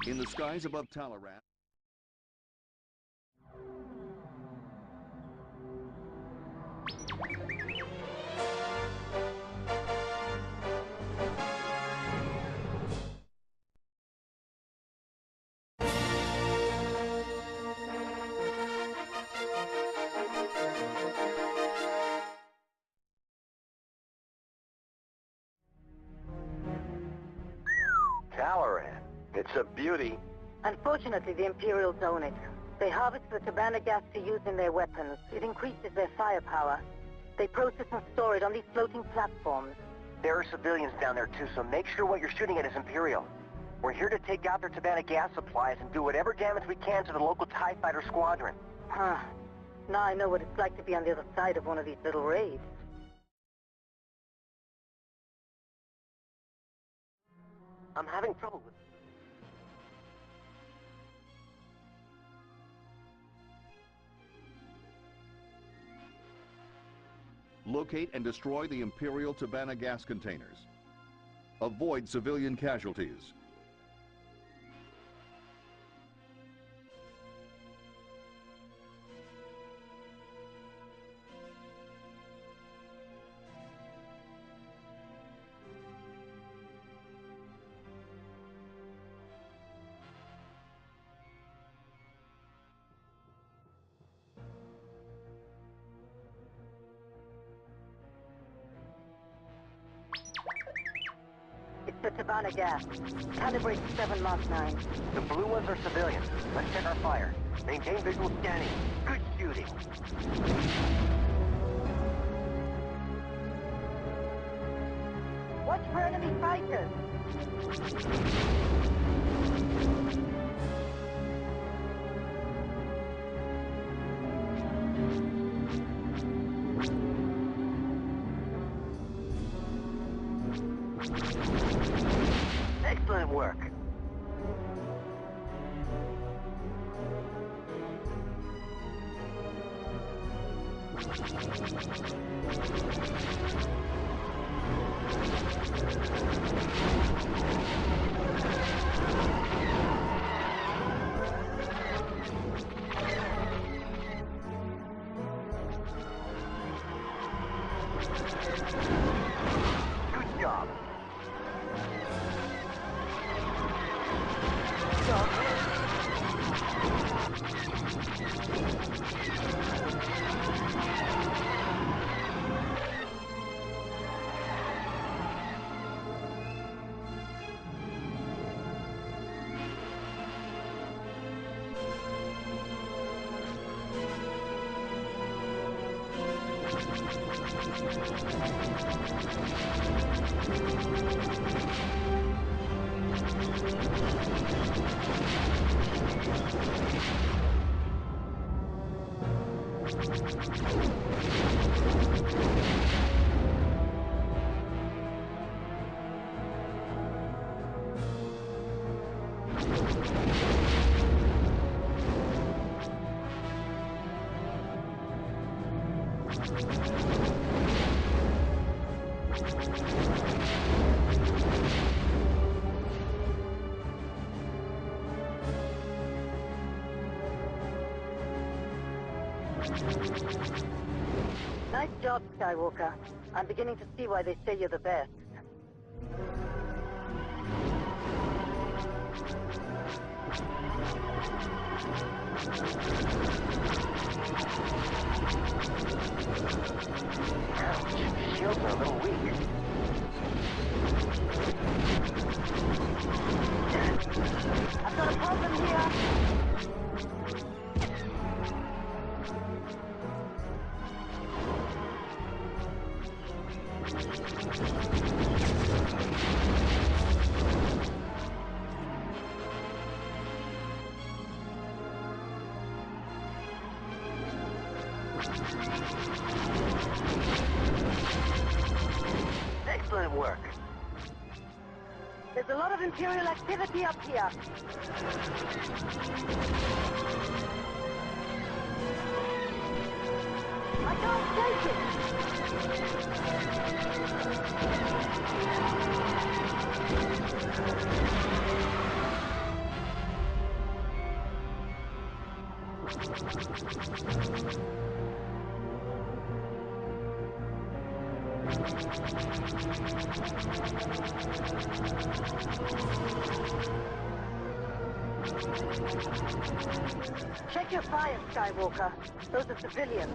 In the skies above Talaran. Talaran. It's a beauty. Unfortunately, the Imperials own it. They harvest the Tabana gas to use in their weapons. It increases their firepower. They process and store it on these floating platforms. There are civilians down there too, so make sure what you're shooting at is Imperial. We're here to take out their Tabana gas supplies and do whatever damage we can to the local TIE fighter squadron. Huh. Now I know what it's like to be on the other side of one of these little raids. I'm having trouble with... Locate and destroy the Imperial Tabana gas containers. Avoid civilian casualties. It's the Tabana gas. Calibrate 7 Mach 9. The blue ones are civilians. Let's check our fire. Maintain visual scanning. Good shooting. Watch for enemy fighters! Excellent work. Good job. Nice job, Skywalker. I'm beginning to see why they say you're the best. Ouch. Shields are a little weak. I've got a problem here! Excellent work. There's a lot of Imperial activity up here. I can't take it! Check your fire, Skywalker. Those are civilians.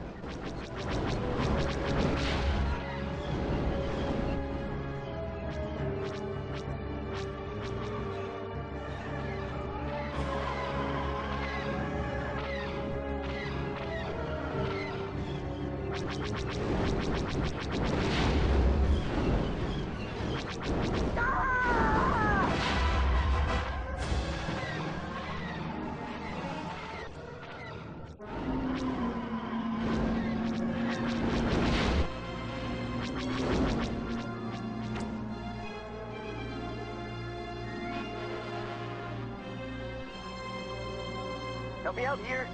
Help me out here.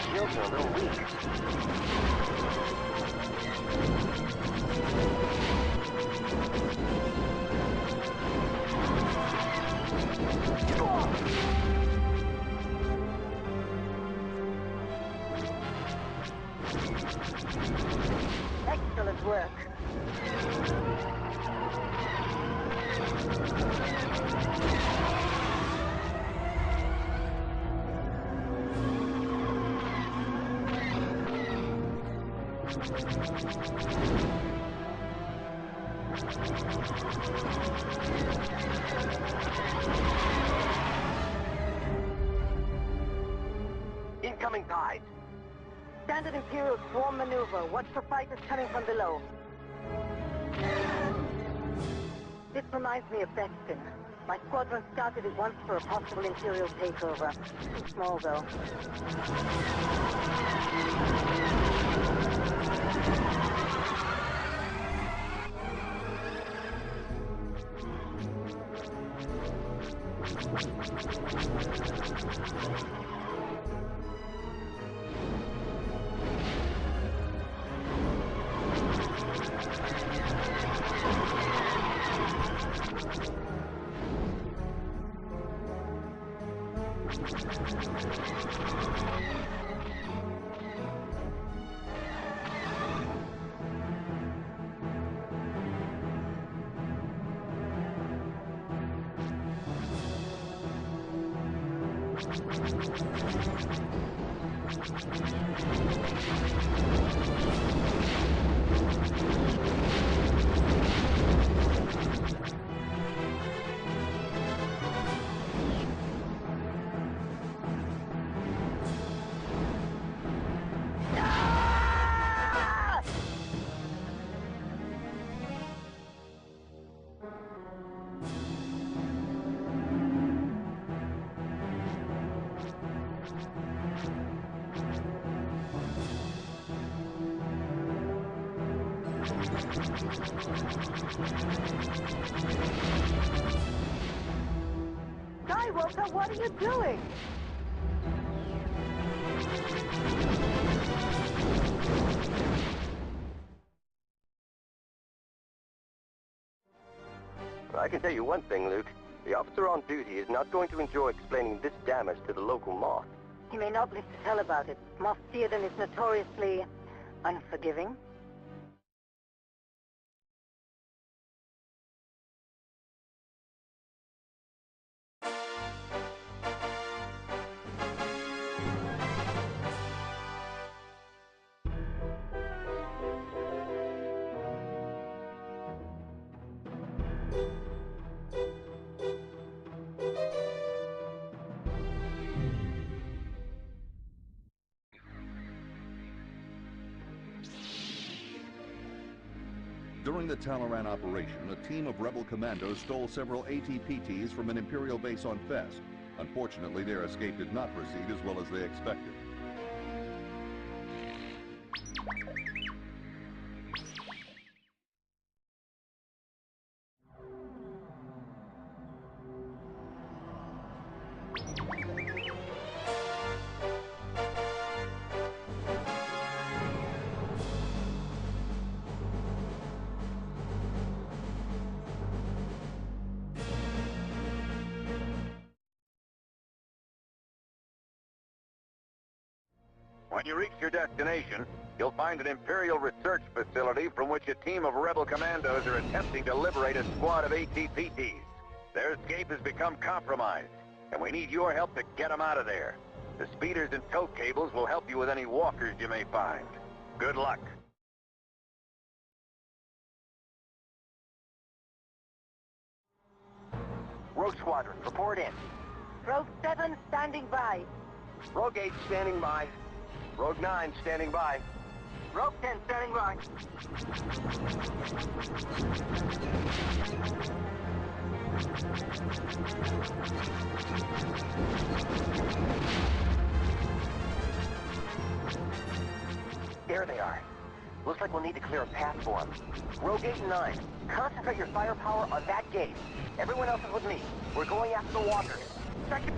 Shields are a little weak. Excellent work. Incoming tide. Standard Imperial swarm maneuver. Watch for fighters coming from below. This reminds me of Bexton. My squadron scouted it once for a possible Imperial takeover. Too small, though. Skywalker, what are you doing? I can tell you one thing, Luke. The officer on duty is not going to enjoy explaining this damage to the local Moth. He may not live to tell about it. Moff Theoden is notoriously unforgiving. During the Talaran operation, a team of rebel commandos stole several AT-PTs from an Imperial base on Fest. Unfortunately, their escape did not proceed as well as they expected. When you reach your destination, you'll find an Imperial research facility from which a team of rebel commandos are attempting to liberate a squad of ATPTs. Their escape has become compromised, and we need your help to get them out of there. The speeders and tow cables will help you with any walkers you may find. Good luck. Rouge Squadron, report in. Rogue 7 standing by. Rogue 8 standing by. Rogue 9 standing by. Rogue 10 standing by. There they are. Looks like we'll need to clear a path for them. Rogue 8 and 9, concentrate your firepower on that gate. Everyone else is with me. We're going after the walkers. Second...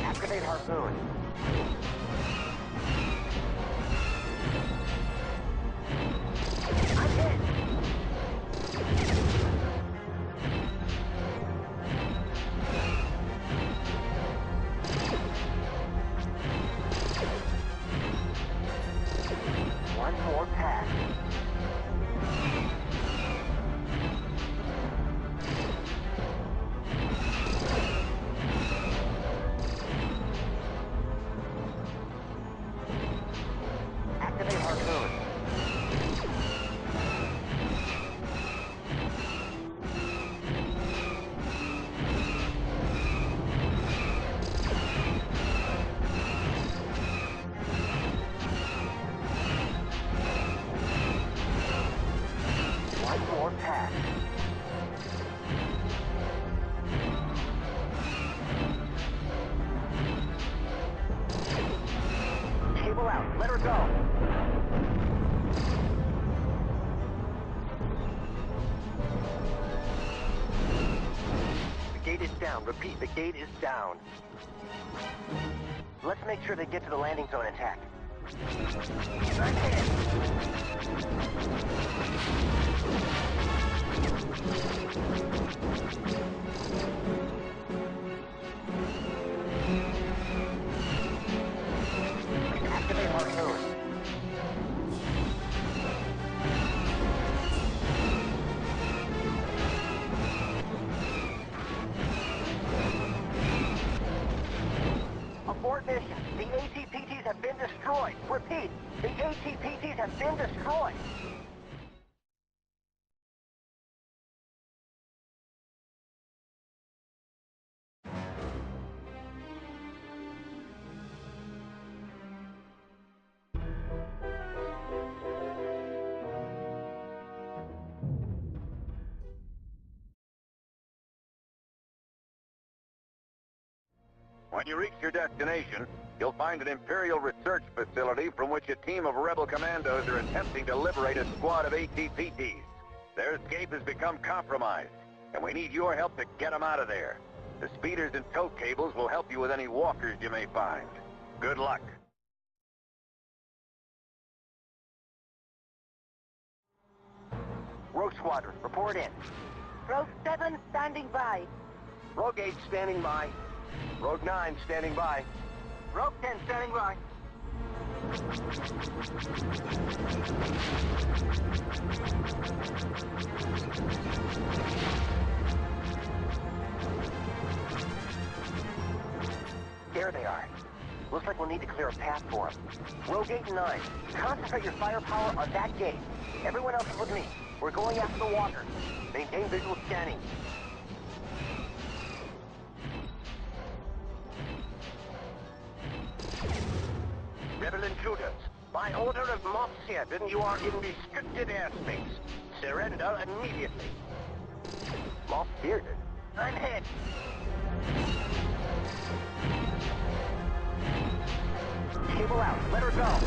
Activate harpoon. I'm hit. One more pass. Activate harpoon. One more pass. Cable out. Let her go. The gate is down. Repeat, the gate is down. Let's make sure they get to the landing zone intact. I'm hit. Activate harpoon. Abort mission. The ATPTs have been destroyed. Repeat, the ATPTs have been destroyed. When you reach your destination, you'll find an Imperial research facility from which a team of rebel commandos are attempting to liberate a squad of ATPTs. Their escape has become compromised, and we need your help to get them out of there. The speeders and tow cables will help you with any walkers you may find. Good luck. Rouge Squadron, report in. Rogue 7 standing by. Rogue 8 standing by. Rogue 9 standing by. Rogue 10 standing by. There they are. Looks like we'll need to clear a path for them. Rogue 8 and 9, concentrate your firepower on that gate. Everyone else is with me. We're going after the walkers. Maintain visual scanning. Rebel intruders, by order of Moff Seardon, you are in restricted airspace. Surrender immediately. Moff Seardon? I'm hit. Cable out. Let her go.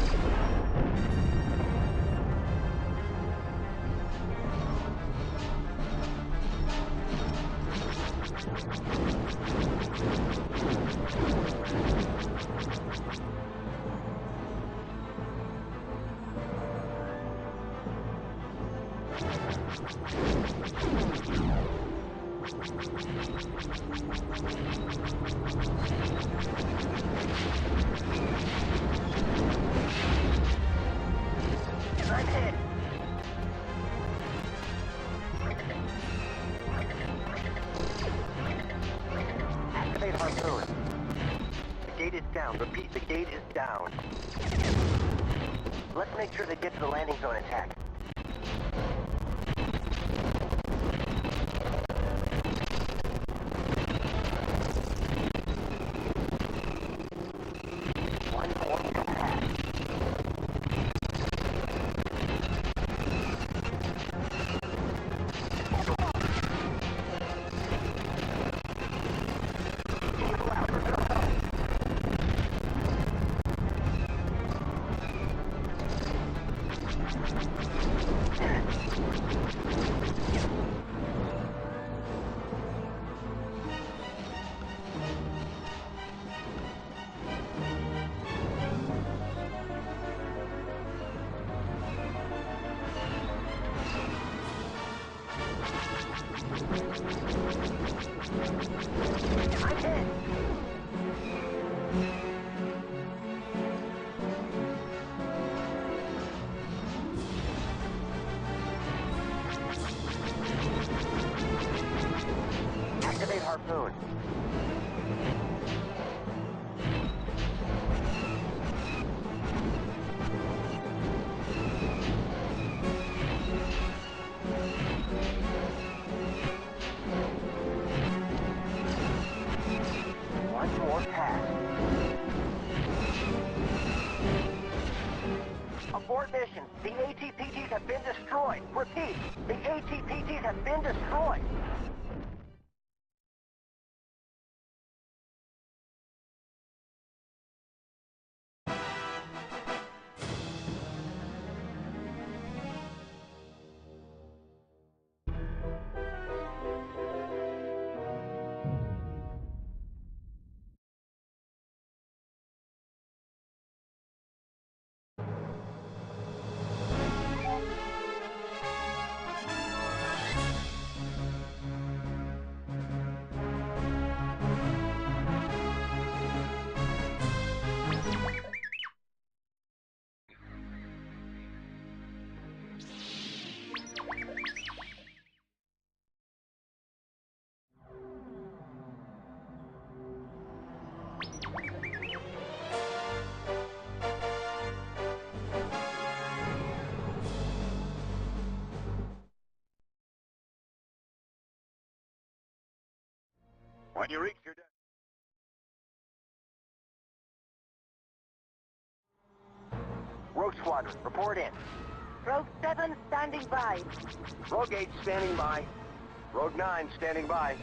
I'm hit. Activate harpoon. The gate is down. Repeat, the gate is down. Let's make sure they get to the landing zone intact. One more pass. I'm hit. Activate harpoon. One more pass. Abort mission. The ATPTs have been destroyed. Repeat, the ATPTs have been destroyed. When you reach your destination, Rouge Squadron, report in. Rogue 7 standing by. Rogue 8 standing by. Rogue 9 standing by.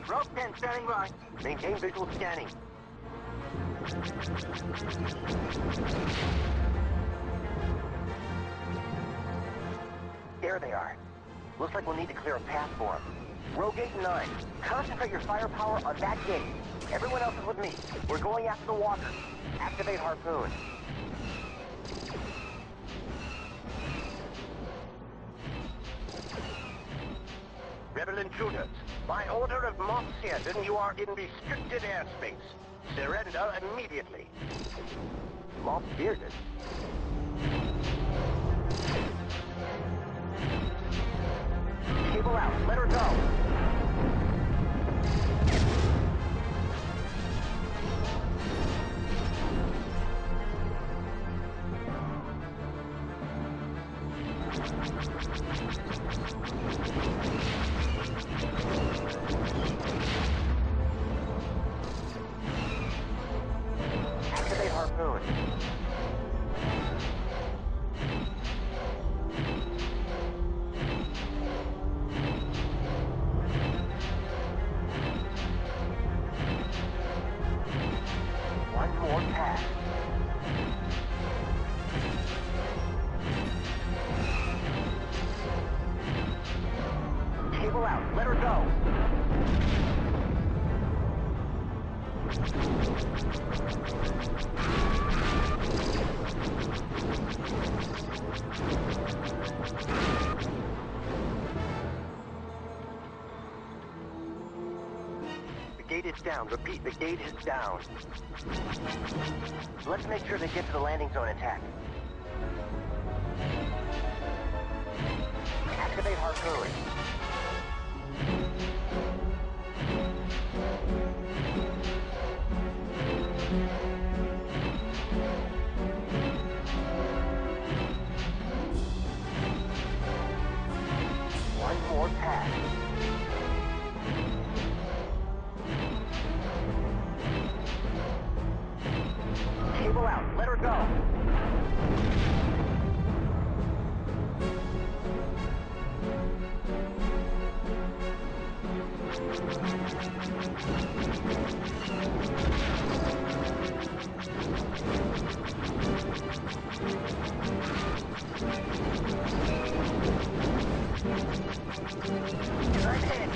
Rogue 10 standing by. Maintain visual scanning. There they are. Looks like we'll need to clear a path for them. Rogue 8 and 9, concentrate your firepower on that gate. Everyone else is with me. We're going after the walkers. Activate harpoon. Rebel intruders, by order of Moff Seaton, you are in restricted airspace. Surrender immediately. Moff Seaton? Cable out. Let her go. Activate harpoon. One more pass. Cable out. Let her go. gate is down. Repeat, the gate is down. Let's make sure they get to the landing zone intact. Activate harpoon. One more pass. Cable out. Let her go. I'm in.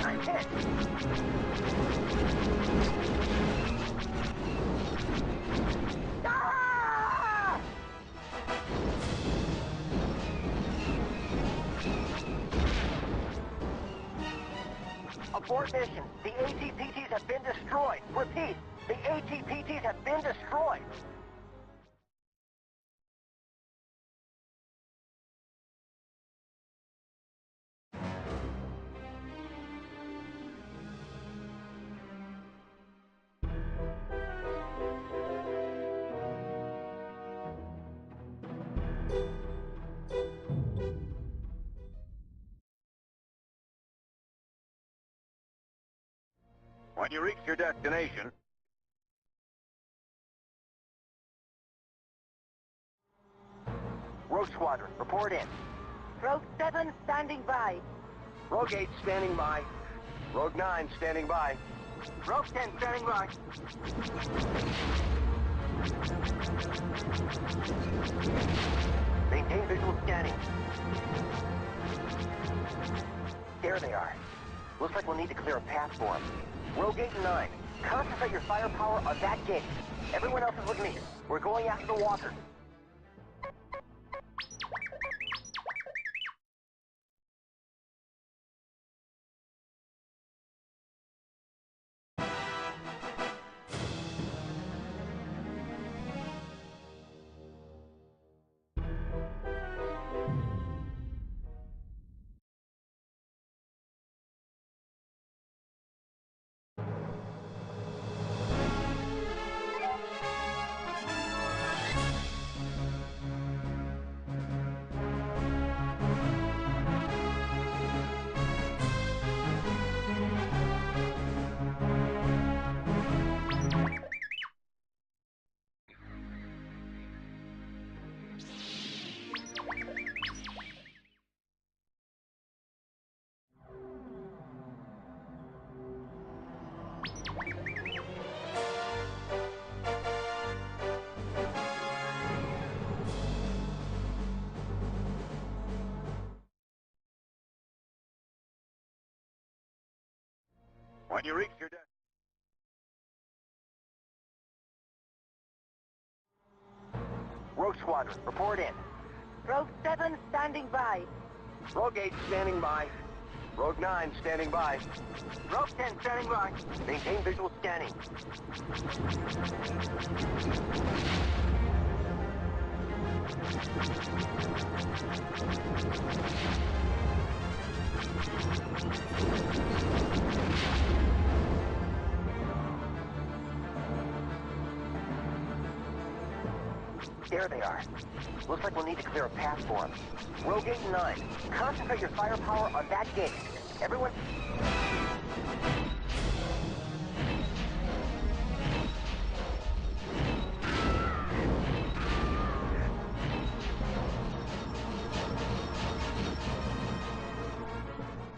I'm hit. Ah! Abort mission. The ATPTs have been destroyed. Repeat, the ATPTs have been destroyed. When you reach your destination, Rouge Squadron, report in. Rogue 7 standing by. Rogue 8 standing by. Rogue 9 standing by. Rogue 10 standing by. Maintain visual scanning. There they are. Looks like we'll need to clear a path for them. Rogue 8 and 9, concentrate your firepower on that gate. Everyone else is with me. We're going after the walkers. when you reach your destination, Rogue Squadron, report in. Rogue 7 standing by. Rogue 8 standing by. Rogue 9 standing by. Rogue 10 standing by. Maintain visual scanning. There they are. Looks like we'll need to clear a path for them. Rogue 8 and 9, concentrate your firepower on that gate. Everyone...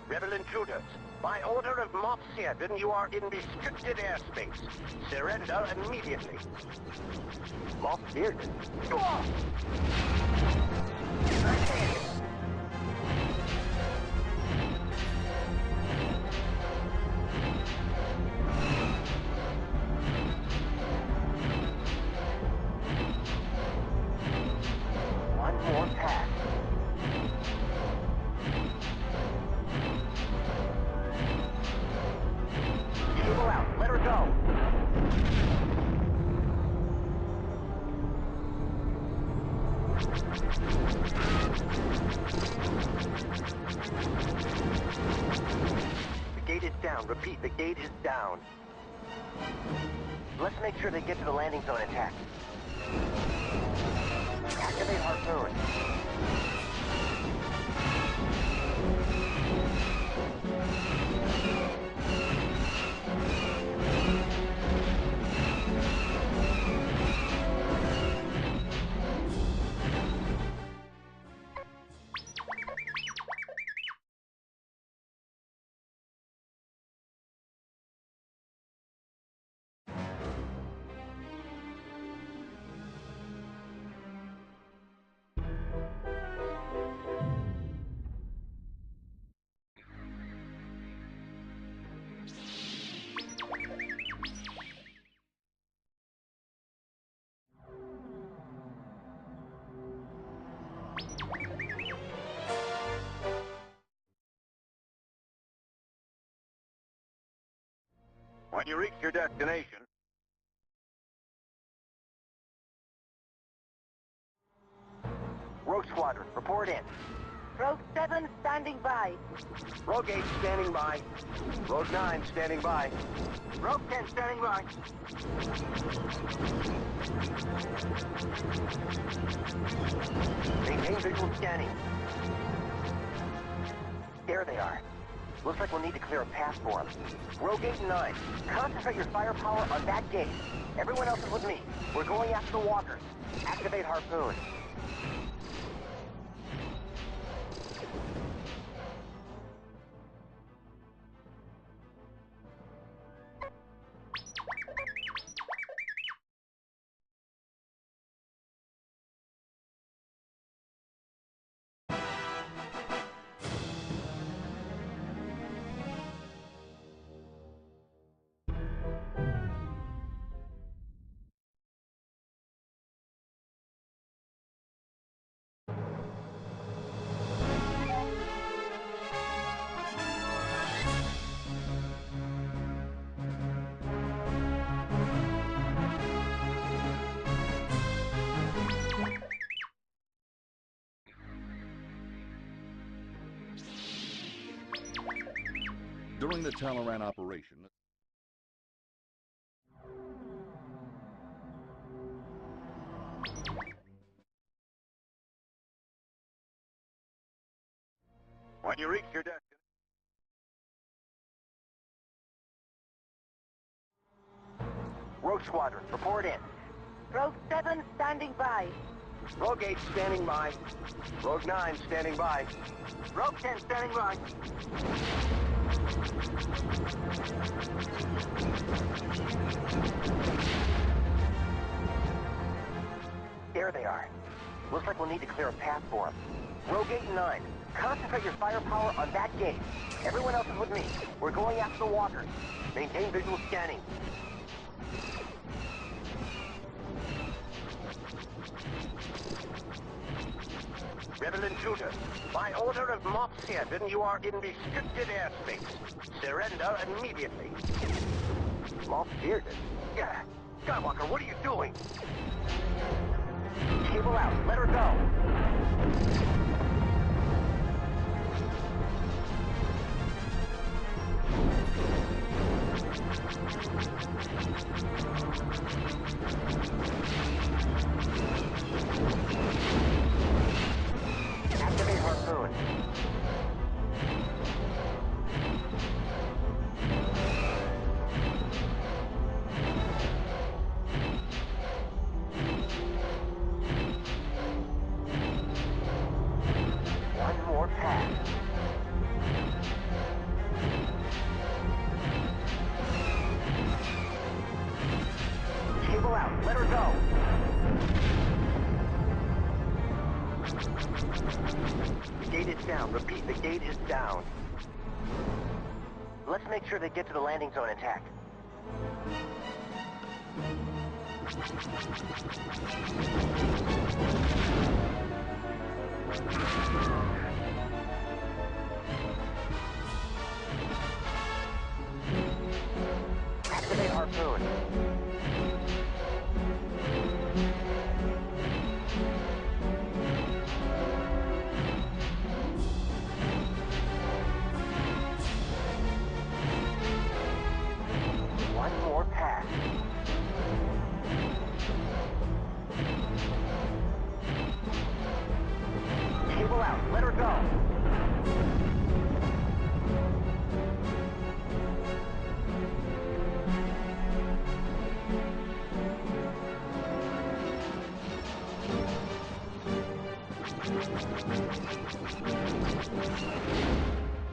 rebel intruders, By order of Moff Seven, you are in restricted airspace. Surrender immediately. Moff Bearded. One more pass. Cable out. Let her go. The gate is down. Repeat, the gate is down. Let's make sure they get to the landing zone intact. Activate harpoon. When you reach your destination, Rouge Squadron, report in. Rogue 7 standing by. Rogue 8 standing by. Rogue 9 standing by. Rogue 10 standing by. Maintain visual scanning. There they are. Looks like we'll need to clear a path for them. Rogue 8 and 9, concentrate your firepower on that gate. Everyone else is with me. We're going after the walkers. Activate harpoon. During the Talaran operation, when you reach your destination, Rogue Squadron, report in. Rogue 7 standing by. Rogue 8 standing by. Rogue 9 standing by. Rogue 10 standing by. There they are. Looks like we'll need to clear a path for them. Rogue 8 and 9, concentrate your firepower on that gate. Everyone else is with me. We're going after the walkers. Maintain visual scanning. Rebel intruders, by order of Moff Seven, you are in restricted airspace. Surrender immediately. Moff Bearded? Yeah. Skywalker, what are you doing? Cable out. Let her go. Activate harpoon. One more pass. let her go. The gate is down. Repeat, the gate is down. Let's make sure they get to the landing zone intact. Activate harpoon. One more pass. Cable out. Let her go.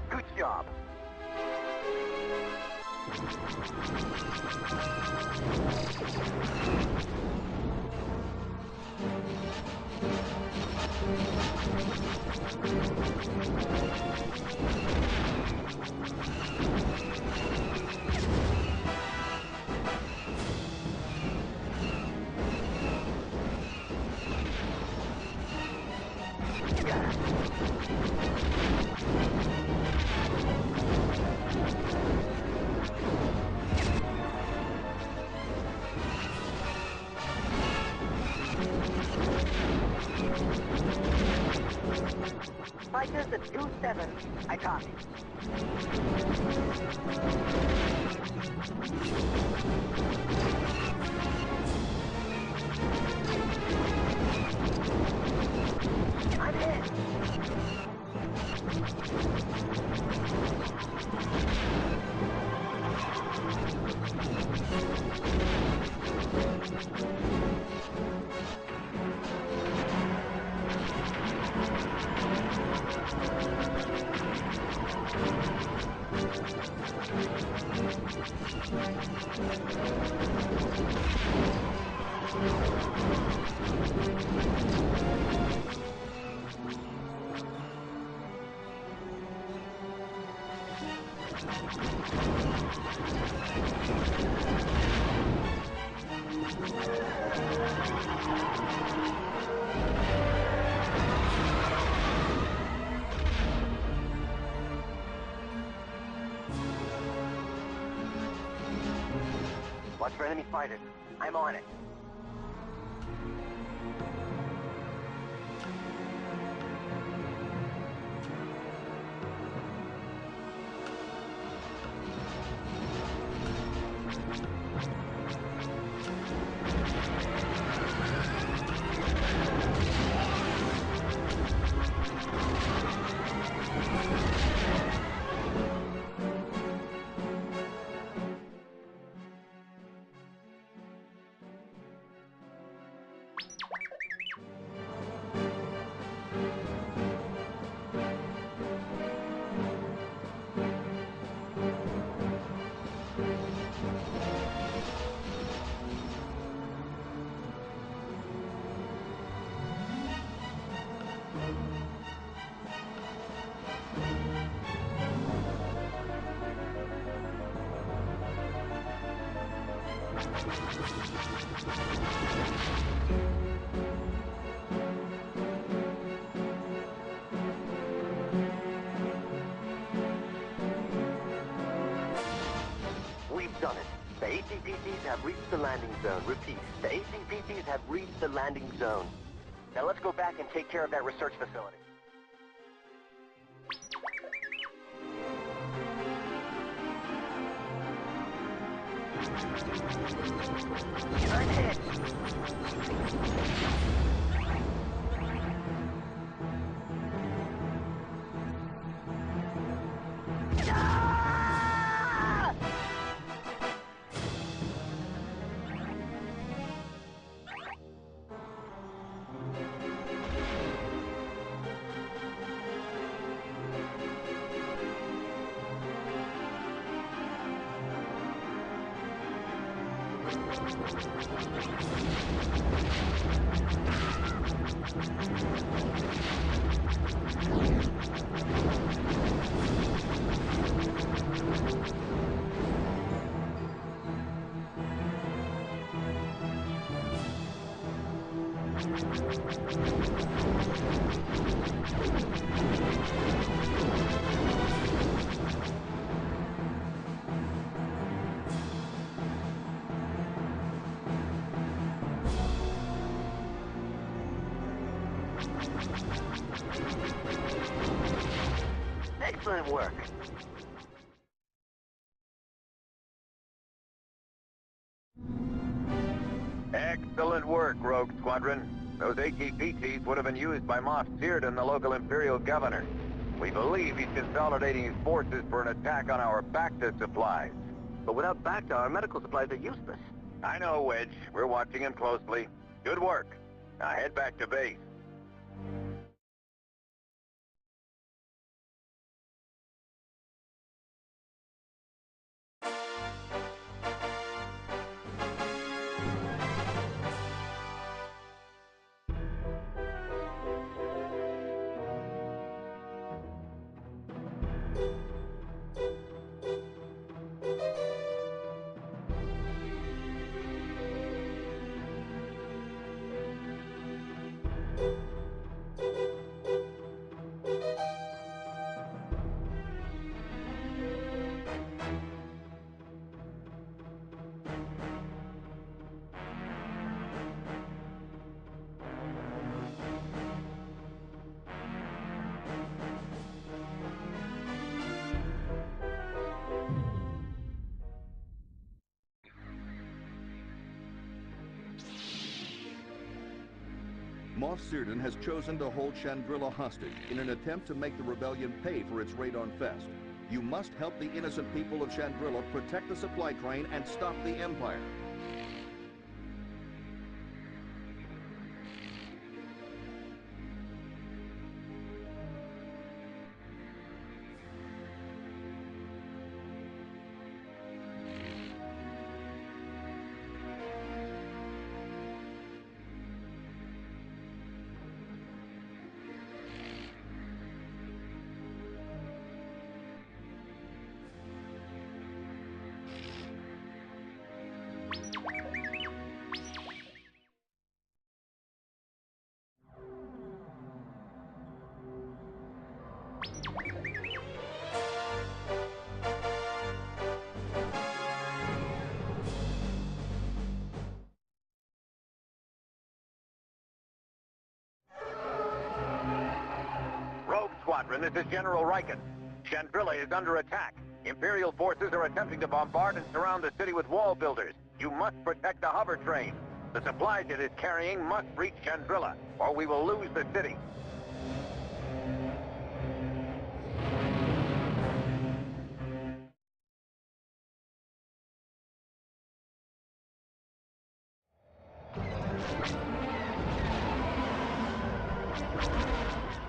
Good job. Fighters at 2-7. I copy. I'm hit. Watch for enemy fighters. I'm on it. We've done it. The ACPTs have reached the landing zone. Repeat, the ACPTs have reached the landing zone. Now let's go back and take care of that research facility. I'm hit. Ah! Excellent work. Excellent work, Rogue Squadron. Those ATPTs would have been used by Moff Searden, the local Imperial governor. We believe he's consolidating his forces for an attack on our Bacta supplies. But without Bacta, our medical supplies are useless. I know, Wedge. We're watching him closely. Good work. Now head back to base. Moff Searden has chosen to hold Chandrila hostage in an attempt to make the rebellion pay for its raid on Fest. You must help the innocent people of Chandrila protect the supply train and stop the Empire. Rogue Squadron, this is General Riken. Chandrila is under attack. Imperial forces are attempting to bombard and surround the city with wall builders. You must protect the hover train. The supplies it is carrying must reach Chandrila, or we will lose the city.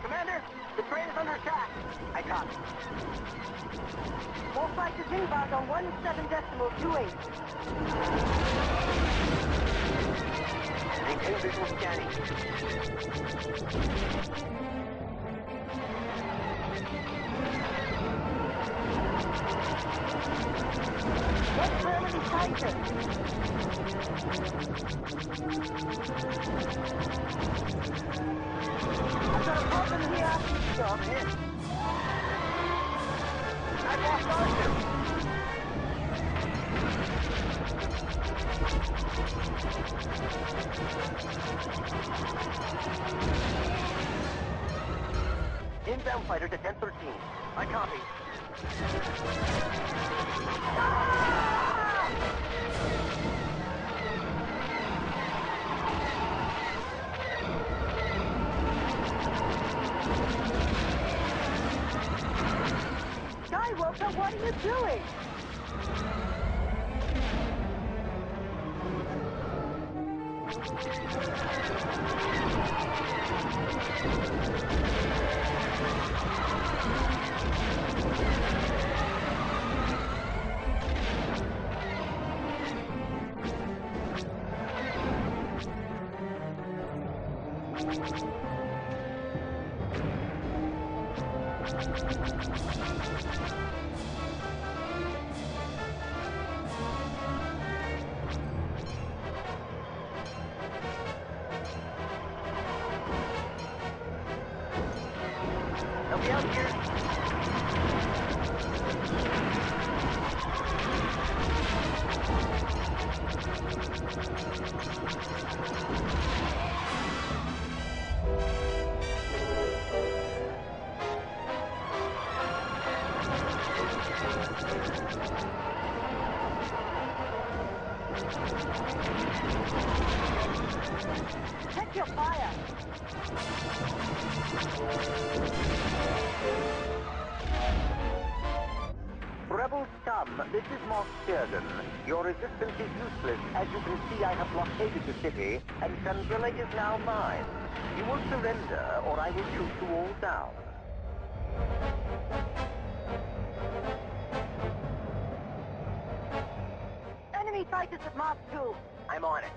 Commander, the train is under attack. I copy. More fighters inbound on 17.28. Maintain visual scanning. What's Germany fighter? I've got a problem here. Stop it. I lost Arthur. Inbound fighters at 1013. I copy. Skywalker, what are you doing? help you out here. Check your fire. Rebel scum, this is Moss Sturgeon. Your resistance is useless. As you can see, I have blockaded the city, and Chandrilla is now mine. You will surrender, or I will shoot you all down. Enemy fighters at Mark 2. I'm on it.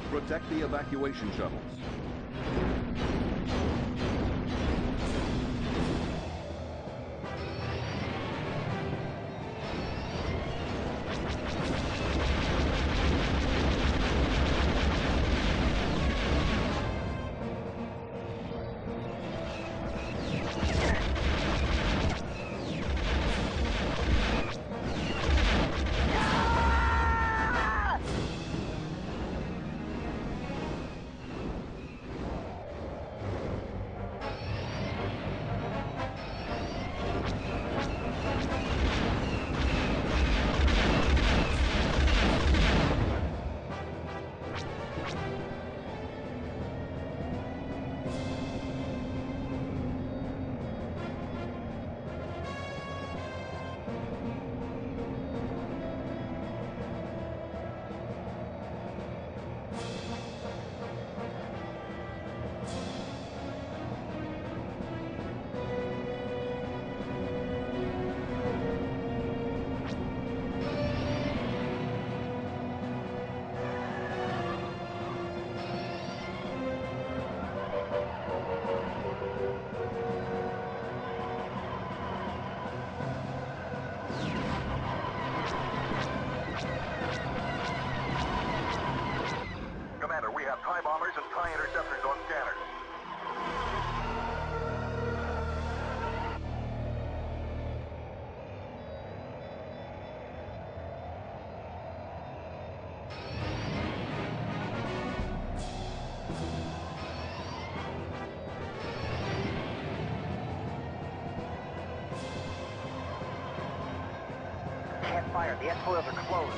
Protect the evacuation shuttles. Commander, we have TIE bombers and TIE interceptors on scanners. Can't fire. The exfils are closed.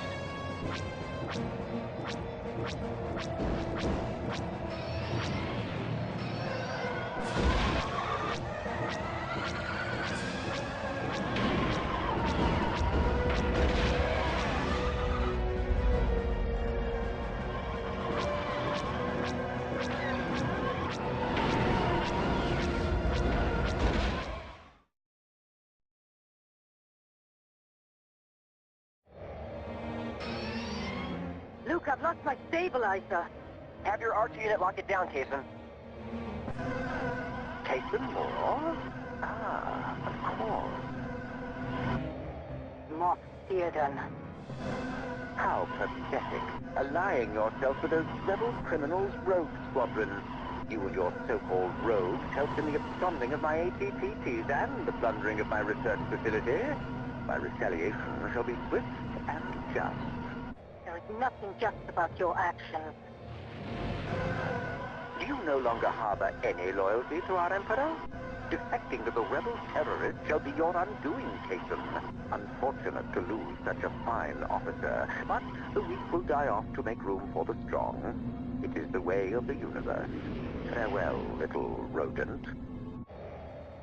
Luke, I've lost my stabilizer. Have your archer unit lock it down, Kaysen. Kaysen, more? Ah, of course. Moss Sturgeon. How pathetic. Allying yourself with those rebel criminals, Rouge Squadron. You and your so-called rogues helped in the absconding of my ATPTs and the plundering of my research facility. My retaliation shall be swift and just. There is nothing just about your actions. Do you no longer harbor any loyalty to our Emperor? Defecting to the rebel terrorists shall be your undoing, Kaysen. Unfortunate to lose such a fine officer, but the weak will die off to make room for the strong. It is the way of the universe. Farewell, little rodent.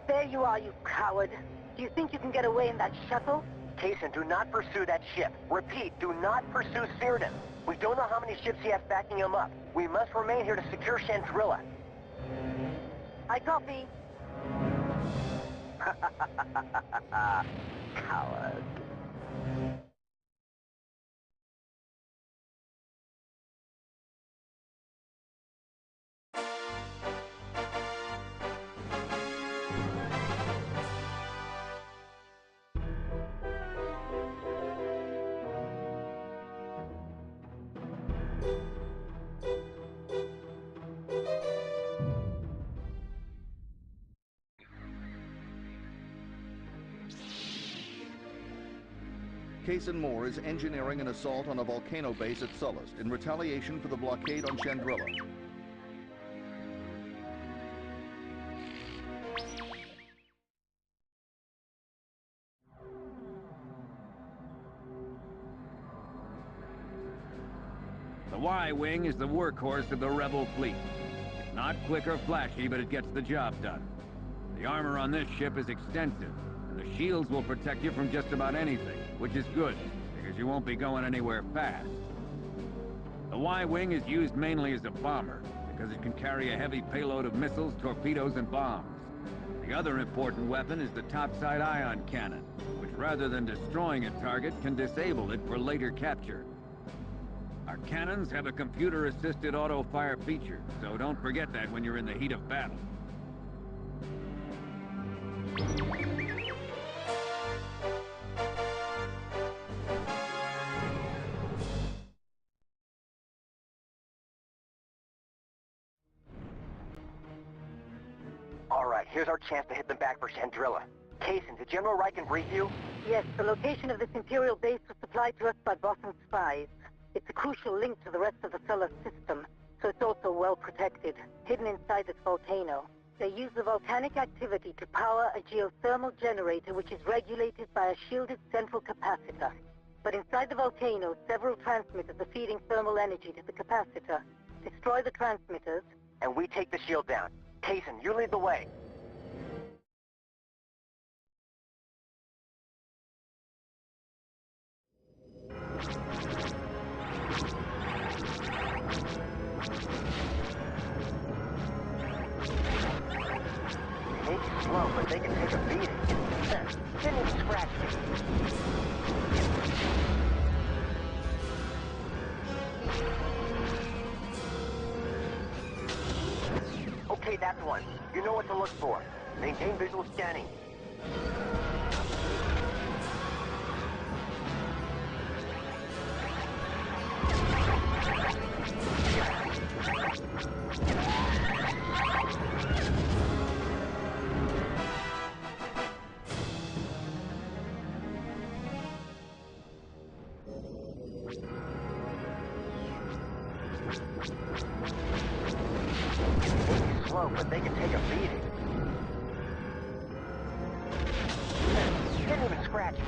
There you are, you coward. Do you think you can get away in that shuttle? Kaysen, do not pursue that ship. Repeat, do not pursue Cyrdan. We don't know how many ships he has backing him up. We must remain here to secure Chandrilla. I copy. Coward. Kaysen Moore is engineering an assault on a volcano base at Sullust in retaliation for the blockade on Chandrilla. The Y-Wing is the workhorse of the Rebel fleet. It's not quick or flashy, but it gets the job done. The armor on this ship is extensive, and the shields will protect you from just about anything, which is good, because you won't be going anywhere fast. The Y-Wing is used mainly as a bomber, because it can carry a heavy payload of missiles, torpedoes, and bombs. The other important weapon is the topside ion cannon, which rather than destroying a target, can disable it for later capture. Our cannons have a computer-assisted auto-fire feature, so don't forget that when you're in the heat of battle. All right, here's our chance to hit them back for Chandrilla. Kaysen, did General Riken brief you? Yes, the location of this Imperial base was supplied to us by Boston spies. It's a crucial link to the rest of the solar system, so it's also well protected, hidden inside this volcano. They use the volcanic activity to power a geothermal generator which is regulated by a shielded central capacitor. But inside the volcano, several transmitters are feeding thermal energy to the capacitor. Destroy the transmitters, And we take the shield down. Kaysen, you lead the way. Take it slow, but they can take a beating. Didn't even scratch me. Okay, that's one. You know what to look for. Maintain visual scanning. Slow, but they can take a beating. Didn't even scratch me.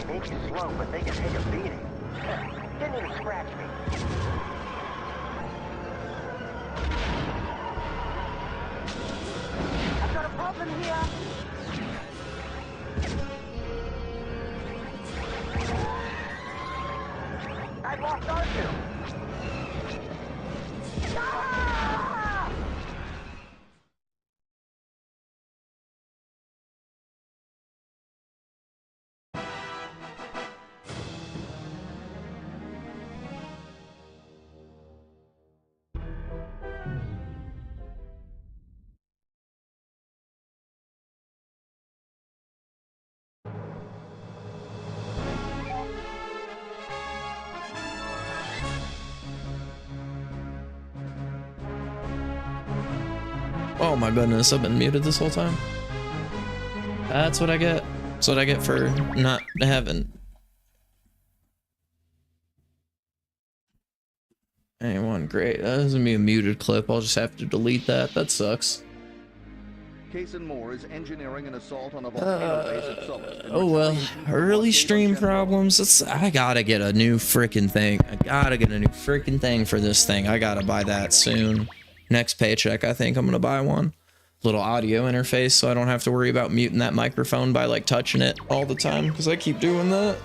Maybe slow, but they can take a beating. Didn't even scratch me. I've got a problem here. I've lost R2. Ah! Oh my goodness, I've been muted this whole time. That's what I get. That's what I get for not having anyone. Great. That doesn't be a muted clip. I'll just have to delete that. That sucks. Kason Moore is engineering an assault on a volcano base at Summit. Oh well, early stream problems. I gotta get a new freaking thing. I gotta get a new freaking thing for this thing. I gotta buy that soon. Next paycheck, I think I'm gonna buy one. Little audio interface so I don't have to worry about muting that microphone by like touching it all the time, because I keep doing that.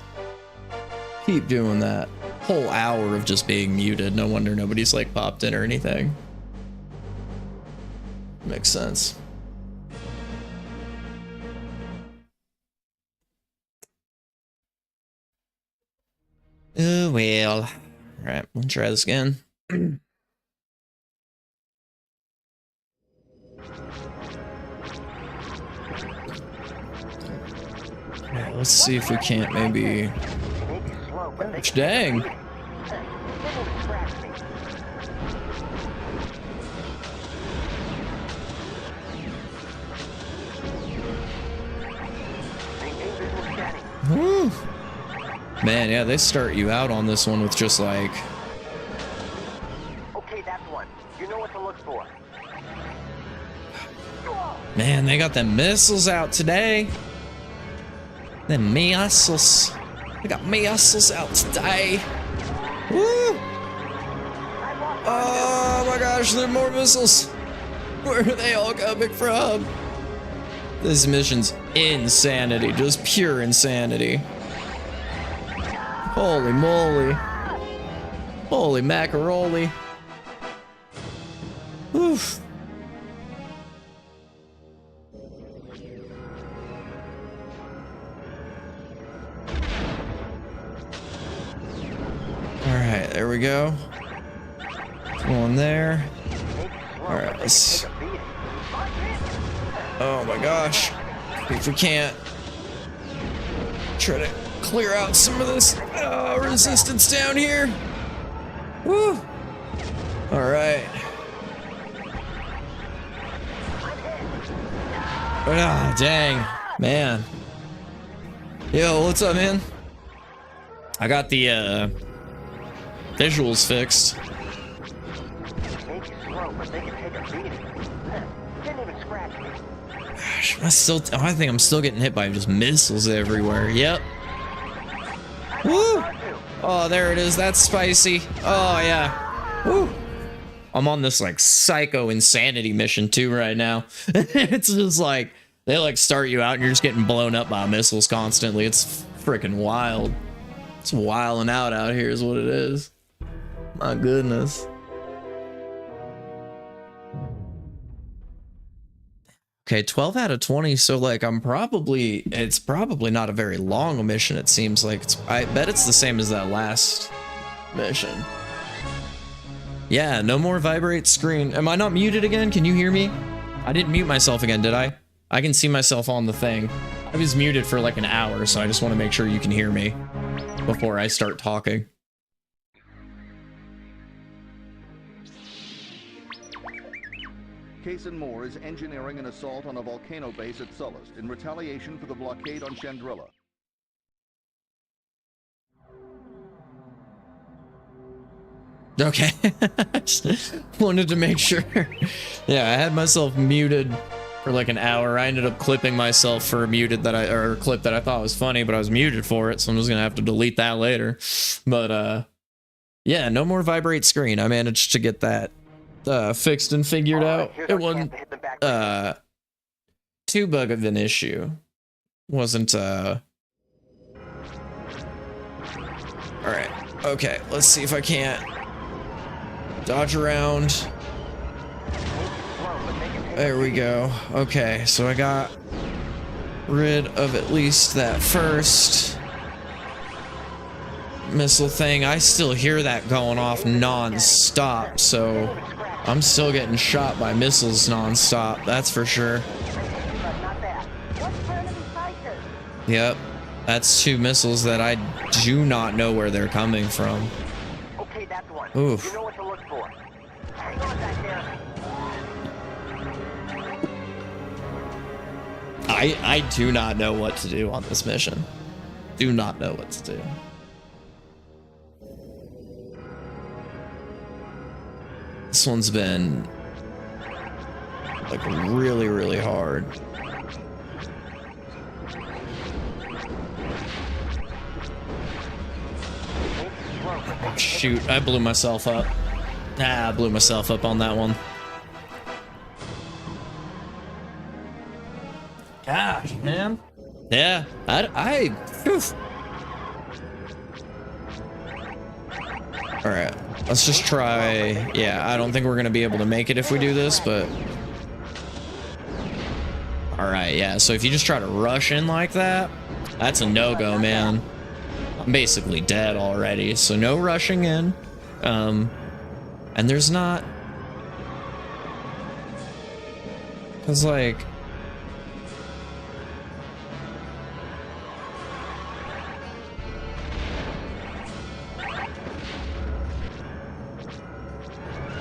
Keep doing that. Whole hour of just being muted. No wonder nobody's like popped in or anything. Makes sense. Oh well. All right, we'll try this again. Alright, let's see if we can't maybe. Dang. Woo. Man, yeah, they start you out on this one with just like. Okay, that's one. You know what to look for. Man, they got them missiles out today. Them missiles. They got missiles out today. Woo! Oh my gosh, there are more missiles. Where are they all coming from? This mission's insanity, just pure insanity. Holy moly. Holy macaroni. Oof. Alright, there we go. One there. Alright, let's. Oh my gosh. If we can't try to clear out some of this resistance down here. Woo! Alright. Ah, dang. Man. Yo, what's up, man? I got the visuals fixed. Gosh, I think I'm still getting hit by just missiles everywhere. Yep. Woo! Oh, there it is. That's spicy. Oh, yeah. Woo! I'm on this, like, psycho insanity mission, too, right now. It's just like, they, like, start you out and you're just getting blown up by missiles constantly. It's freaking wild. It's wilding out here is what it is. My goodness. Okay, 12 out of 20, so like it's probably not a very long mission, it seems like. I bet it's the same as that last mission. Yeah, no more vibrate screen. Am I not muted again? Can you hear me? I didn't mute myself again, did I? I can see myself on the thing. I was muted for like an hour, so I just want to make sure you can hear me before I start talking. Kason Moore is engineering an assault on a volcano base at Sullust in retaliation for the blockade on Chandrilla. Okay. Just wanted to make sure. Yeah, I had myself muted for like an hour. I ended up clipping myself for a clip that I thought was funny, but I was muted for it, so I'm just gonna have to delete that later. But yeah, no more vibrate screen. I managed to get that fixed and figured out. It wasn't too bug of an issue. Wasn't all right. Okay, let's see if I can't dodge around. There we go. Okay, so I got rid of at least that first missile thing. I still hear that going off non-stop, so I'm still getting shot by missiles non-stop, that's for sure. Yep, that's 2 missiles that I do not know where they're coming from. Okay, that's one. Oof. You know what to look for. Hang on back there. I do not know what to do on this mission. Do not know what to do. This one's been like really, really hard. Oh, shoot, I blew myself up. Ah, I blew myself up on that one. Gosh, man. Yeah, oof. All right, let's just try. Yeah, I don't think we're gonna be able to make it if we do this, but all right, yeah. So if you just try to rush in like that, that's a no-go, man. I'm basically dead already, so no rushing in. And there's not, cause like.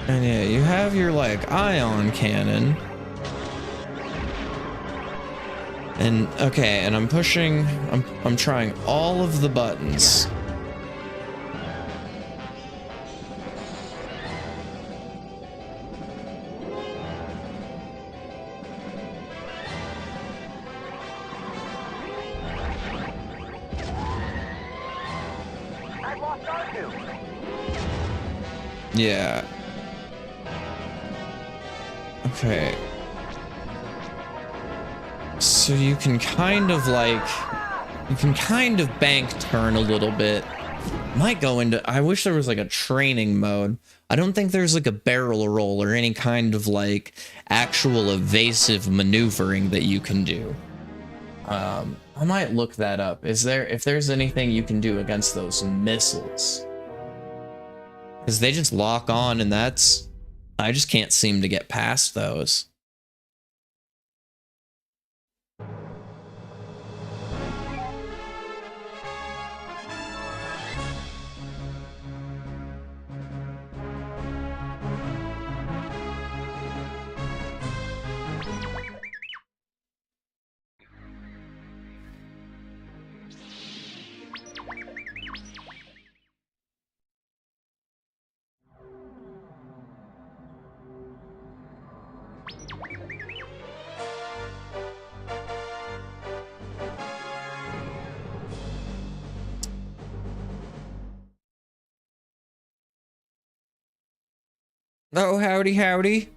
And yeah, you have your like ion cannon. And okay, and I'm pushing, I'm trying all of the buttons. I lost R2. Yeah. Okay. So you can kind of like, you can kind of bank turn a little bit. Might go into, I wish there was like a training mode. I don't think there's like a barrel roll or any kind of like actual evasive maneuvering that you can do. I might look that up. Is there, if there's anything you can do against those missiles? Because they just lock on and that's, I just can't seem to get past those. Oh, howdy, howdy.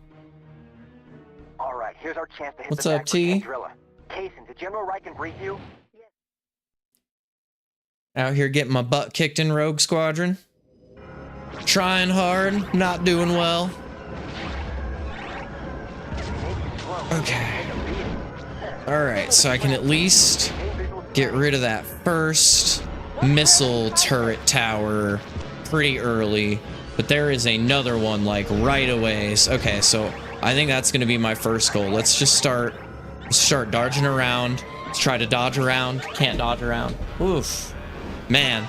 All right, here's our chance to hit What's the up, back T? with Candrilla. Kaysen, did General Riken brief you? Out here getting my butt kicked in Rogue Squadron. Trying hard, not doing well. Okay. Alright, so I can at least get rid of that first missile turret tower pretty early. But there is another one like right away. Okay, so I think that's gonna be my first goal. Let's just start dodging around. Let's try to dodge around. Can't dodge around. Oof. Man.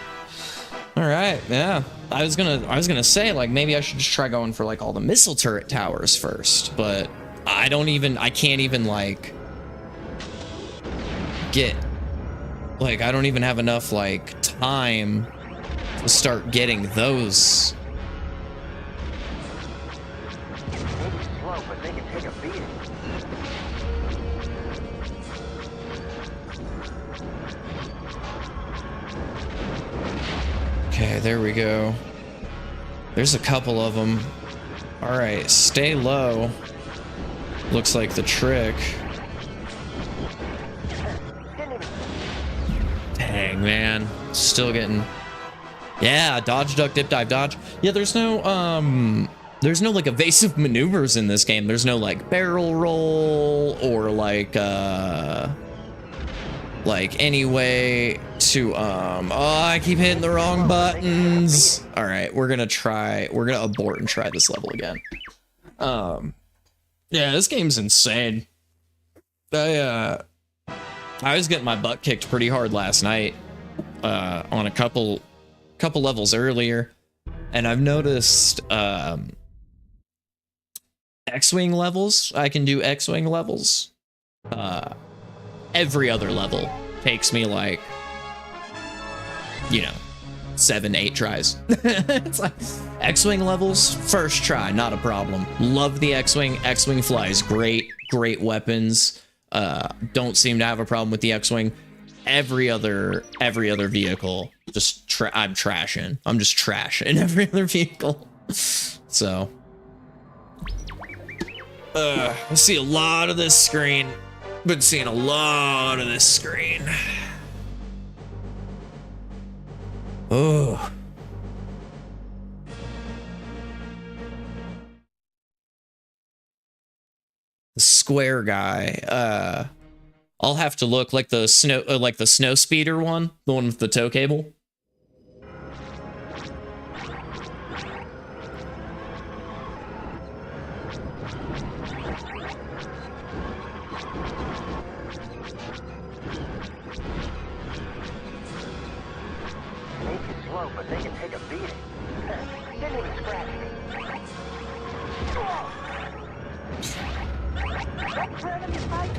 Alright, yeah. I was gonna say like maybe I should just try going for like all the missile turret towers first, but I can't even like get like I don't even have enough like time to start getting those. Slow, but they can take a beating. Okay, there we go. There's a couple of them. All right, stay low. Looks like the trick. Dang, man. Still getting... Yeah, dodge, duck, dip, dive, dodge. Yeah, there's no like evasive maneuvers in this game. There's no like barrel roll or like any way to oh, I keep hitting the wrong buttons. All right, we're gonna abort and try this level again. Yeah, this game's insane. I was getting my butt kicked pretty hard last night on a couple levels earlier, and I've noticed X-Wing levels. I can do X-Wing levels every other level takes me like, you know, 7, 8 tries. It's like X-Wing levels, first try, not a problem. Love the X-Wing. X-Wing flies great, great weapons. Don't seem to have a problem with the X-Wing. Every other vehicle, just I'm trashing. I'm just trashing every other vehicle. So, I see a lot of this screen. Been seeing a lot of this screen. Oh. The square guy. I'll have to look like the snow speeder one, the one with the tow cable. But they can take a beating. Didn't even scratch me.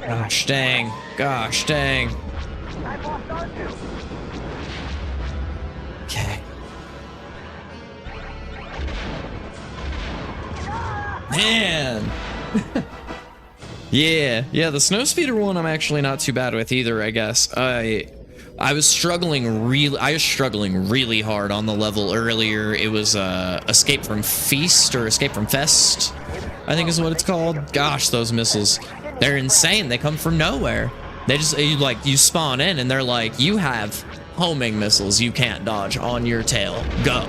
Gosh dang. Gosh dang. I lost R2. Okay. Man. Yeah, the snowspeeder one I'm actually not too bad with either, I guess. I was struggling really hard on the level earlier. It was Escape from Feast or Escape from Fest, I think is what it's called. Gosh, those missiles, they're insane. They come from nowhere. They just you spawn in and they're like, you have homing missiles you can't dodge on your tail. Go.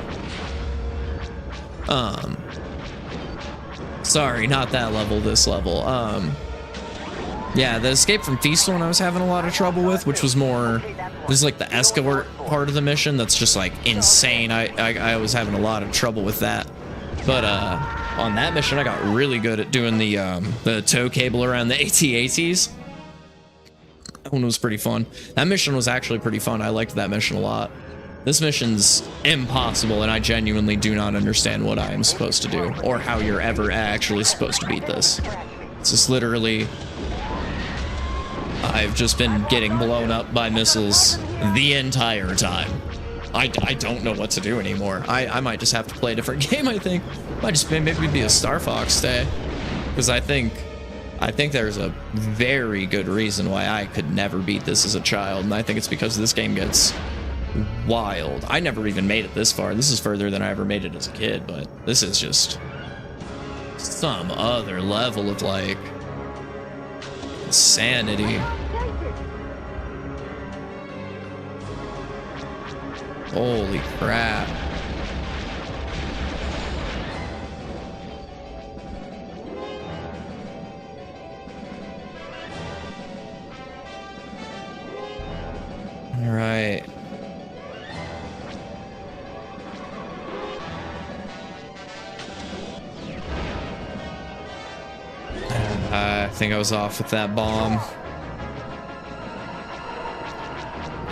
Sorry, not that level, this level. Yeah, the Escape from Feast one I was having a lot of trouble with, which was more, this is like the escort part of the mission that's just like insane. I was having a lot of trouble with that. But on that mission, I got really good at doing the tow cable around the AT-ATs. That one was pretty fun. That mission was actually pretty fun. I liked that mission a lot. This mission's impossible, and I genuinely do not understand what I am supposed to do, or how you're ever actually supposed to beat this. It's just literally, I've just been getting blown up by missiles the entire time. I don't know what to do anymore. I might just have to play a different game, I think. Might just maybe be a Star Fox day. Because I think there's a very good reason why I could never beat this as a child, and I think it's because this game gets wild. I never even made it this far. This is further than I ever made it as a kid, but this is just some other level of like insanity. Holy crap. All right. I think I was off with that bomb.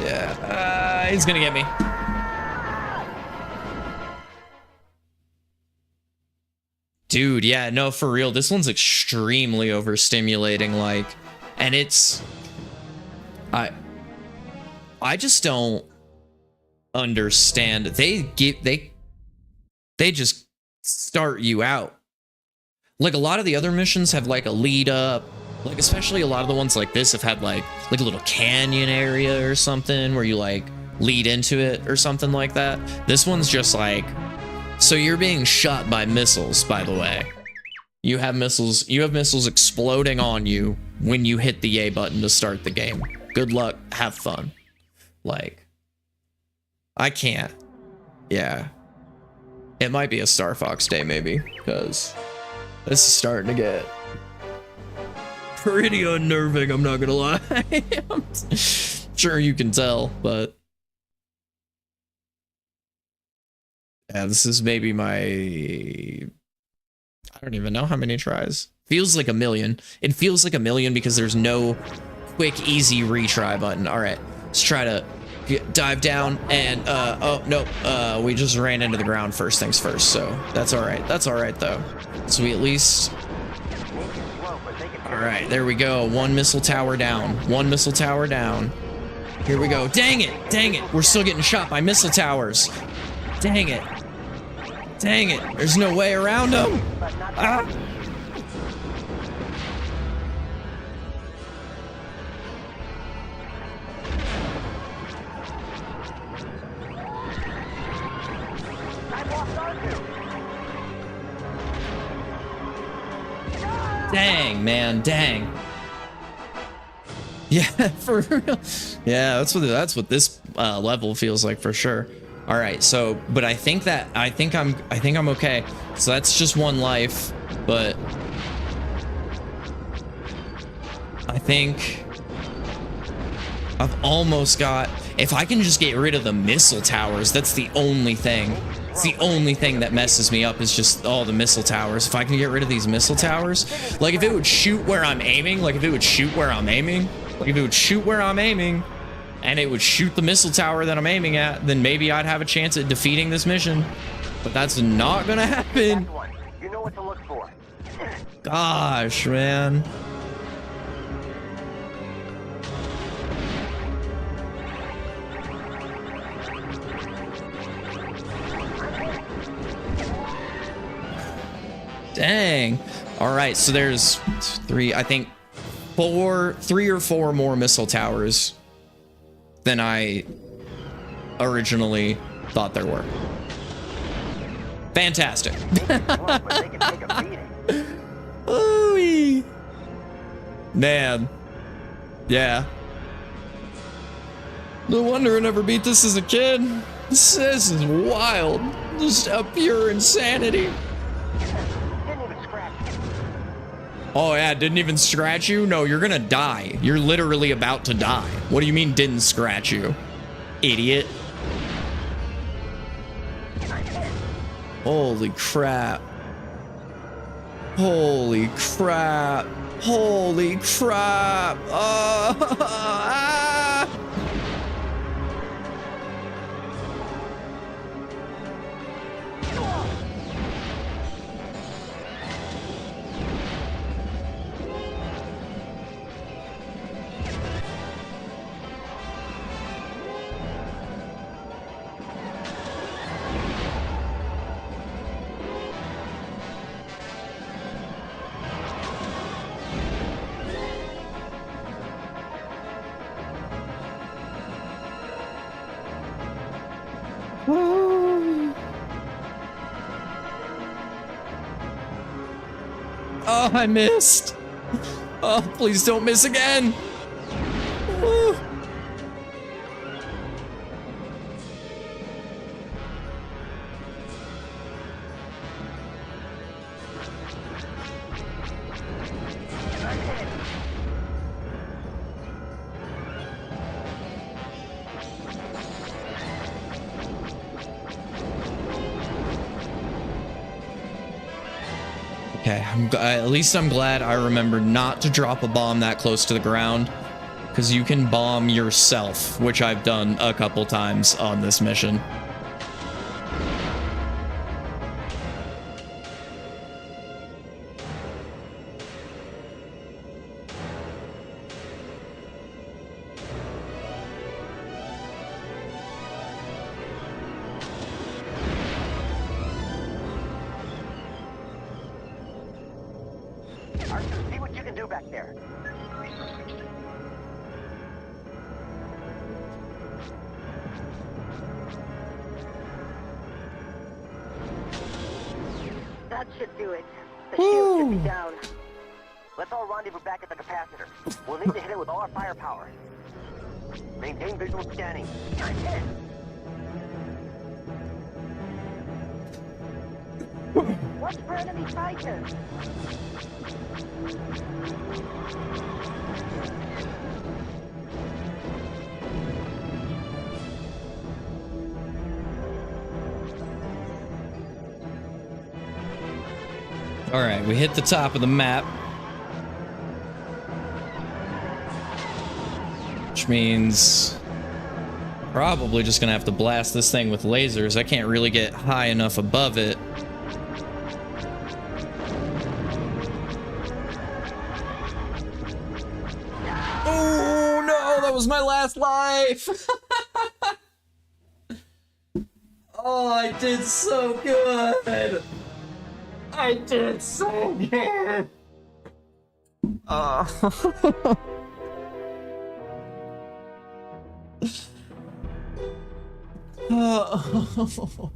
Yeah, he's gonna get me. Dude, yeah, no, for real, this one's extremely overstimulating, like, and it's, I just don't understand. They just start you out. Like, a lot of the other missions have like a lead up, like especially a lot of the ones like this have had like a little canyon area or something where you like lead into it or something like that. This one's just like, so you're being shot by missiles, by the way. You have missiles exploding on you when you hit the A button to start the game. Good luck, have fun. Like, I can't. Yeah. It might be a Star Fox day maybe, because this is starting to get pretty unnerving, I'm not gonna lie. I'm sure you can tell, but yeah, this is maybe my, I don't even know how many tries. Feels like a million. It feels like a million because there's no quick, easy retry button. All right, let's try to dive down and, oh, nope. We just ran into the ground first things first, so that's all right. That's all right, though. So we at least, All right, there we go. One missile tower down. One missile tower down. Here we go. Dang it. Dang it. We're still getting shot by missile towers. Dang it. Dang it. There's no way around them. Ah. Dang, man, dang. Yeah, for real. Yeah, that's what this level feels like for sure. All right, so but I think I'm okay. So that's just one life, but I think I've almost got, if I can just get rid of the missile towers, that's the only thing. It's the only thing that messes me up is just all the missile towers. If I can get rid of these missile towers, like if it would shoot where I'm aiming, and it would shoot the missile tower that I'm aiming at, then maybe I'd have a chance at defeating this mission. But that's not gonna happen. You know what to look for. Gosh, man. Dang. All right, so there's three or four more missile towers than I originally thought there were. Fantastic. Ooh-wee. Man. Yeah. No wonder I never beat this as a kid. This is wild. Just a pure insanity. Oh yeah, didn't even scratch you? No, you're gonna die. You're literally about to die. What do you mean didn't scratch you? Idiot. Holy crap. Holy crap. Holy crap. Ah. Oh, I missed. Oh, please don't miss again. Woo. Okay, at least I'm glad I remembered not to drop a bomb that close to the ground, because you can bomb yourself, which I've done a couple times on this mission. See what you can do back there. That should do it. The shield should be down. Let's all rendezvous back at the capacitor. We'll need to hit it with all our firepower. Maintain visual scanning. I'm hit. Watch for enemy fighters. All right, we hit the top of the map, which means probably just gonna have to blast this thing with lasers. I can't really get high enough above it. was my last life. Oh, I did so good. I did so good. Oh. Oh.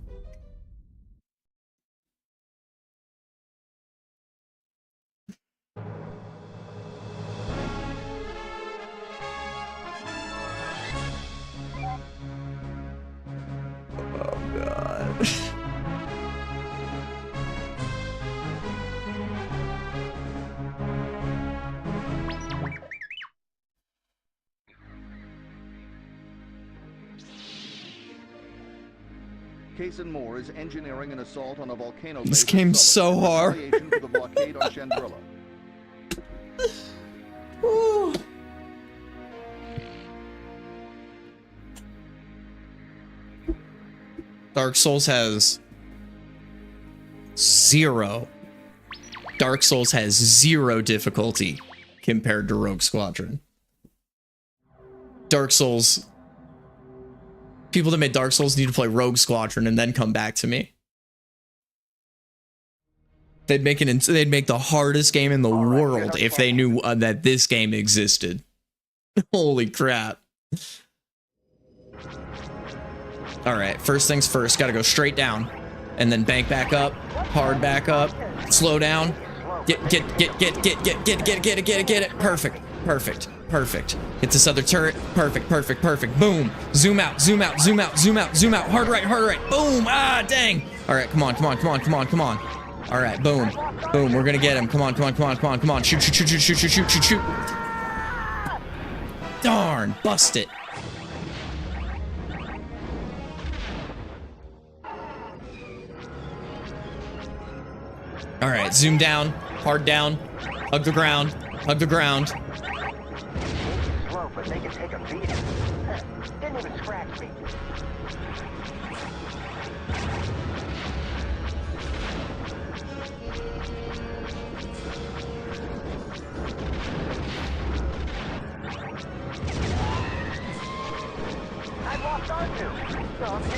Oh God. Kaysen Moore is engineering an assault on a volcano. This game's so hard. For the blockade on Chandrilla. Ooh. Dark Souls has zero. Dark Souls has zero difficulty compared to Rogue Squadron. Dark Souls. People that made Dark Souls need to play Rogue Squadron and then come back to me. They'd make the hardest game in the world if they knew that this game existed. Holy crap. All right, first things first, gotta go straight down and then bank back up, hard back up, slow down, get it. Perfect. Hit this other turret. Perfect. Boom. Zoom out. Hard right. Boom. Ah, dang. All right, come on. All right, boom. We're gonna get him. Come on. Shoot. Darn, bust it. All right, zoom down, hard down, hug the ground. Slow, but they can take a beating. Didn't even scratch me. I lost R2. So I'm in.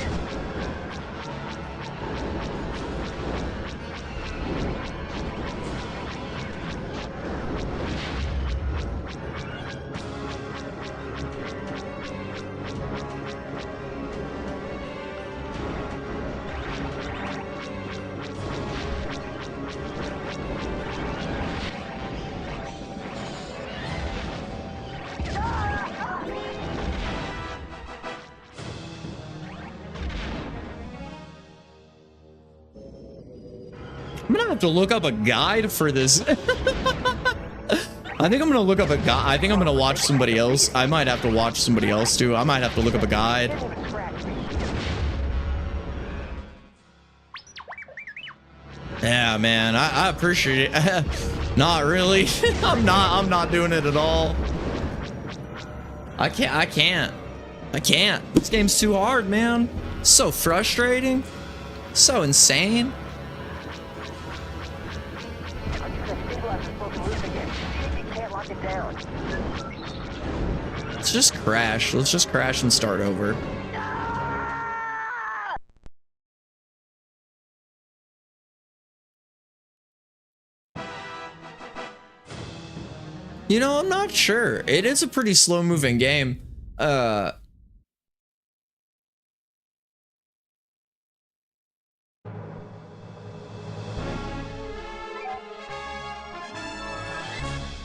I'm gonna have to look up a guide for this. I think I'm gonna look up a guide. I think I'm gonna watch somebody else. I might have to watch somebody else too. I might have to look up a guide. Yeah, man, I appreciate it. Not really. I'm not doing it at all. I can't. This game's too hard, man. So frustrating. So insane. Let's just crash. Let's just crash and start over. You know, I'm not sure. It is a pretty slow moving game.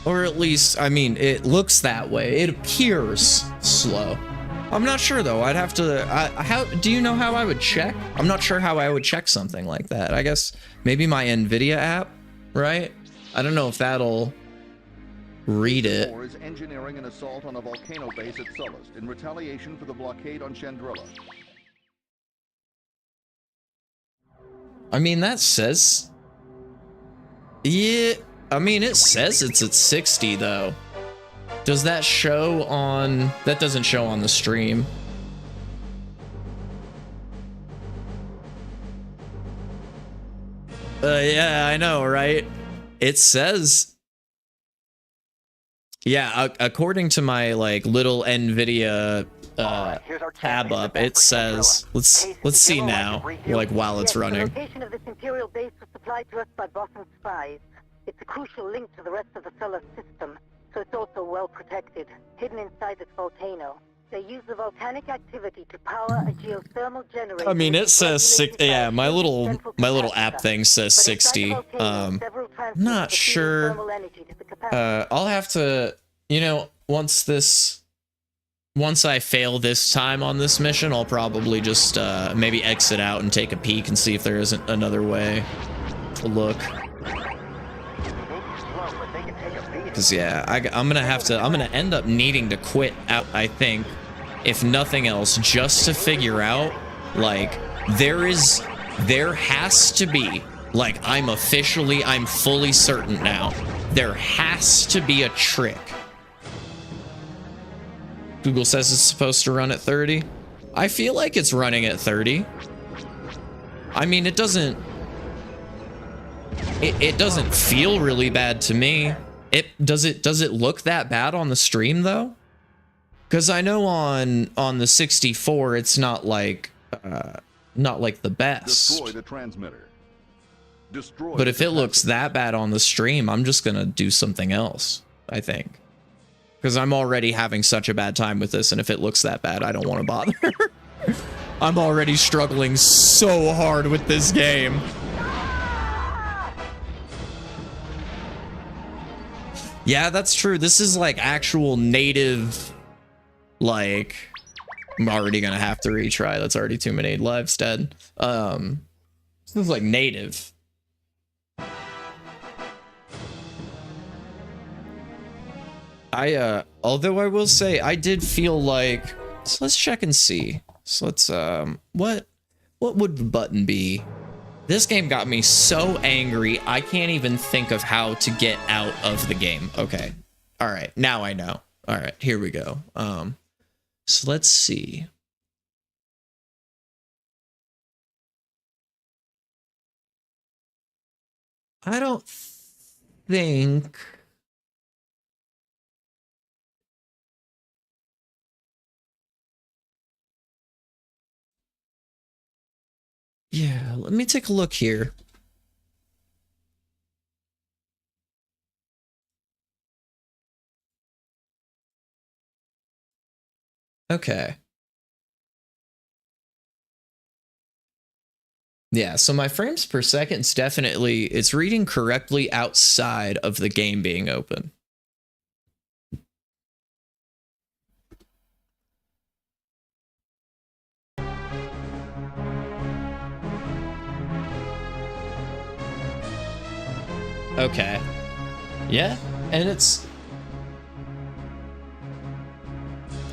Or at least, I mean, it looks that way. It appears slow. I'm not sure though. I'd have to, how, do you know how I would check? I'm not sure how I would check something like that. I guess maybe my NVIDIA app, right? I don't know if that'll read it. Moore is engineering an assault on a volcano base at Sullust in retaliation for the blockade on Chandrilla. I mean, that says, yeah, I mean, it says it's at 60 though. Does that show on, that doesn't show on the stream. Yeah, I know, right? It says Yeah, according to my like little NVIDIA tab up, it says let's see now, like while it's running. The location of this Imperial base was supplied to us by Boston spies. It's a crucial link to the rest of the solar system, so it's also well protected, hidden inside this volcano. They use the volcanic activity to power a geothermal generator. I mean, it says 60. Yeah, my little app thing says 60. Not sure. I'll have to, you know, once I fail this time on this mission, I'll probably just maybe exit out and take a peek and see if there isn't another way to look. Because yeah, I'm gonna end up needing to quit out, I think, if nothing else, just to figure out, like, there has to be, like, I'm fully certain now, there has to be a trick. Google says it's supposed to run at 30. I feel like it's running at 30. I mean, it doesn't feel really bad to me. Does it look that bad on the stream though? Because I know on the 64 it's not like the best. Destroy the transmitter. But if it looks that bad on the stream, I'm just gonna do something else, I think. Because I'm already having such a bad time with this, and if it looks that bad, I don't want to bother. I'm already struggling so hard with this game. Yeah, that's true. This is like actual native, like, I'm already gonna have to retry. That's already too many lives dead. This is like native. Although I will say I did feel like, so let's check and see. So let's, what would the button be? This game got me so angry, I can't even think of how to get out of the game. Okay. All right. Now I know. All right. Here we go. So let's see. I don't think... Yeah, let me take a look here. Okay. Yeah, so my frames per second is definitely, it's reading correctly outside of the game being open. Okay. Yeah, and it's...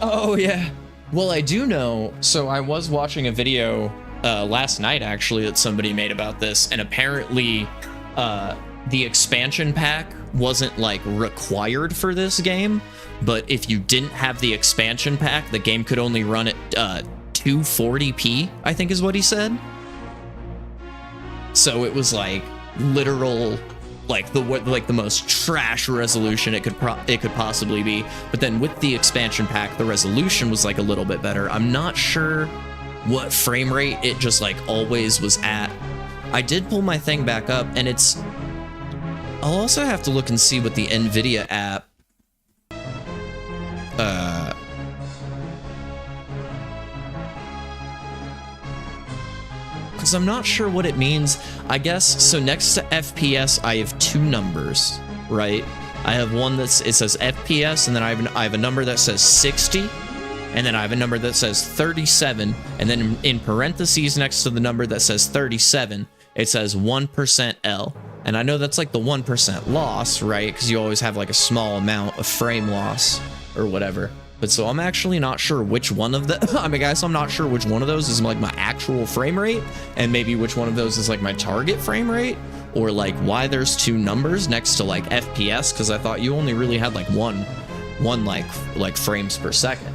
Oh, yeah. Well, I do know, so I was watching a video last night, actually, that somebody made about this, and apparently the expansion pack wasn't, like, required for this game, but if you didn't have the expansion pack, the game could only run at 240p, I think is what he said. So it was, like, literal... like the most trash resolution it could possibly be, but then with the expansion pack the resolution was like a little bit better. I'm not sure what frame rate it just like always was at. I did pull my thing back up, and it's, I'll also have to look and see what the NVIDIA app because I'm not sure what it means. I guess, so next to FPS, I have two numbers, right? I have one it says FPS, and then I have a number that says 60, and then I have a number that says 37, and then in parentheses next to the number that says 37, it says 1% L. And I know that's like the 1% loss, right? Because you always have like a small amount of frame loss or whatever. But so I'm actually not sure which one of the, I mean, guys, I'm not sure which one of those is like my actual frame rate, and maybe which one of those is like my target frame rate, or like why there's two numbers next to like FPS, because I thought you only really had like one like frames per second.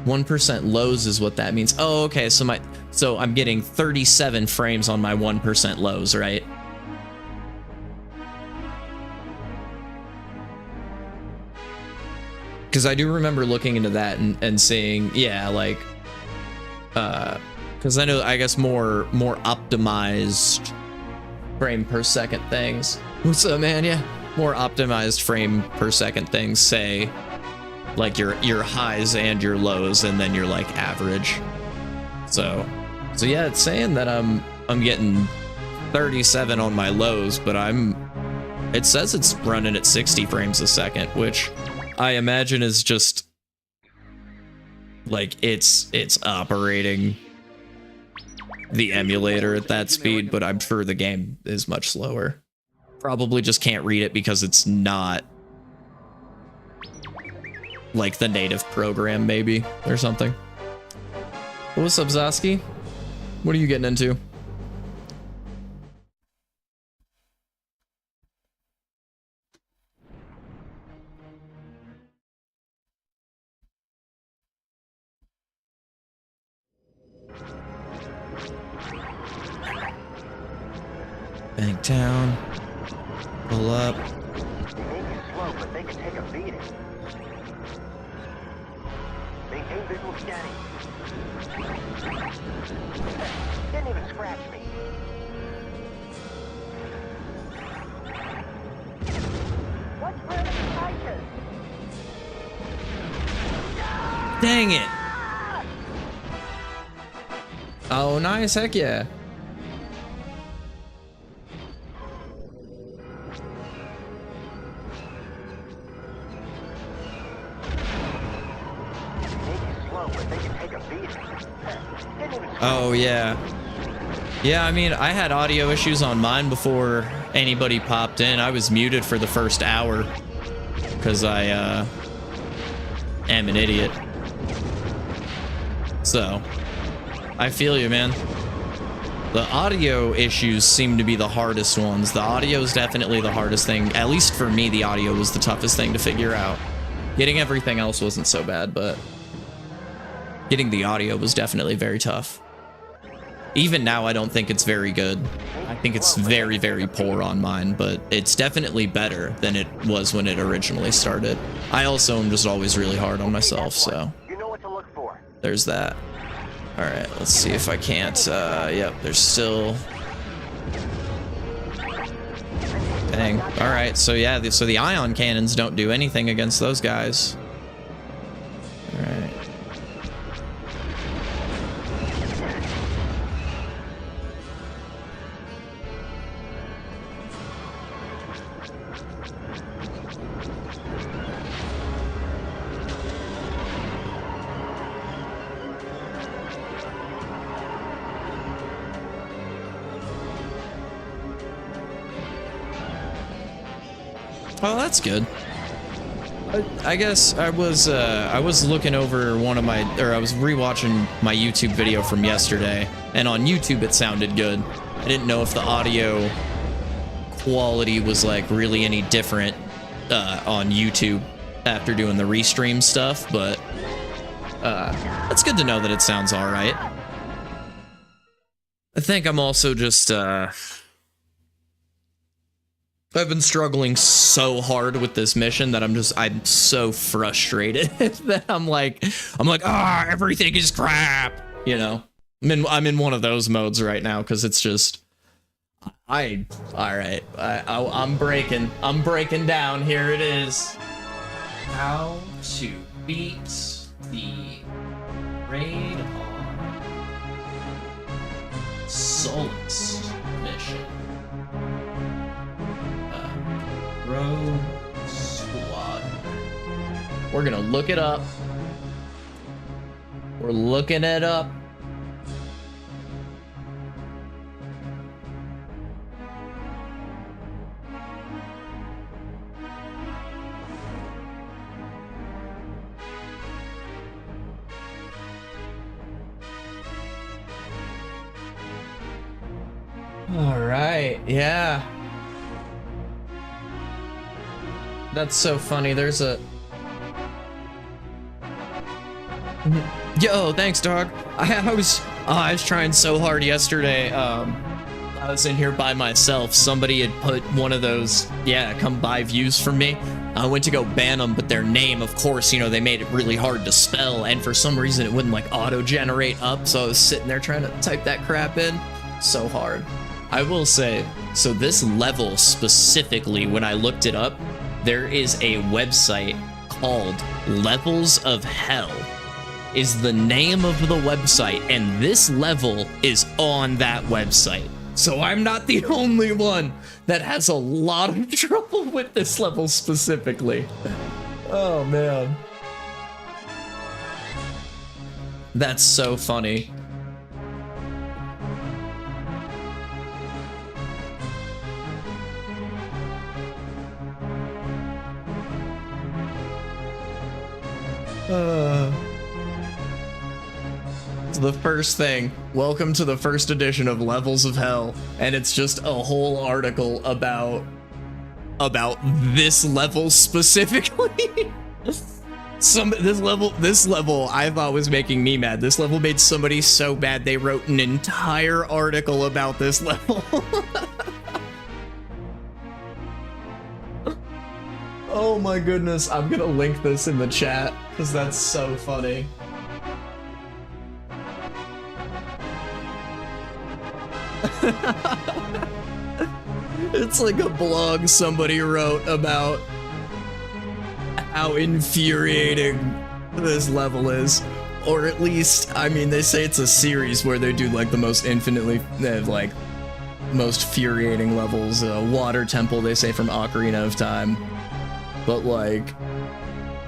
1% lows is what that means. Oh, okay, so I'm getting 37 frames on my 1% lows, right? Because I do remember looking into that and seeing, yeah, like, because I guess more optimized frame per second things. What's up, man? Yeah, more optimized frame per second things say like your highs and your lows, and then your like average. So yeah, it's saying that I'm getting 37 on my lows, but it says it's running at 60 frames a second, which I imagine is just like it's operating the emulator at that speed, but I'm sure the game is much slower. Probably just can't read it because it's not like the native program, maybe, or something. What's up, Zosky? What are you getting into? Bank down. Pull up. They may be slow, but they can take a beating. Maintain visual scanning. Didn't even scratch me. What's wrong with the fighters? Dang it. Oh, nice. Heck yeah. Oh, yeah. Yeah, I mean, I had audio issues on mine before anybody popped in. I was muted for the first hour because I am an idiot. So, I feel you, man. The audio issues seem to be the hardest ones. The audio is definitely the hardest thing. At least for me, the audio was the toughest thing to figure out. Getting everything else wasn't so bad, but getting the audio was definitely very tough. Even now, I don't think it's very good. I think it's very, very poor on mine, but it's definitely better than it was when it originally started. I also am just always really hard on myself, so there's that. All right, let's see if I can't. Yep, there's still. Dang. All right, so yeah, so the ion cannons don't do anything against those guys. All right. Oh, that's good. I guess I was looking over I was rewatching my YouTube video from yesterday, and on YouTube it sounded good. I didn't know if the audio quality was like really any different on YouTube after doing the restream stuff, but it's good to know that it sounds all right. I think I'm also just I've been struggling so hard with this mission that I'm so frustrated that I'm like, everything is crap, you know. I'm in one of those modes right now because it's just, I'm breaking down. Here it is. How to beat the raid on Rouge mission. Rouge Squadron. We're gonna look it up. We're looking it up. All right, yeah. That's so funny. There's a... Yo, thanks, dog. I was trying so hard yesterday. I was in here by myself. Somebody had put one of those, yeah, come buy views from me. I went to go ban them, but their name, of course, you know, they made it really hard to spell, and for some reason it wouldn't like auto-generate up, so I was sitting there trying to type that crap in. So hard. I will say, so this level specifically, when I looked it up, there is a website called Levels of Hell is the name of the website, and this level is on that website. So I'm not the only one that has a lot of trouble with this level specifically. Oh man. That's so funny. The first thing, welcome to the first edition of Levels of Hell, and it's just a whole article about this level specifically. This level I thought was making me mad. This level made somebody so bad they wrote an entire article about this level. Oh my goodness, I'm gonna link this in the chat because that's so funny. It's like a blog somebody wrote about how infuriating this level is. Or at least, I mean, they say it's a series where they do like the most most infuriating levels. Water Temple, they say, from Ocarina of Time. But like,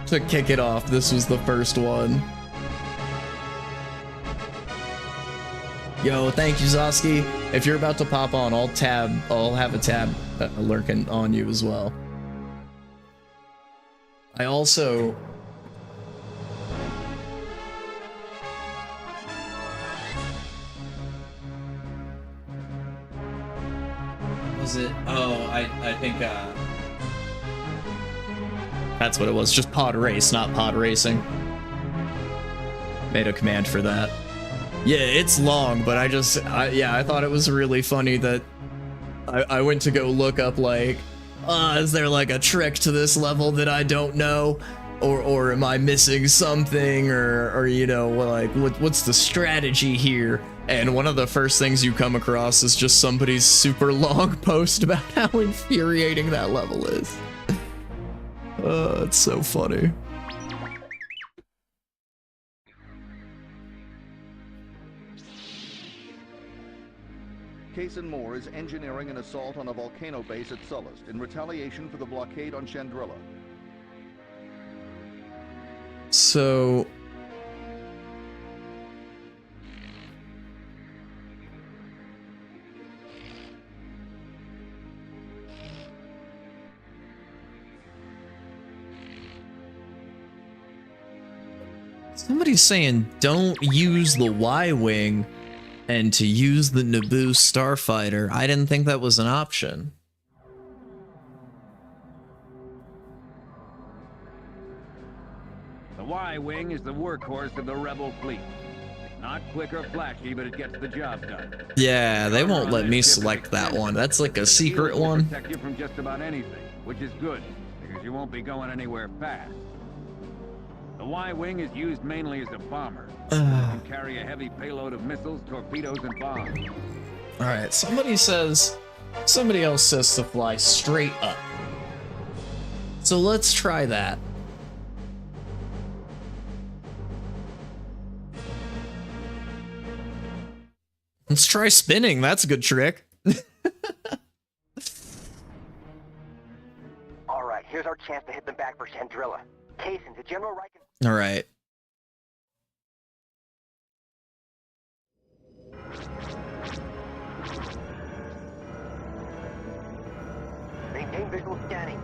to kick it off, this was the first one. Yo, thank you, Zoski. If you're about to pop on, I'll have a tab lurking on you as well. I also... Was it? Oh, I think, that's what it was, just pod race, not pod racing. Made a command for that. Yeah, it's long, but I thought it was really funny that I went to go look up, like, is there like a trick to this level that I don't know? Or am I missing something? Or you know, like, what's the strategy here? And one of the first things you come across is just somebody's super long post about how infuriating that level is. It's so funny. Kason Moore is engineering an assault on a volcano base at Sullust in retaliation for the blockade on Chandrilla. So... somebody's saying don't use the Y-Wing and to use the Naboo Starfighter. I didn't think that was an option. The Y-Wing is the workhorse of the Rebel fleet. Not quick or flashy, but it gets the job done. Yeah, they won't let me select that one. That's like a secret one. Protect you from just about anything, which is good, because you won't be going anywhere fast. The Y-Wing is used mainly as a bomber. It can carry a heavy payload of missiles, torpedoes, and bombs. Alright, somebody else says to fly straight up. So let's try that. Let's try spinning, that's a good trick. Alright, here's our chance to hit them back for Chandrilla. Kason, to General Reich... Alright. Maintain visual scanning.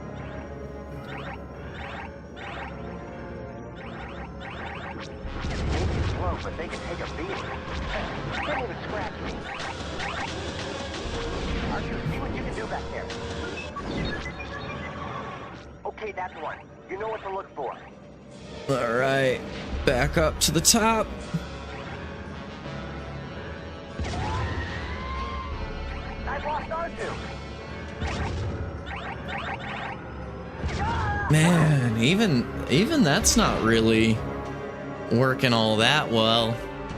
Maybe slow, but they can take a beating. Don't even scratch me. Archer, see what you can do back there. Okay, that's one. You know what to look for. Alright, back up to the top. I've lost R2. Man, even that's not really working all that well.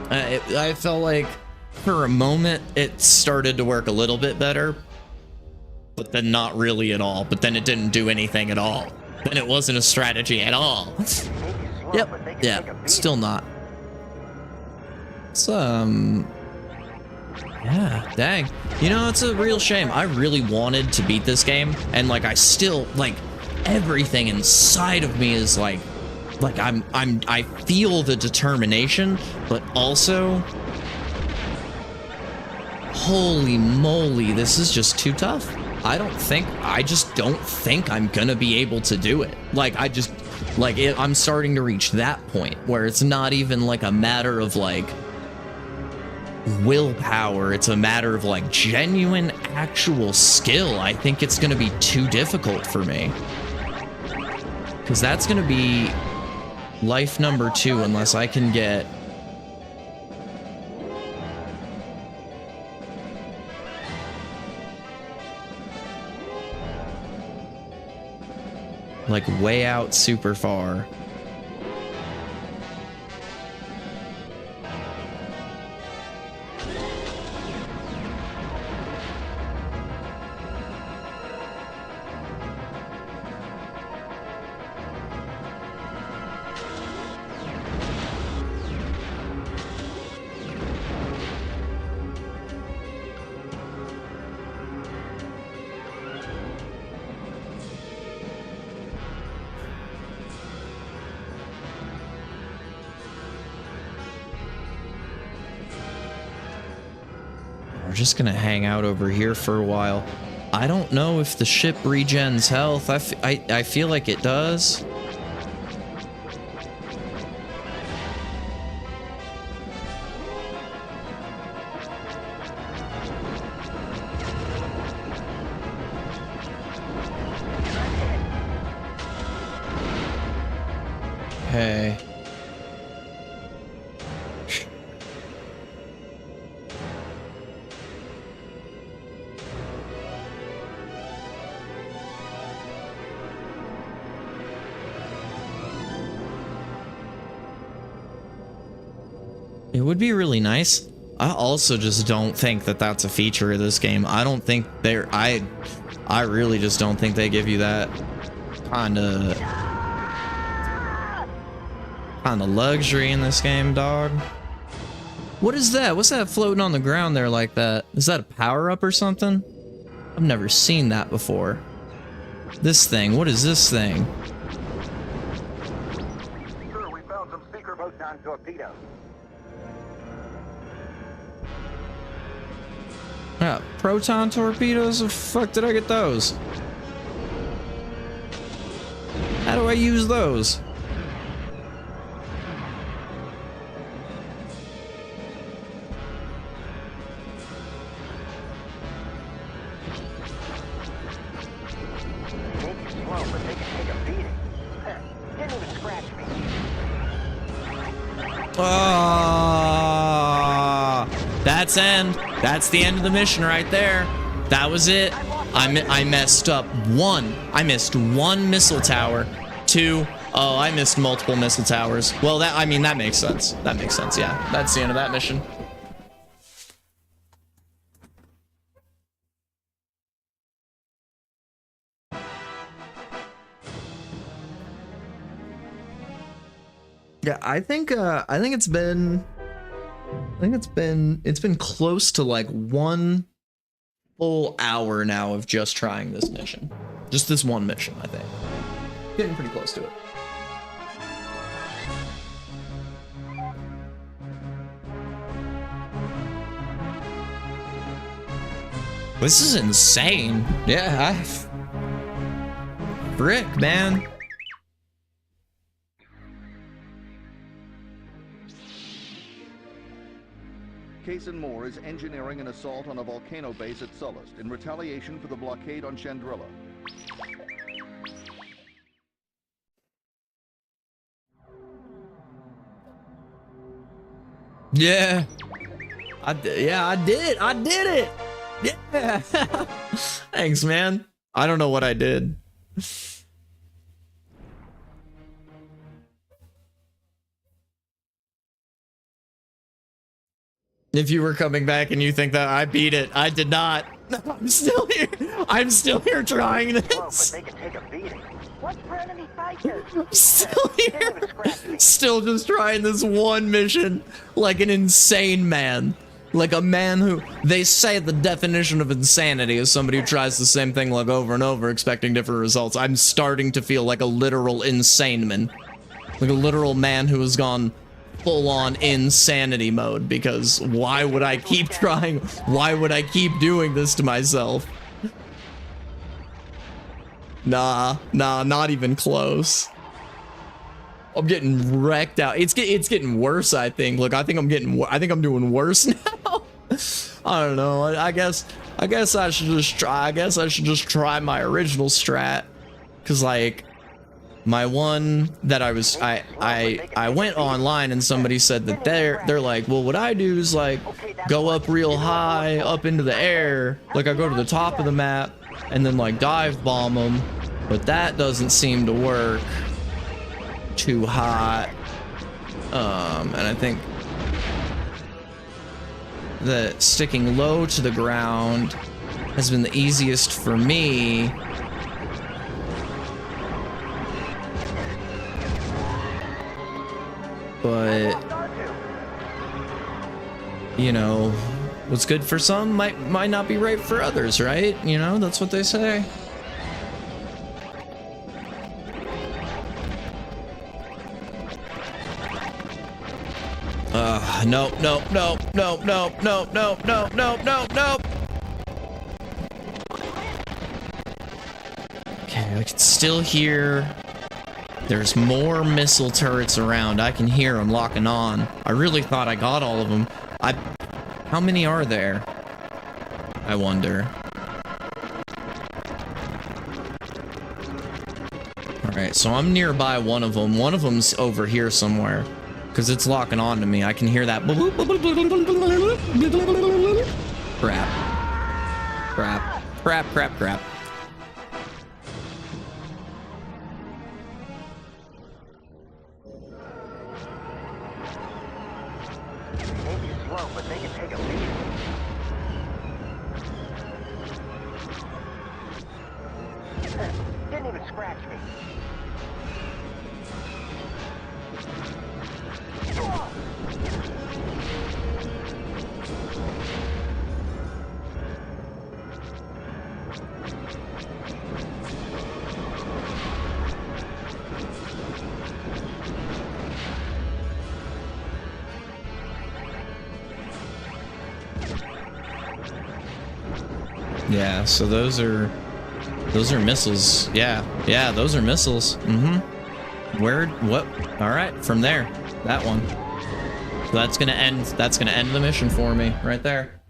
I felt like for a moment it started to work a little bit better, but then not really at all. But then it didn't do anything at all. Then it wasn't a strategy at all. Yep. Yeah. Still not. It's yeah, dang. You know, it's a real shame. I really wanted to beat this game, and like I still like everything inside of me is like I feel the determination, but also holy moly, this is just too tough. I just don't think I'm gonna be able to do it. Like I'm starting to reach that point where it's not even like a matter of like willpower, it's a matter of like genuine actual skill. I think it's gonna be too difficult for me, because that's gonna be life number 2 unless I can get like way out super far. We're just gonna hang out over here for a while. I don't know if the ship regens health. I feel like it does. Hey. It would be really nice. I also just don't think that that's a feature of this game. I don't think they're... I really just don't think they give you that kind of luxury in this game, dog. What is that? What's that floating on the ground there like that? Is that a power-up or something? I've never seen that before. This thing. What is this thing? Sure, we found some secret proton torpedoes. Yeah, proton torpedoes? The fuck did I get those? How do I use those? Maybe slow, but they can take a beating. Didn't even scratch me. That's end. That's the end of the mission right there. That was it. I messed up one. I missed one missile tower. 2. Oh, I missed multiple missile towers. Well, that makes sense. That makes sense. Yeah, that's the end of that mission. Yeah, I think it's been close to like 1 full hour now of just trying this mission. Just this one mission, I think. Getting pretty close to it. This is insane. Yeah, frick, man. Kaysen Moore is engineering an assault on a volcano base at Sullust in retaliation for the blockade on Chandrilla. Yeah. I did it. Yeah. Thanks, man. I don't know what I did. If you were coming back and you think that I beat it, I did not. I'm still here. I'm still here trying this. Whoa, but they can take a beating. What's for enemy fighters? I'm still here. Still just trying this one mission like an insane man. Like a man who, they say the definition of insanity is somebody who tries the same thing like over and over expecting different results. I'm starting to feel like a literal insane man. Like a literal man who has gone full-on insanity mode, because why would I keep trying? Why would I keep doing this to myself? Nah, not even close. I'm getting wrecked out. It's getting worse, I think. Look, I think I'm doing worse now. I don't know. I guess I should just try. I guess I should just try my original strat, cause like my one that I went online and somebody said that they're like, well, what I do is like go up real high up into the air, like I go to the top of the map and then like dive bomb them, but that doesn't seem to work too hot. And I think that sticking low to the ground has been the easiest for me. But you know, what's good for some might not be right for others, right? You know, that's what they say. No. Okay, I can still hear. There's more missile turrets around. I can hear them locking on. I really thought I got all of them. How many are there? I wonder. Alright, so I'm nearby one of them. One of them's over here somewhere, because it's locking on to me. I can hear that. Crap. But they can take a beating. Didn't even scratch me. Yeah, so those are missiles. Yeah, those are missiles. What? All right, from there, that one. So that's gonna end the mission for me right there.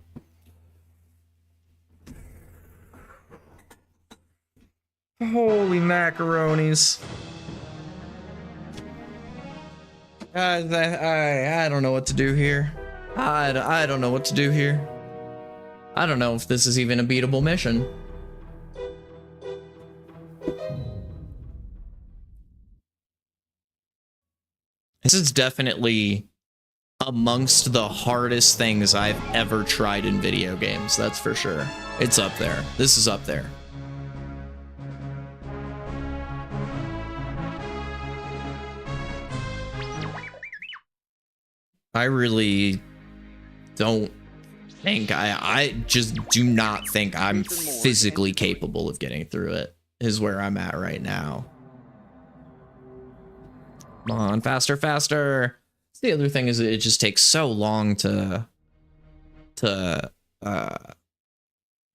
Holy macaronis. I don't know what to do here. I don't know what to do here. I don't know if this is even a beatable mission. This is definitely amongst the hardest things I've ever tried in video games, that's for sure. It's up there. This is up there. I really don't think I just do not think I'm physically capable of getting through it, is where I'm at right now. Come on, faster. The other thing is it just takes so long to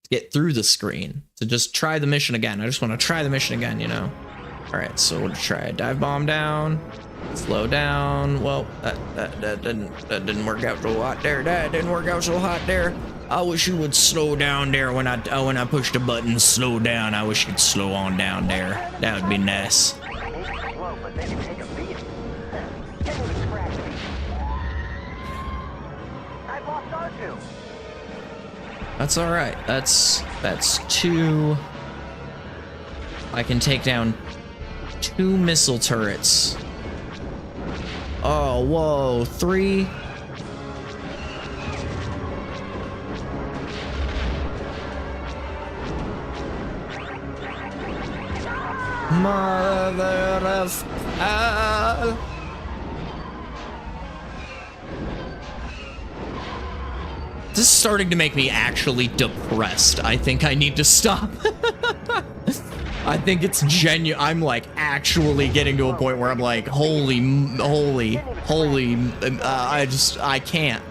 get through the screen, to just try the mission again. I just want to try the mission again, you know. All right, so we'll try dive bomb down, slow down. Well, that didn't work out so hot there. That didn't work out so hot there. I wish you would slow down there when I push the button. Slow down. I wish you'd slow on down there. That would be nice. Slow, but they can take a beating. I've lost R2. That's all right. That's 2. I can take down 2 missile turrets. Oh, whoa, 3. Mother of This is starting to make me actually depressed. I think I need to stop. I think it's genuine. I'm like actually getting to a point where I'm like, holy, I can't.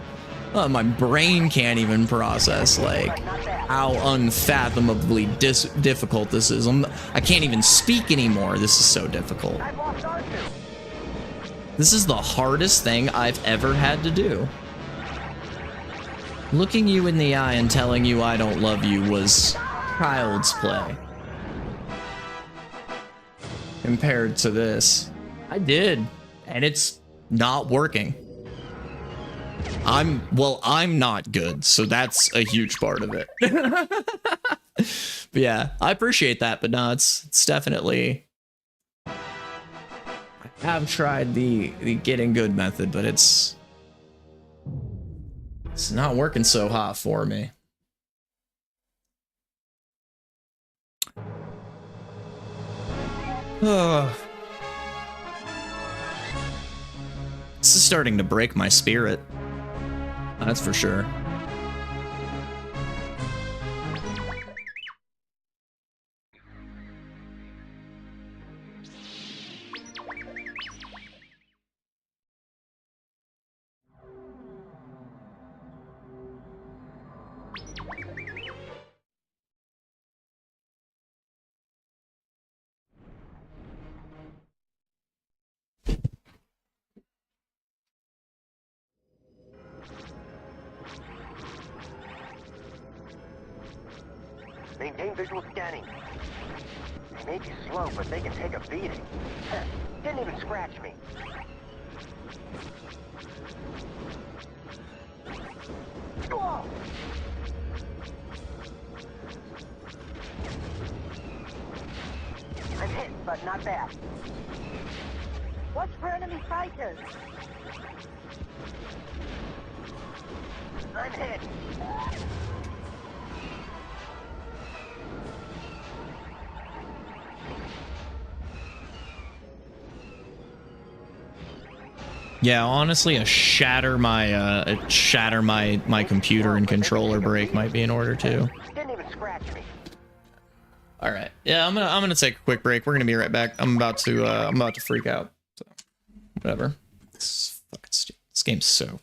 My brain can't even process like how unfathomably difficult this is. I can't even speak anymore. This is so difficult. This is the hardest thing I've ever had to do. Looking you in the eye and telling you I don't love you was child's play. Compared to this, I did, and it's not working. I'm not good, so that's a huge part of it. But yeah, I appreciate that, but no, it's definitely. I have tried the getting good method, but it's not working so hot for me. This is starting to break my spirit. That's for sure. Maintain visual scanning. They may be slow, but they can take a beating. Didn't even scratch me. Whoa! I'm hit, but not bad. Watch for enemy fighters. I'm hit. Yeah, honestly, a shatter my computer and controller break might be in order too. Didn't even scratch me. All right, yeah, I'm gonna take a quick break. We're gonna be right back. I'm about to freak out. So, whatever. This game's so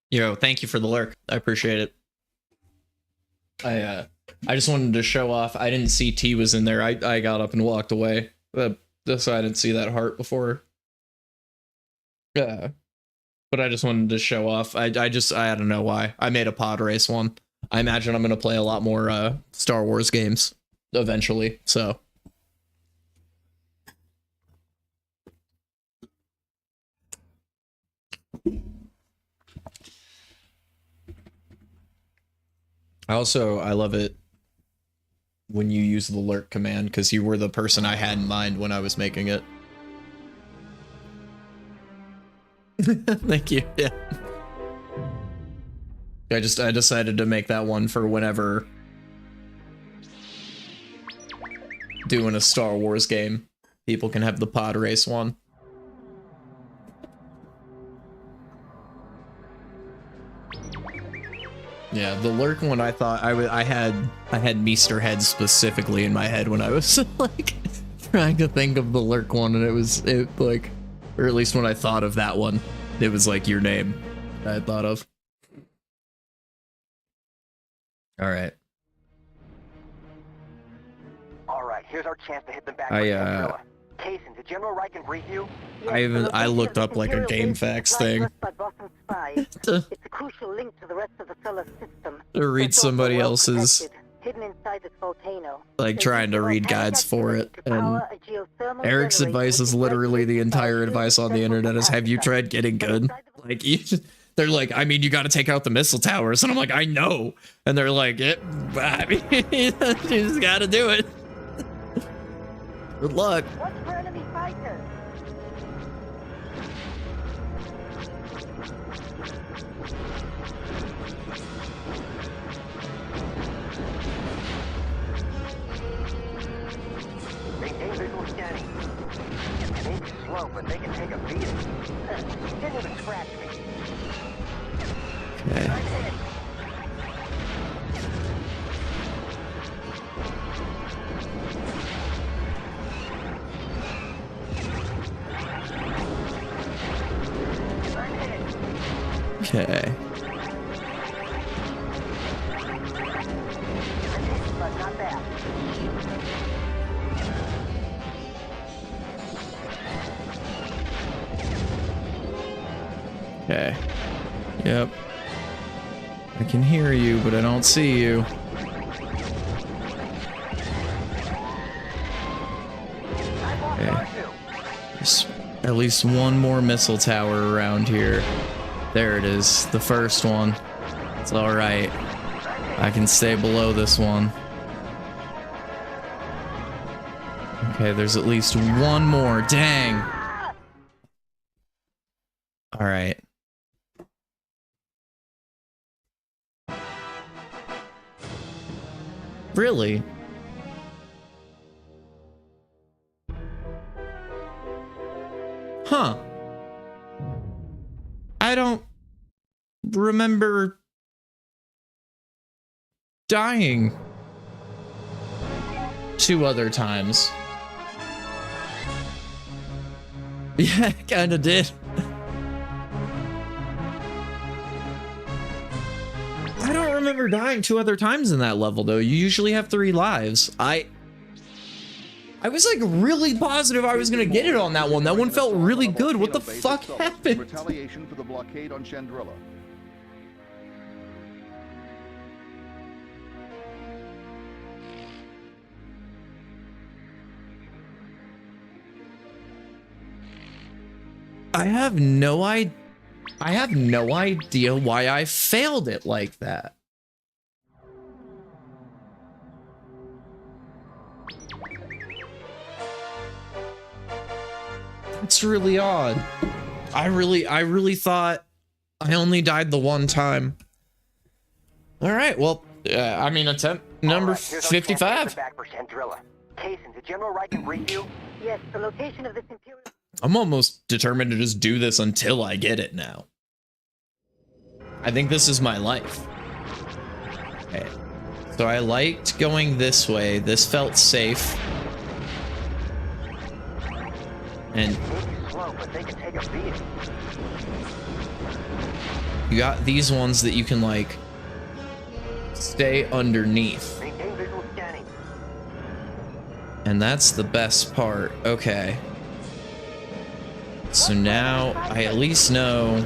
Yo, thank you for the lurk. I appreciate it. I just wanted to show off. I didn't see T was in there. I got up and walked away. So I didn't see that heart before. Yeah. But I just wanted to show off. I don't know why. I made a pod race one. I imagine I'm gonna play a lot more Star Wars games eventually, so. I love it when you use the lurk command, because you were the person I had in mind when I was making it. Thank you. Yeah. I decided to make that one for whenever doing a Star Wars game, people can have the pod race one. Yeah, the lurk one, I thought I had Meester Head specifically in my head when I was like trying to think of the lurk one, and it like, or at least when I thought of that one, it was like your name I had thought of. All right. All right, here's our chance to hit them back. Kaysen, did General Riken brief you? I looked up like a game facts thing. It's a crucial link to the rest of the solar system. To read somebody else's, hidden inside this volcano. like trying to read guides for it, and Eric's advice is literally the entire advice on the internet is, have you tried getting good? Like, they're like, I mean, you got to take out the missile towers, and I'm like, I know, and they're like, I mean, you just got to do it. Good luck. Watch for enemy fighters. Maintain visual scanning. It may be slow, but they can take a beating. Didn't even scratch me. Okay. Okay. Okay. Yep. I can hear you, but I don't see you. Okay. There's at least one more missile tower around here. There it is, the first one. It's alright. I can stay below this one. Okay, there's at least one more. Dang! Alright. Really? Huh. I don't remember dying 2 other times. Yeah, I kinda did. I don't remember dying 2 other times in that level, though. You usually have 3 lives. I was like really positive I was gonna get it on that one. That one felt really good. What the fuck happened? Retaliation for the blockade on Chandrilla. I have no idea why I failed it like that. It's really odd. I really thought I only died the one time. All right, well, I mean, attempt number 55. Kaysen, did General Riken brief you? Yes, the location of this Imperial... I'm almost determined to just do this until I get it now. I think this is my life. Okay. So I liked going this way. This felt safe. And slow, but they can take a beating. You got these ones that you can, like, stay underneath. Maintain visual scanning. And that's the best part. Okay. So now I at least know.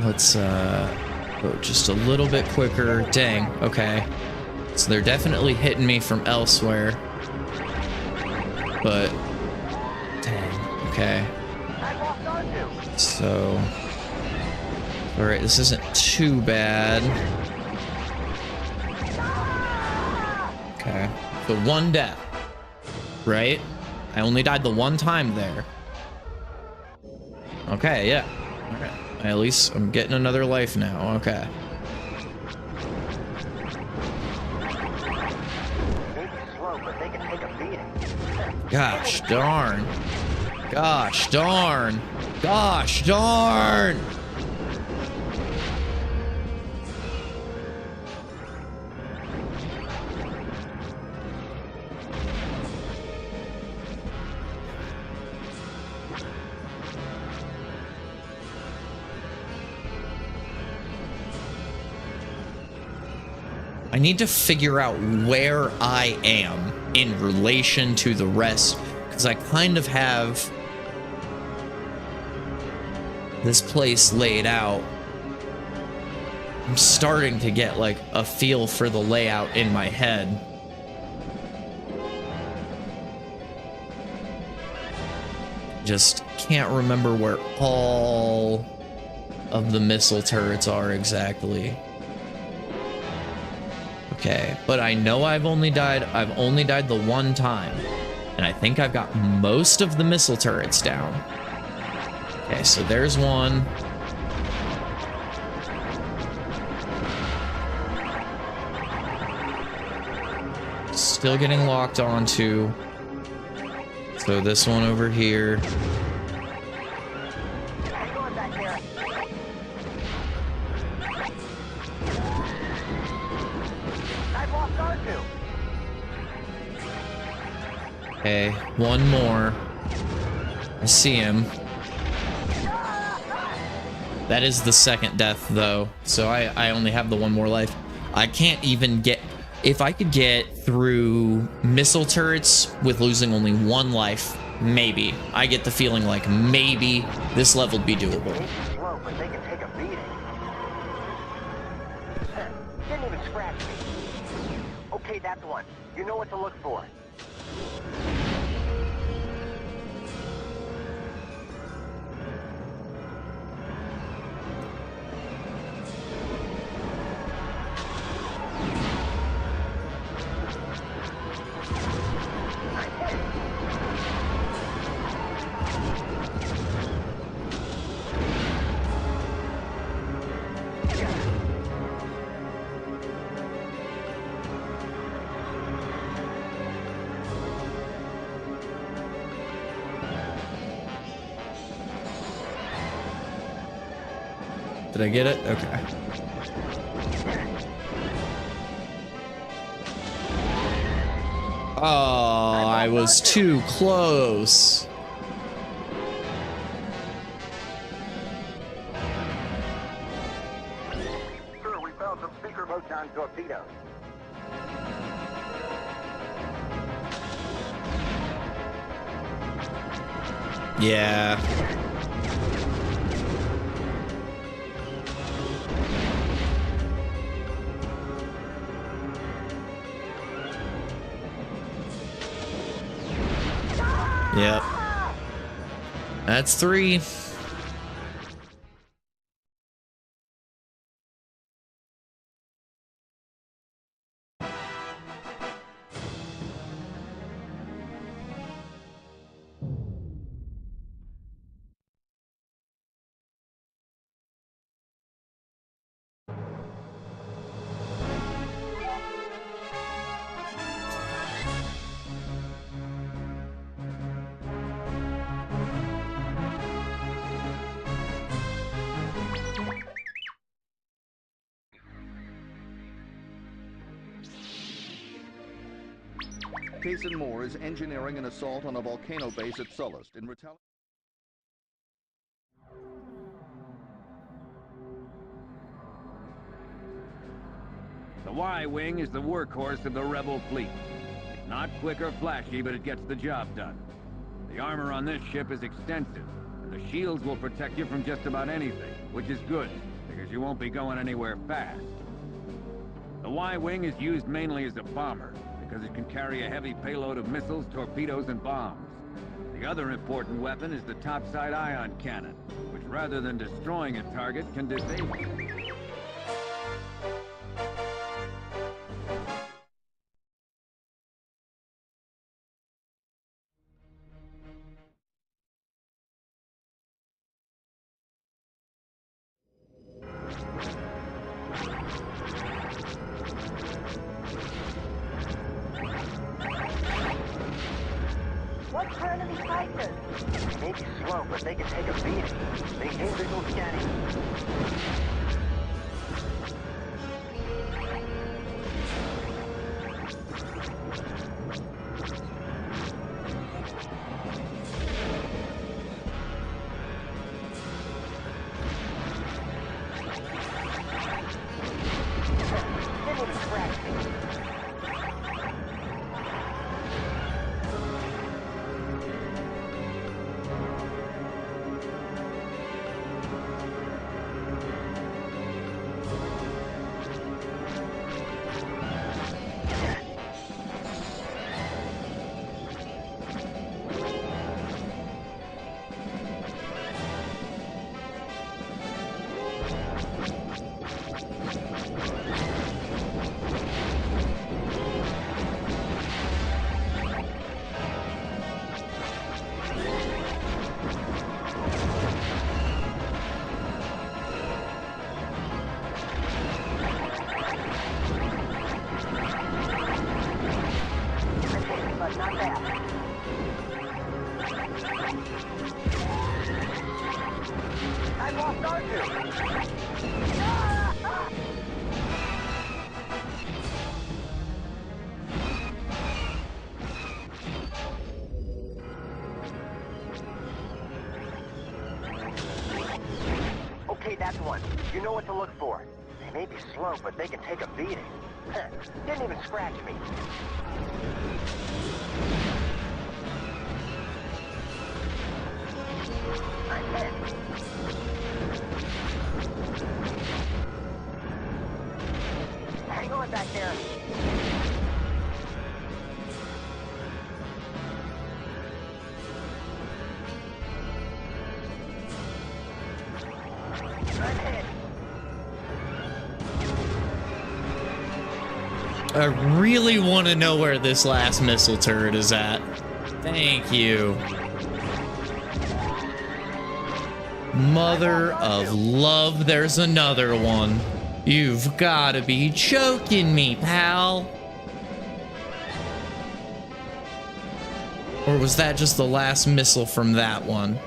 Let's go just a little bit quicker. Dang. Okay. So they're definitely hitting me from elsewhere. But dang. Okay. So all right, this isn't too bad. Okay. So one death. Right? I only died the one time there. Okay, yeah. All right. At least I'm getting another life now. Okay. Gosh darn. Gosh darn. Gosh darn. I need to figure out where I am in relation to the rest, because I kind of have this place laid out. I'm starting to get like a feel for the layout in my head. Just can't remember where all of the missile turrets are exactly. Okay, but I know I've only died the one time. And I think I've got most of the missile turrets down. Okay, so there's one. Still getting locked onto. So this one over here. Okay, one more. I see him. That is the second death, though. So I only have the one more life. I can't even get... If I could get through missile turrets with losing only one life, maybe. I get the feeling like maybe this level would be doable. Slow, but they can take a beating. Didn't even scratch me. Okay, that's one. You know what to look for. Did I get it? Okay. Oh, I was too close. Sir, we found some speaker photon torpedoes. Yeah. Yep. That's 3. Cason Moore is engineering an assault on a volcano base at Sullust in retaliation. The Y-Wing is the workhorse of the Rebel fleet. It's not quick or flashy, but it gets the job done. The armor on this ship is extensive, and the shields will protect you from just about anything, which is good, because you won't be going anywhere fast. The Y-Wing is used mainly as a bomber, because it can carry a heavy payload of missiles, torpedoes, and bombs. The other important weapon is the topside ion cannon, which rather than destroying a target, can disable it. Watch for enemy fighters! They may be slow, but they can take a beating. Maintain visual scanning. Didn't even scratch me. But not that. I lost R2. Okay, that's one. You know what to look for. They may be slow, but they can take a beating. Didn't even scratch me. I'm hit. Hang on back there. I'm hit. I really want to know where this last missile turret is at. Thank you. Mother of love, there's another one. You've got to be joking me, pal. Or was that just the last missile from that one?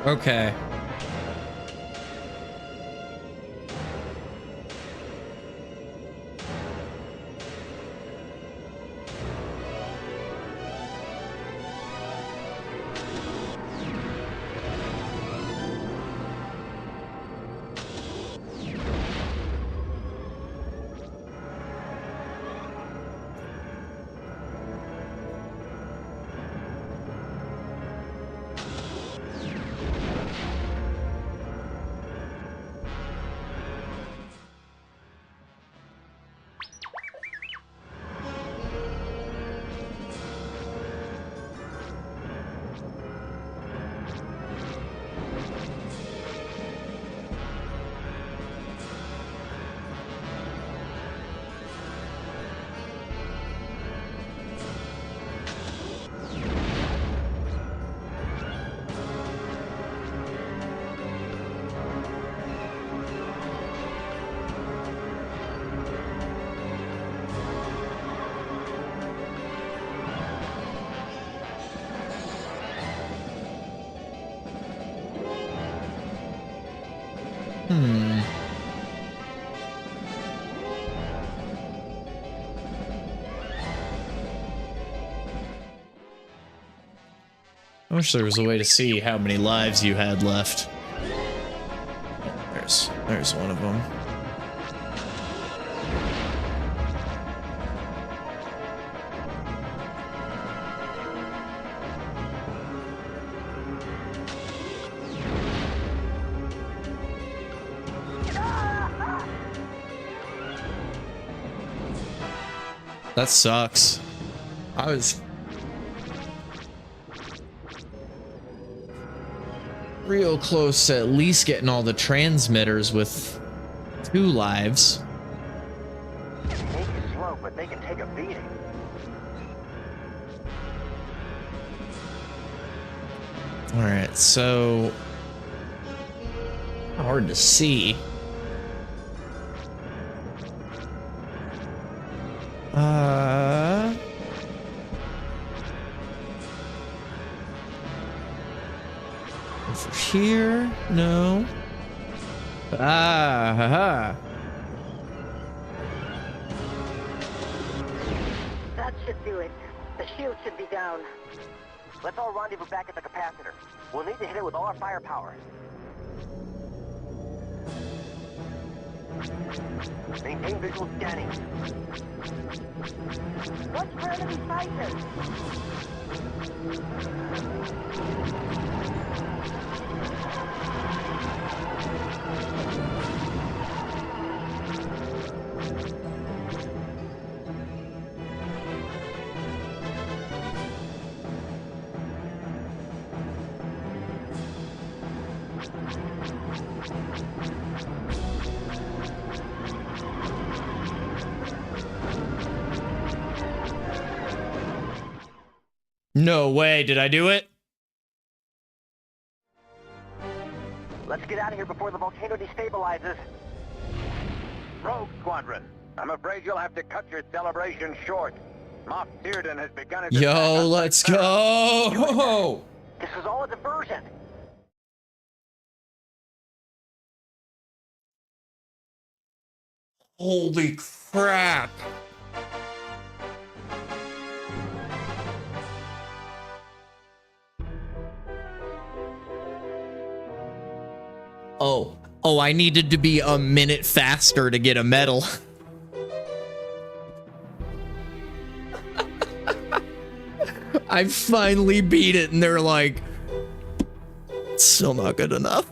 Okay. I wish there was a way to see how many lives you had left. There's one of them. That sucks. I was real close to at least getting all the transmitters with 2 lives. They may be slow, but they can take a beating. Alright, so hard to see. Over here? No. Haha. That should do it. The shield should be down. Let's all rendezvous back at the capacitor. We'll need to hit it with all our firepower. Maintain visual scanning. Watch for enemy fighters! No way, did I do it? Let's get out of here before the volcano destabilizes. Rogue Squadron, I'm afraid you'll have to cut your celebration short. Moff Searden has begun his attack Yo, on let's Site go! This is all a diversion. Holy crap! Oh, I needed to be a minute faster to get a medal. I finally beat it, and they're like, it's still not good enough.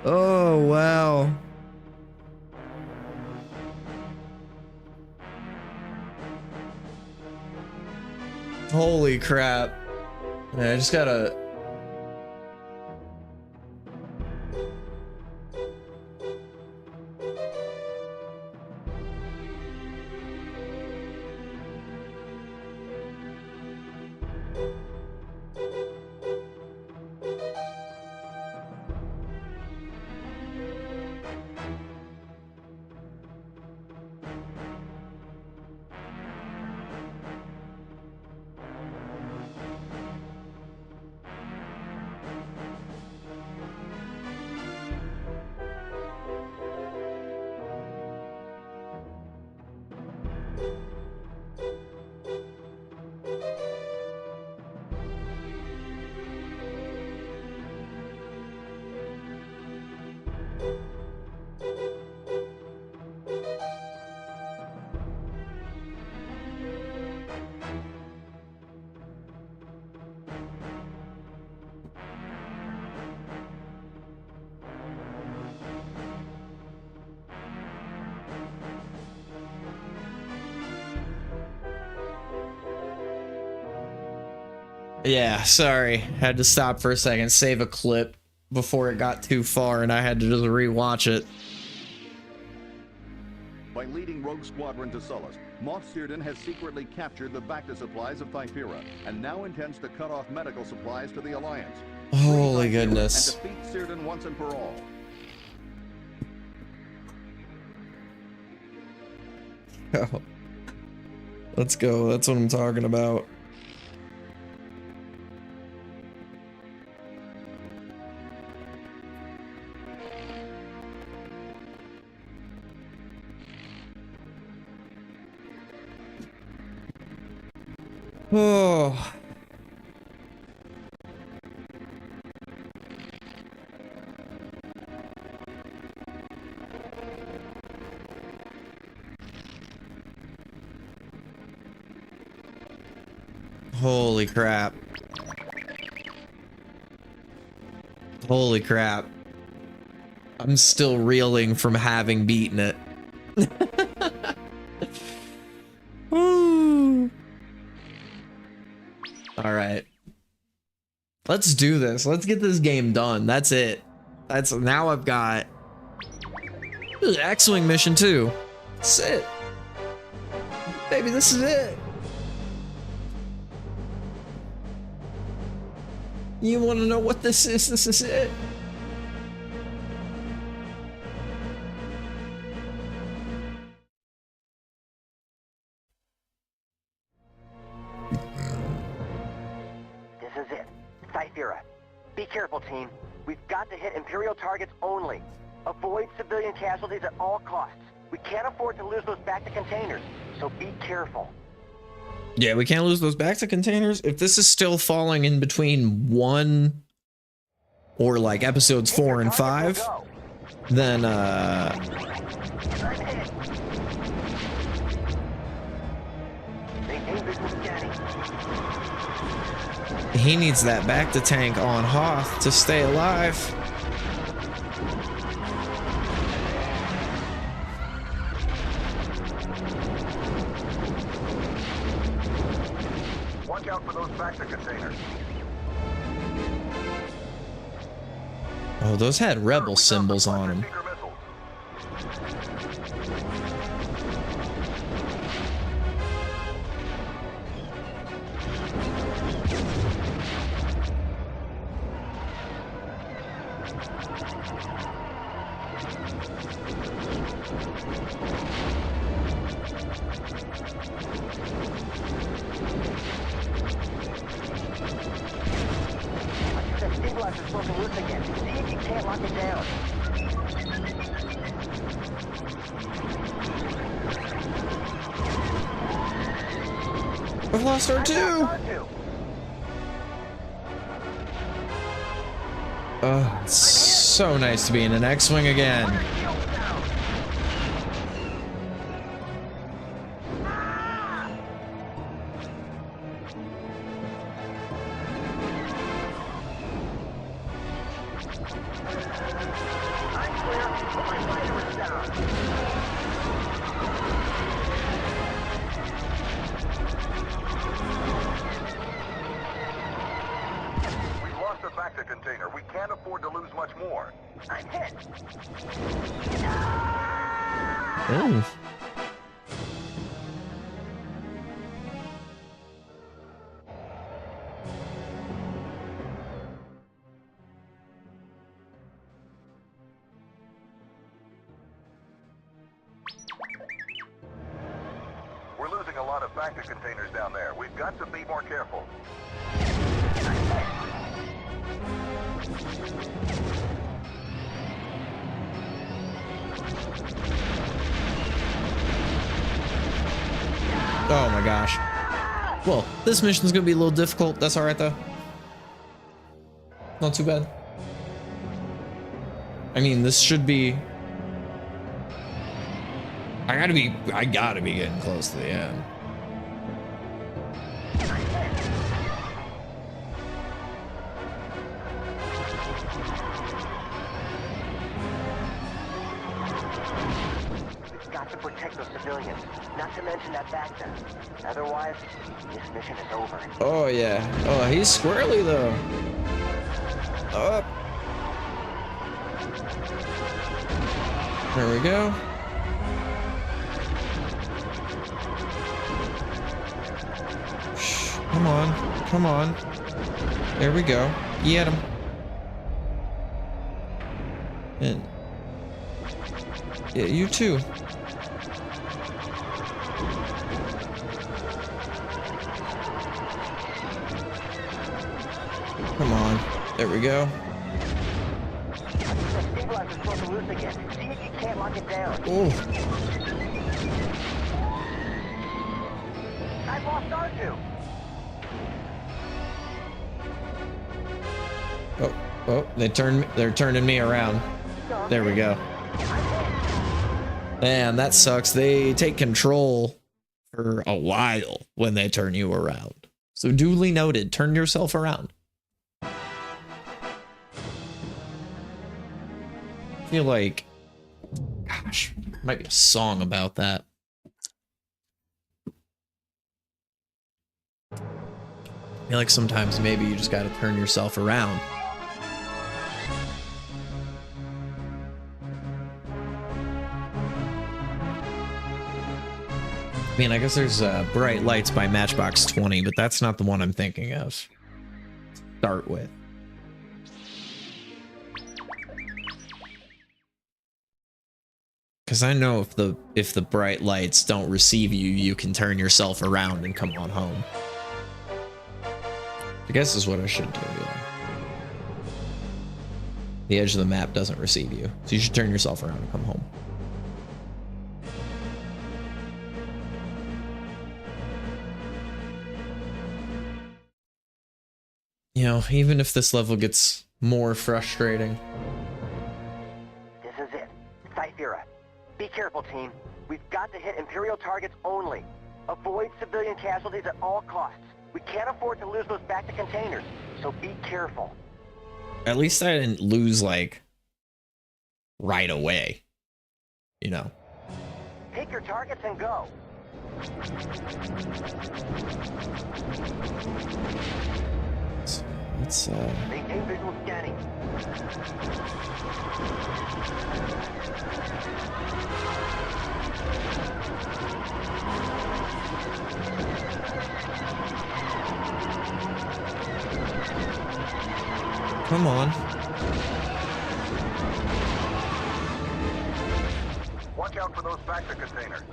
Oh, wow. Holy crap. Yeah, I just gotta... Yeah, sorry. Had to stop for a second, save a clip before it got too far, and I had to just rewatch it. By leading Rogue Squadron to Sullust, Moff Searden has secretly captured the Bacta supplies of Thypira, and now intends to cut off medical supplies to the Alliance. Holy Free Thypira goodness. And defeat Searden once and for all. Oh. Let's go. That's what I'm talking about. Oh. Holy crap. Holy crap. I'm still reeling from having beaten it. Woo. All right. Let's do this. Let's get this game done. That's it. That's now I've got X-Wing mission 2. That's it. Baby, this is it. You want to know what this is? This is it. This is it. Cythera. Be careful, team. We've got to hit Imperial targets only. Avoid civilian casualties at all costs. We can't afford to lose those Bacta containers, so be careful. Yeah, we can't lose those Bacta containers. If this is still falling in between 1 or like episodes 4 and 5, then he needs that Bacta tank on Hoth to stay alive. Watch out for those Bacta containers. Oh, those had rebel symbols on them. I've lost R2! Oh, it's so nice to be in an X-Wing again. Oh. We're losing a lot of Bacta containers down there. We've got to be more careful. Oh my gosh. Well, this mission's gonna be a little difficult. That's alright though. Not too bad. I mean, this should be... I gotta be getting close to the end. We've got to protect those civilians, not to mention that Bacta. Otherwise, this mission is over. Oh yeah. Oh, he's squirrely though. Up. There we go. Shh, come on, come on. There we go. Get him. And yeah, you too. Come on. There we go. Oh. I've lost R2. Oh, they're turning me around. There we go. Man, that sucks. They take control for a while when they turn you around. So duly noted, turn yourself around. I feel like, gosh, might be a song about that. I feel like sometimes maybe you just gotta turn yourself around. I mean, I guess there's Bright Lights by Matchbox 20, but that's not the one I'm thinking of. Start with. Because I know if the bright lights don't receive you, you can turn yourself around and come on home. I guess is what I should do, yeah. The edge of the map doesn't receive you, so you should turn yourself around and come home. You know, even if this level gets more frustrating. This is it. Cythera. Be careful, team. We've got to hit Imperial targets only. Avoid civilian casualties at all costs. We can't afford to lose those back to containers, so be careful. At least I didn't lose, like, right away. You know. Take your targets and go. Let's Maintain visual scanning. Come on. Watch out for those factor containers.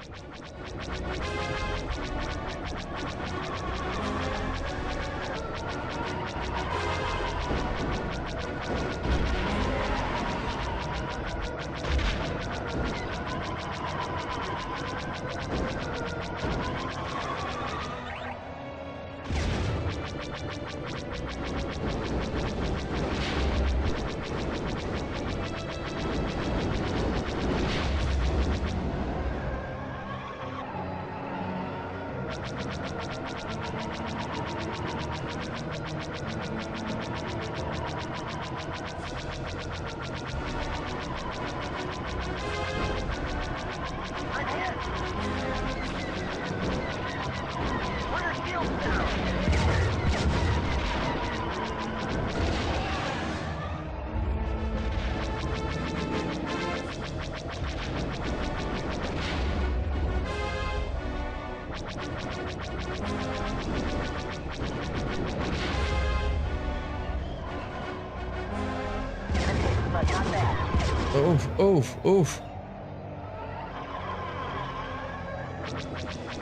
Oof.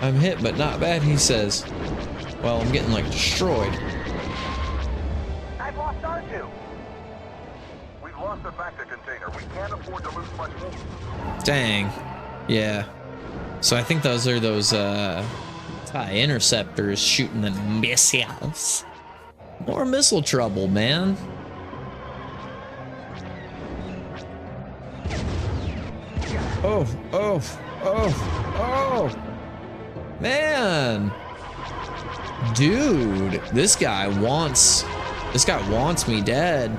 I'm hit, but not bad, he says. Well, I'm getting, like, destroyed. I've lost R2. We've lost the factor container. We can't afford to lose much more. Dang. Yeah. So I think those are those, TIE interceptors shooting the missiles. More missile trouble, man. Oh. Man. Dude, this guy wants me dead.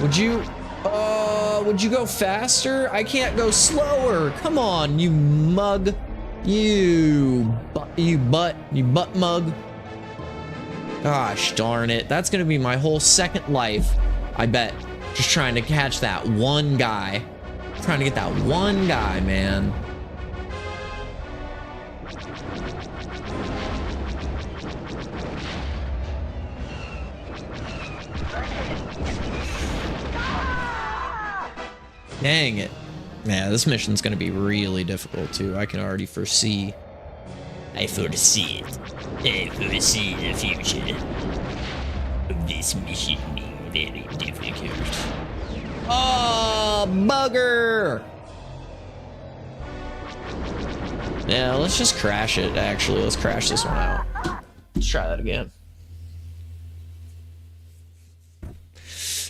Would you go faster? I can't go slower. Come on, you mug. You butt mug. Gosh darn it. That's gonna be my whole second life, I bet. Just trying to catch that one guy. Trying to get that one guy, man. Dang it. Yeah, this mission's gonna be really difficult too. I can already foresee. I foresee it. I foresee the future of this mission being very difficult. Oh, bugger! Yeah, let's just crash it, actually. Let's crash this one out. Let's try that again.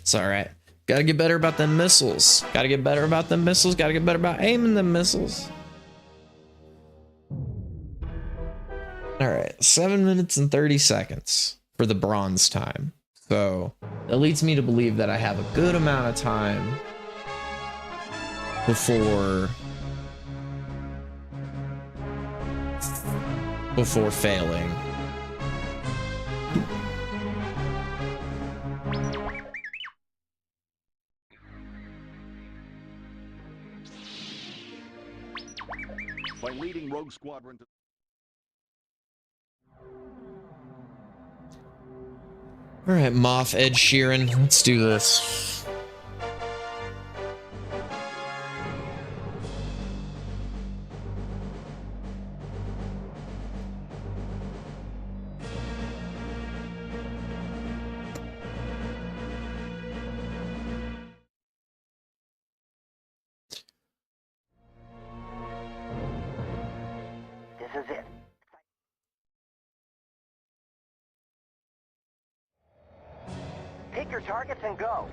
It's alright. Gotta get better about them missiles. Gotta get better about them missiles. Gotta get better about aiming them missiles. Alright, 7 minutes and 30 seconds for the bronze time. So that leads me to believe that I have a good amount of time before failing. By leading Rogue Squadron to... All right, Moff Ed Sheeran, let's do this. This is it. Pick your targets and go.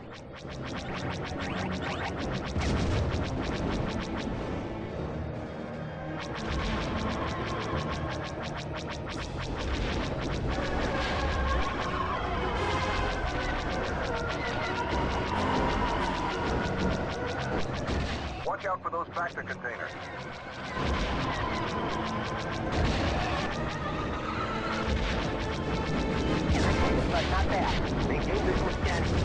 Watch out for those factor containers. But not bad. Maintain visual scanning.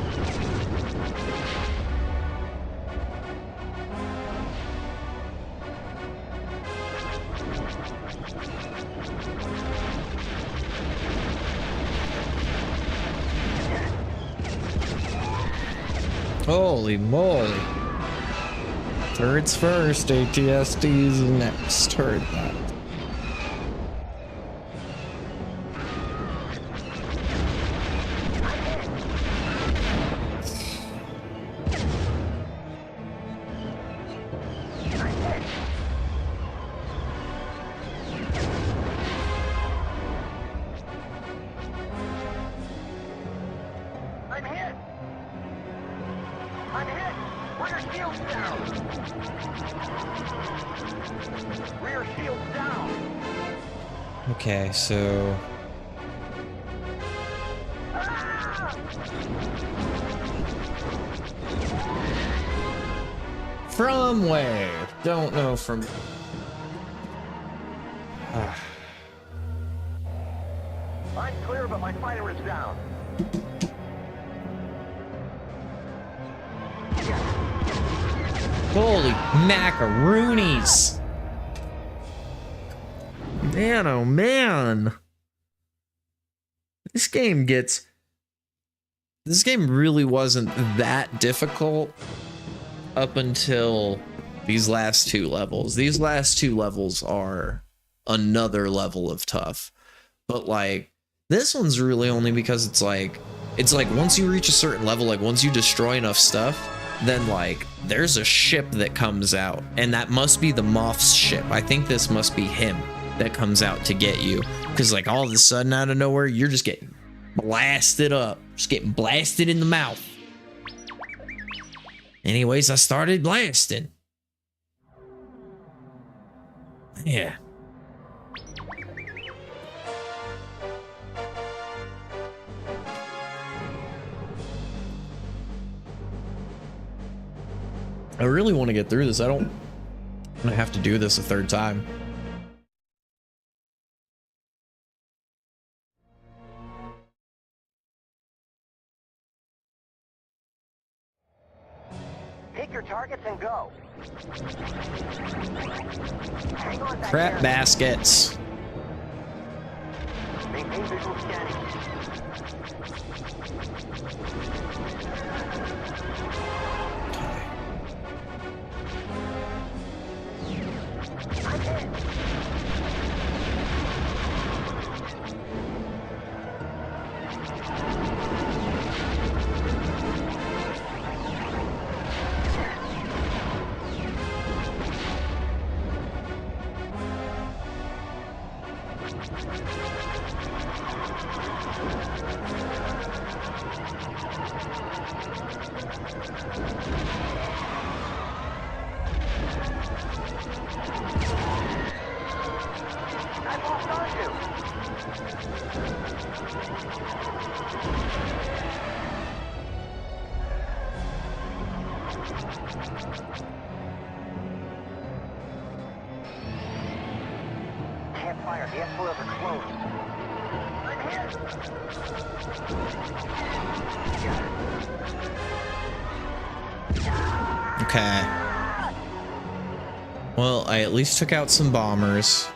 Holy moly. Turrets first, ATSTs next. Heard that. I'm hit! I'm hit! Rear shield's down! Rear shield's down! Okay, so Ah! from where? Don't know from. I'm clear, but my fighter is down. Holy macaroonies! Man, oh man! This game really wasn't that difficult up until these last two levels. These last two levels are another level of tough. But like, this one's really only because it's like once you reach a certain level, like once you destroy enough stuff, then like there's a ship that comes out, and that must be the Moff's ship. I think this must be him that comes out to get you, because like all of a sudden out of nowhere you're just getting blasted up, just getting blasted in the mouth. Anyways, I started blasting. Yeah. I really want to get through this. I don't want to have to do this a third time. Pick your targets and go. Hang on back Crap there. baskets. Maintain visual scanning. I'm hit. Can't fire. The S-foils are closed. I'm hit. Okay. Well, I at least took out some bombers.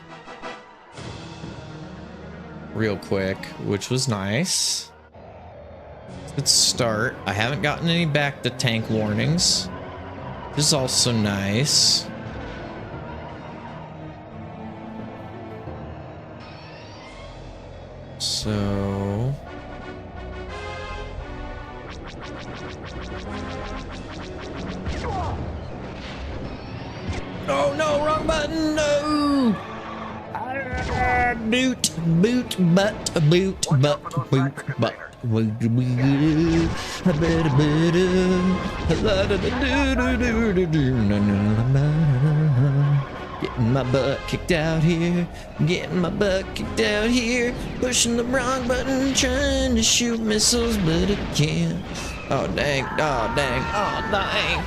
Real quick, which was nice. Good start. I haven't gotten any back to tank warnings. This is also nice. So... Oh no, wrong button, no! Boot, butt, getting my butt kicked out here, pushing the wrong button, trying to shoot missiles, but I can't. Oh dang, oh dang, oh dang.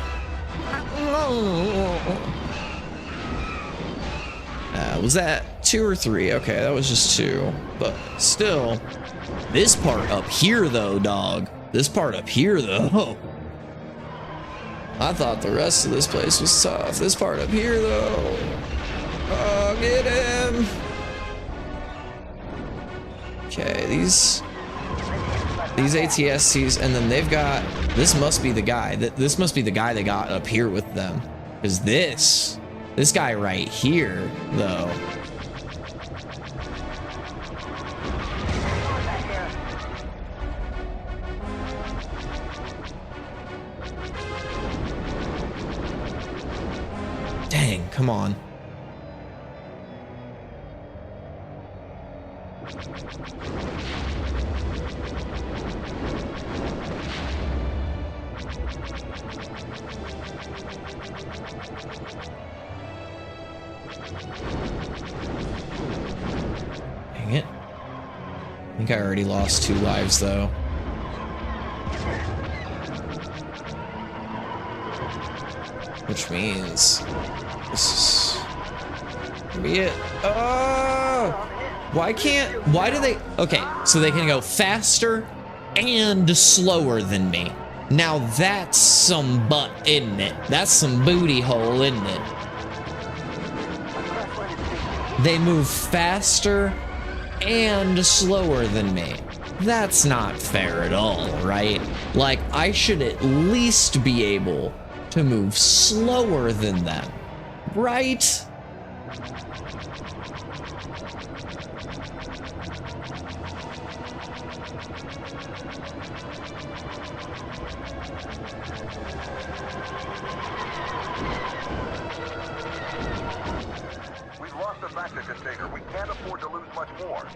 Was that 2 or 3? Okay, that was just 2. But still, this part up here though, dog. This part up here though. I thought the rest of this place was tough. This part up here though. Oh, get him. Okay, these ATSTs, and then they've got, this must be the guy. This must be the guy they got up here with them. Because this guy right here, though. Dang, come on. Dang it. I think I already lost 2 lives though. Which means this is gonna be it. Oh! Why do they? Okay, so they can go faster and slower than me. Now that's some butt, isn't it? That's some booty hole, isn't it? They move faster and slower than me. That's not fair at all, right? Like, I should at least be able to move slower than them, right? We've lost the factor container. We can't afford to lose much more.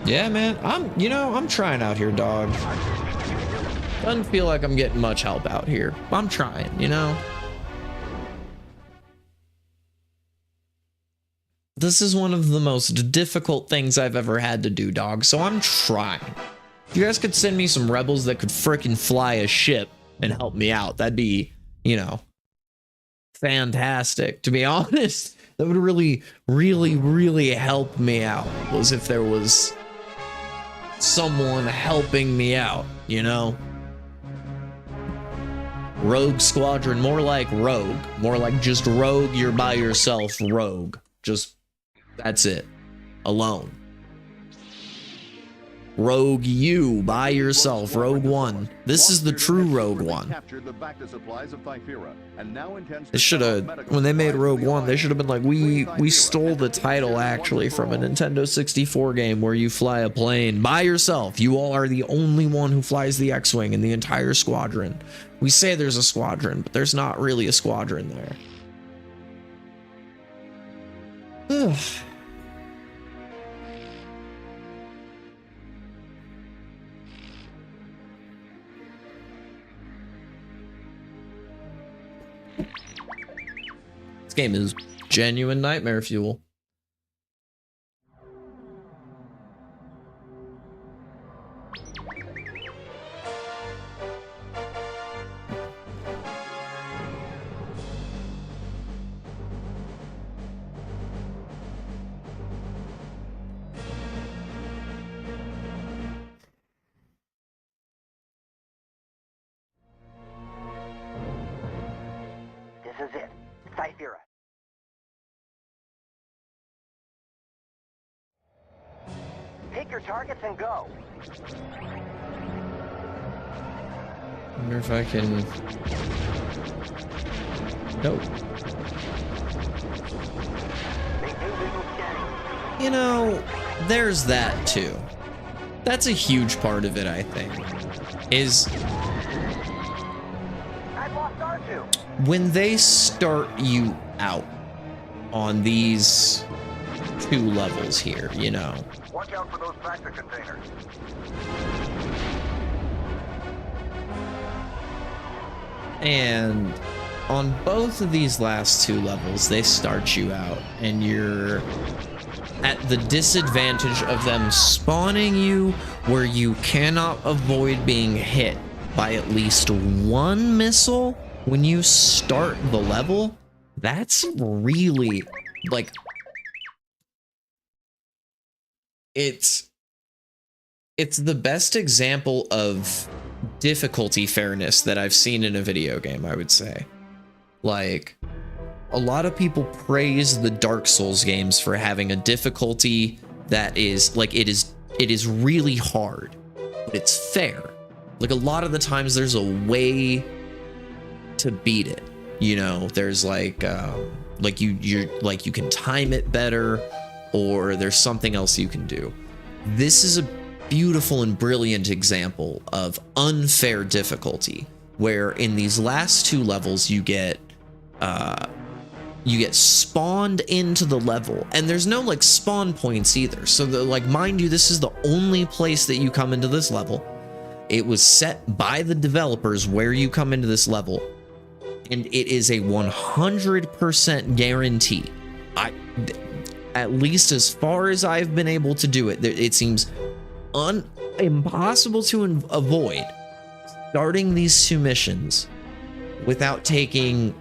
Yeah, man, I'm trying out here, dog. Doesn't feel like I'm getting much help out here. I'm trying, you know? This is one of the most difficult things I've ever had to do, dog, so I'm trying. If you guys could send me some rebels that could frickin' fly a ship and help me out, that'd be, you know, fantastic. To be honest, that would really, really, really help me out, was if there was someone helping me out, you know? Rogue Squadron, more like Rogue. More like just Rogue, you're by yourself, Rogue. Just, that's it. Alone. Rogue you, by yourself, Rogue One. This is the true Rogue One. They should have, when they made Rogue One, they should have been like, we stole the title actually from a Nintendo 64 game where you fly a plane by yourself. You all are the only one who flies the X-Wing in the entire squadron. We say there's a squadron, but there's not really a squadron there. Ugh. This game is genuine nightmare fuel. targets and go. Wonder if I can... Nope. Maintain visual scanning. You know, there's that too. That's a huge part of it, I think. Is I've lost R2. when they start you out on these 2 levels here, you know. Watch out for those factor containers. And on both of these last 2 levels, they start you out, and you're at the disadvantage of them spawning you where you cannot avoid being hit by at least 1 missile when you start the level. That's really, like, it's the best example of difficulty fairness that I've seen in a video game, I would say. Like, a lot of people praise the Dark Souls games for having a difficulty that is, like, it is really hard, but it's fair. Like, a lot of the times there's a way to beat it. You know, there's like you can time it better, or there's something else you can do. This is a beautiful and brilliant example of unfair difficulty, where in these last 2 levels you get spawned into the level, and there's no like spawn points either. So like, mind you, this is the only place that you come into this level. It was set by the developers where you come into this level, and it is a 100% guarantee. At least as far as I've been able to do it, it seems impossible to avoid starting these 2 missions without taking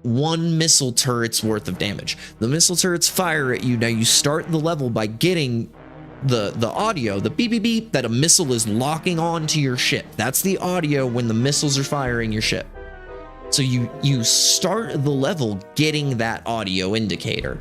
1 missile turret's worth of damage. The missile turrets fire at you. Now you start the level by getting the audio, the beep beep beep, that a missile is locking onto your ship. That's the audio when the missiles are firing your ship. So you start the level getting that audio indicator,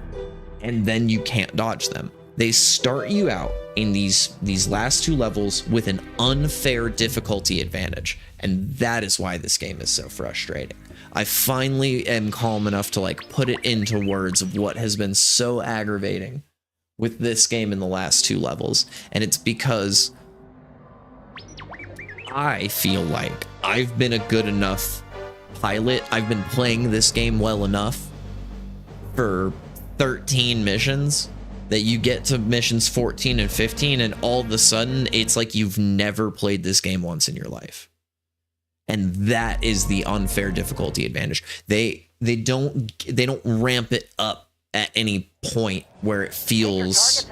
and then you can't dodge them. They start you out in these last 2 levels with an unfair difficulty advantage, and that is why this game is so frustrating. I finally am calm enough to like put it into words of what has been so aggravating with this game in the last 2 levels, and it's because I feel like I've been a good enough pilot. I've been playing this game well enough for 13 missions that you get to missions 14 and 15, and all of a sudden it's like you've never played this game once in your life. And that is the unfair difficulty advantage. They don't ramp it up at any point where it feels,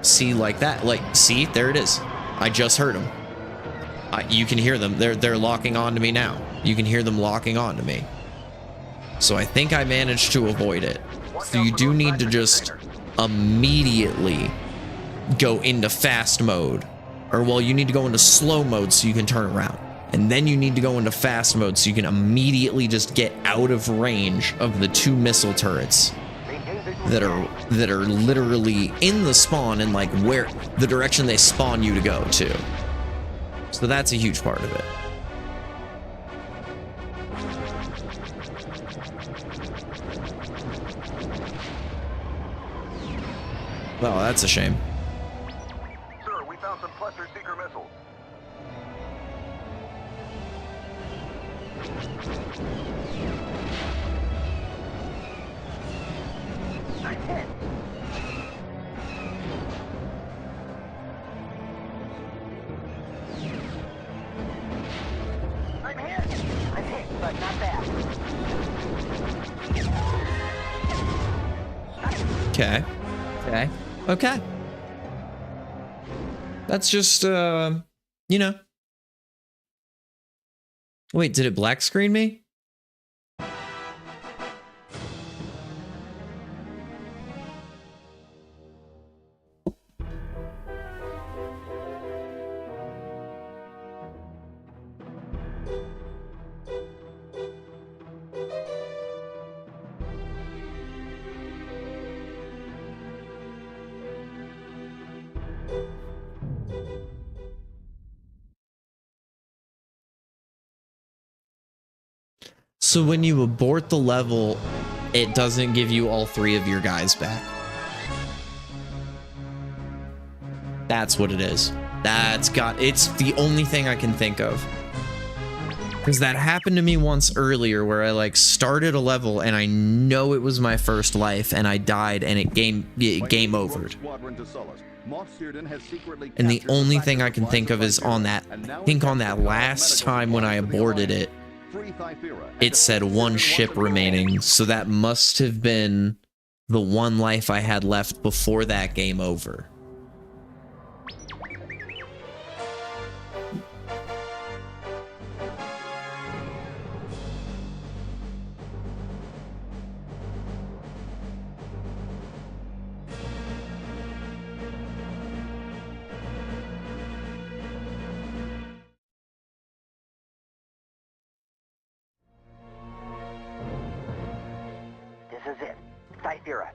see, like that. Like, see, there it is. I just heard them. You can hear them. They're locking onto me now. You can hear them locking onto me. So I think I managed to avoid it. So you do need to just immediately go into fast mode. Or, well, you need to go into slow mode so you can turn around. And then you need to go into fast mode so you can immediately just get out of range of the 2 missile turrets that are literally in the spawn, and like where the direction they spawn you to go to. So that's a huge part of it. Well, that's a shame. Sir, we found some cluster seeker missiles. I'm hit. I'm hit, but not bad. Okay. That's just, you know. Wait, did it black screen me? So when you abort the level, it doesn't give you all 3 of your guys back. That's what it is. It's the only thing I can think of. Because that happened to me once earlier where I like started a level and I know it was my first life and I died and it game overed. And the only thing I can think of is on that, I think on that last time when I aborted it, it said 1 ship remaining. So that must have been the 1 life I had left before that game over. This is it. Cythera.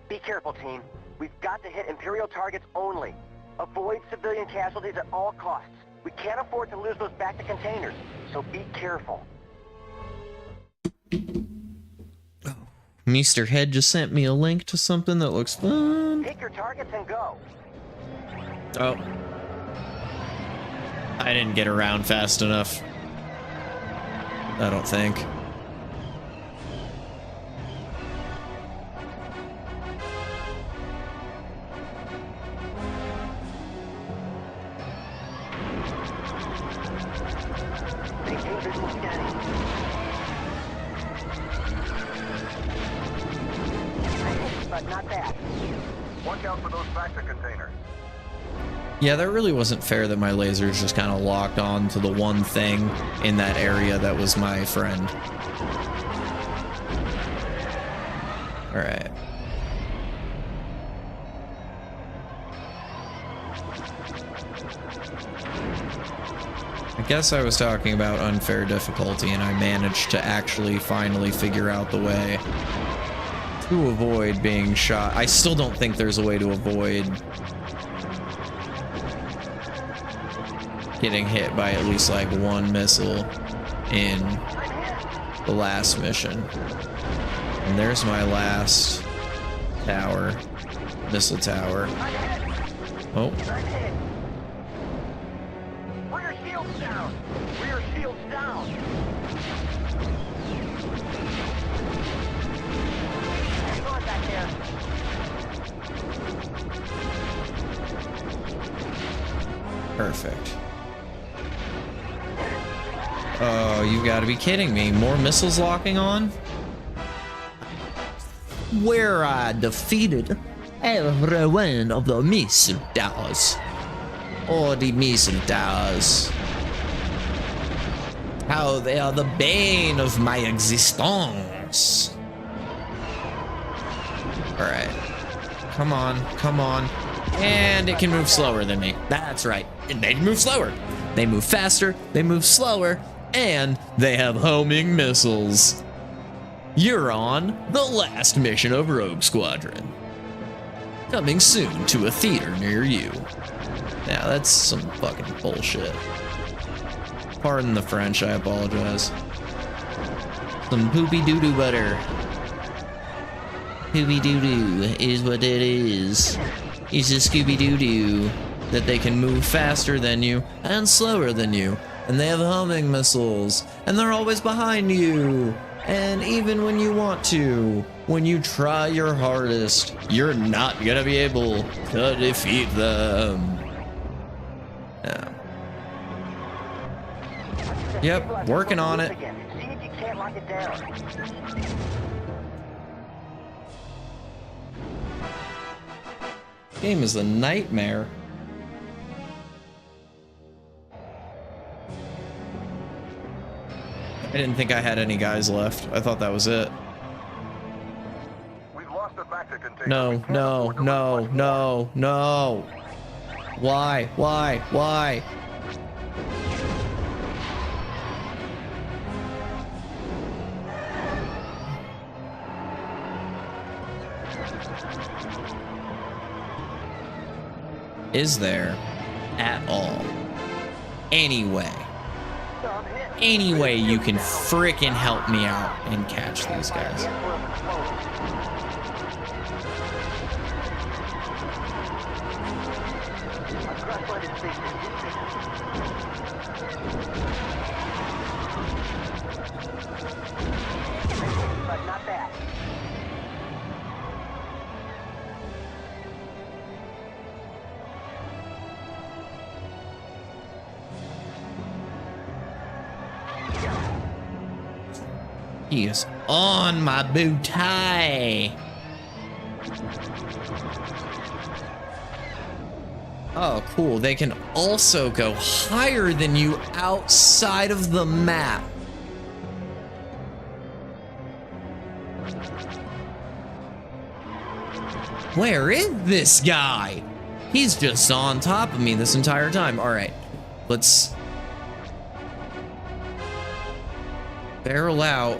Be careful, team. We've got to hit Imperial targets only. Avoid civilian casualties at all costs. We can't afford to lose those back to containers, so be careful. Mr. Head just sent me a link to something that looks fun. Pick your targets and go. Oh. I didn't get around fast enough. I don't think. Maintain visual scanning. But not bad. Watch out for those factor containers. Yeah, that really wasn't fair that my lasers just kind of locked on to the one thing in that area that was my friend. Alright. I guess I was talking about unfair difficulty, and I managed to actually finally figure out the way to avoid being shot. I still don't think there's a way to avoid getting hit by at least like 1 missile in the last mission. And there's my last tower, missile tower. Oh. Rear shields down! Rear shields down! Hang on back there. Perfect. Oh, you gotta be kidding me. More missiles locking on? Where I defeated every one of the missile towers. All the missile towers. How they are the bane of my existence. Alright. Come on, come on. And it can move slower than me. That's right. And they move slower. They move faster, they move slower, and they have homing missiles. You're on the last mission of Rouge Squadron. Coming soon to a theater near you. Now that's some fucking bullshit. Pardon the French, I apologize. Some poopy doo-doo butter. Poopy doo-doo is what it is. It's a Scooby-Doo-Doo that they can move faster than you and slower than you. And they have homing missiles, and they're always behind you. And even when you want to, when you try your hardest, you're not gonna be able to defeat them. Yeah. Yep, working on it. See if you can't lock it down. Game is a nightmare. I didn't think I had any guys left. I thought that was it. We've lost the factor container. No, no, no, no, no. Why? Why? Is there at all any way any way you can frickin' help me out and catch these guys. But not bad. He is on my booty. Oh, cool. They can also go higher than you outside of the map. Where is this guy? He's just on top of me this entire time. All right, let's barrel out.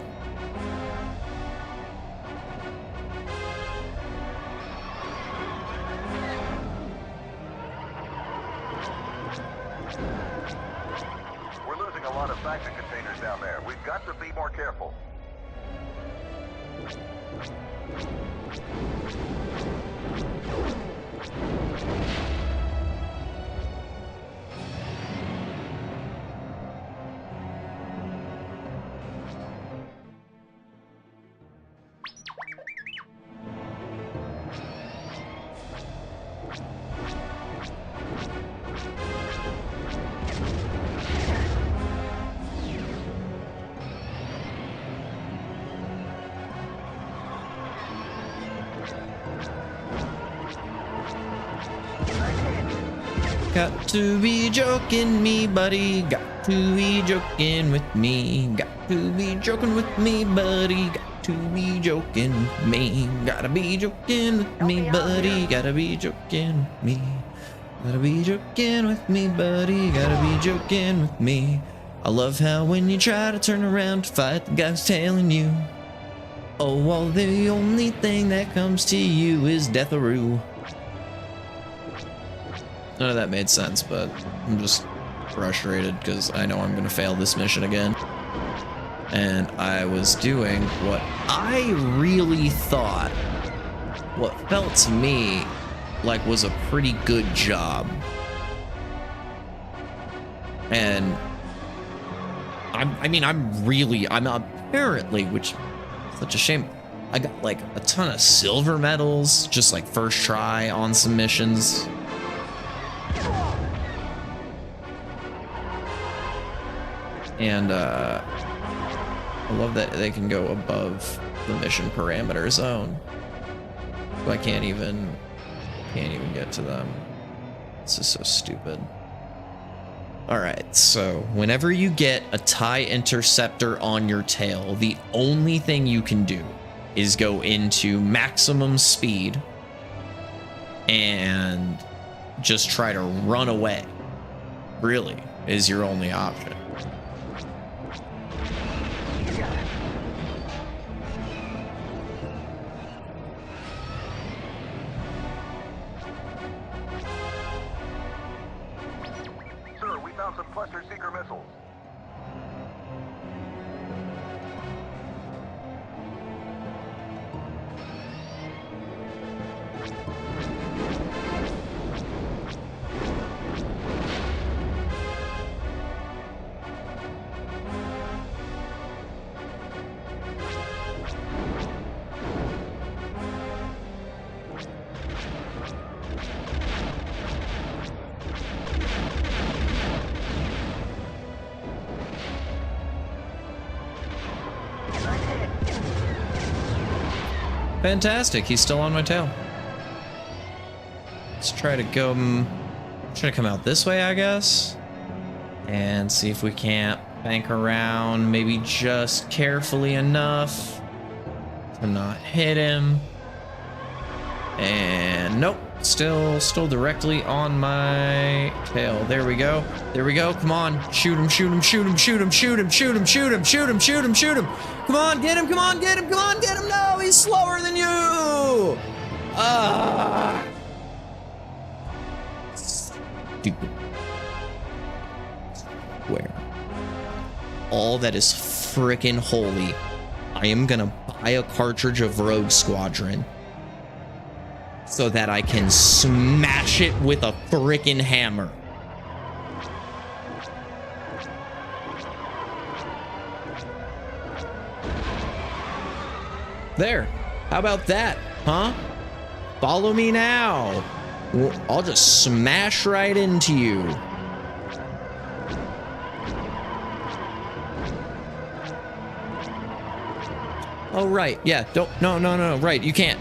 We're losing a lot of factory containers down there. We've got to be more careful. Got to be joking me, buddy. Got to be joking with me. Got to be joking with me, buddy. Got to be joking with me. Gotta be joking with me, buddy. Gotta be joking with me. Gotta be joking with me, buddy. Gotta be joking with me. I love how when you try to turn around to fight the guy who's tailing you. Oh, well, the only thing that comes to you is death-a-roo. None of that made sense, but I'm just frustrated because I know I'm gonna fail this mission again. And I was doing what I really thought, what felt to me like was a pretty good job. And I'm apparently, which is such a shame, I got like a ton of silver medals, just like first try on some missions. And I love that they can go above the mission parameter zone. So I can't even get to them. This is so stupid. Alright, so whenever you get a TIE interceptor on your tail, the only thing you can do is go into maximum speed and just try to run away. Really, is your only option. Some cluster seeker missiles. Fantastic, he's still on my tail. Let's try to go, try to come out this way, I guess. And see if we can't bank around, maybe just carefully enough to not hit him. And nope, still directly on my tail. There we go. There we go. Come on. Shoot him, shoot him, shoot him, shoot him, shoot him, shoot him, shoot him, shoot him, shoot him, shoot him. Come on, get him, come on, get him, come on, get him. No, he's slower than you. Ah. Stupid. Where? all that is frickin' holy, I am gonna buy a cartridge of Rogue Squadron so that I can smash it with a frickin' hammer. There. How about that, huh? Follow me now. Well, I'll just smash right into you. Oh, right. Yeah. No. Right. You can't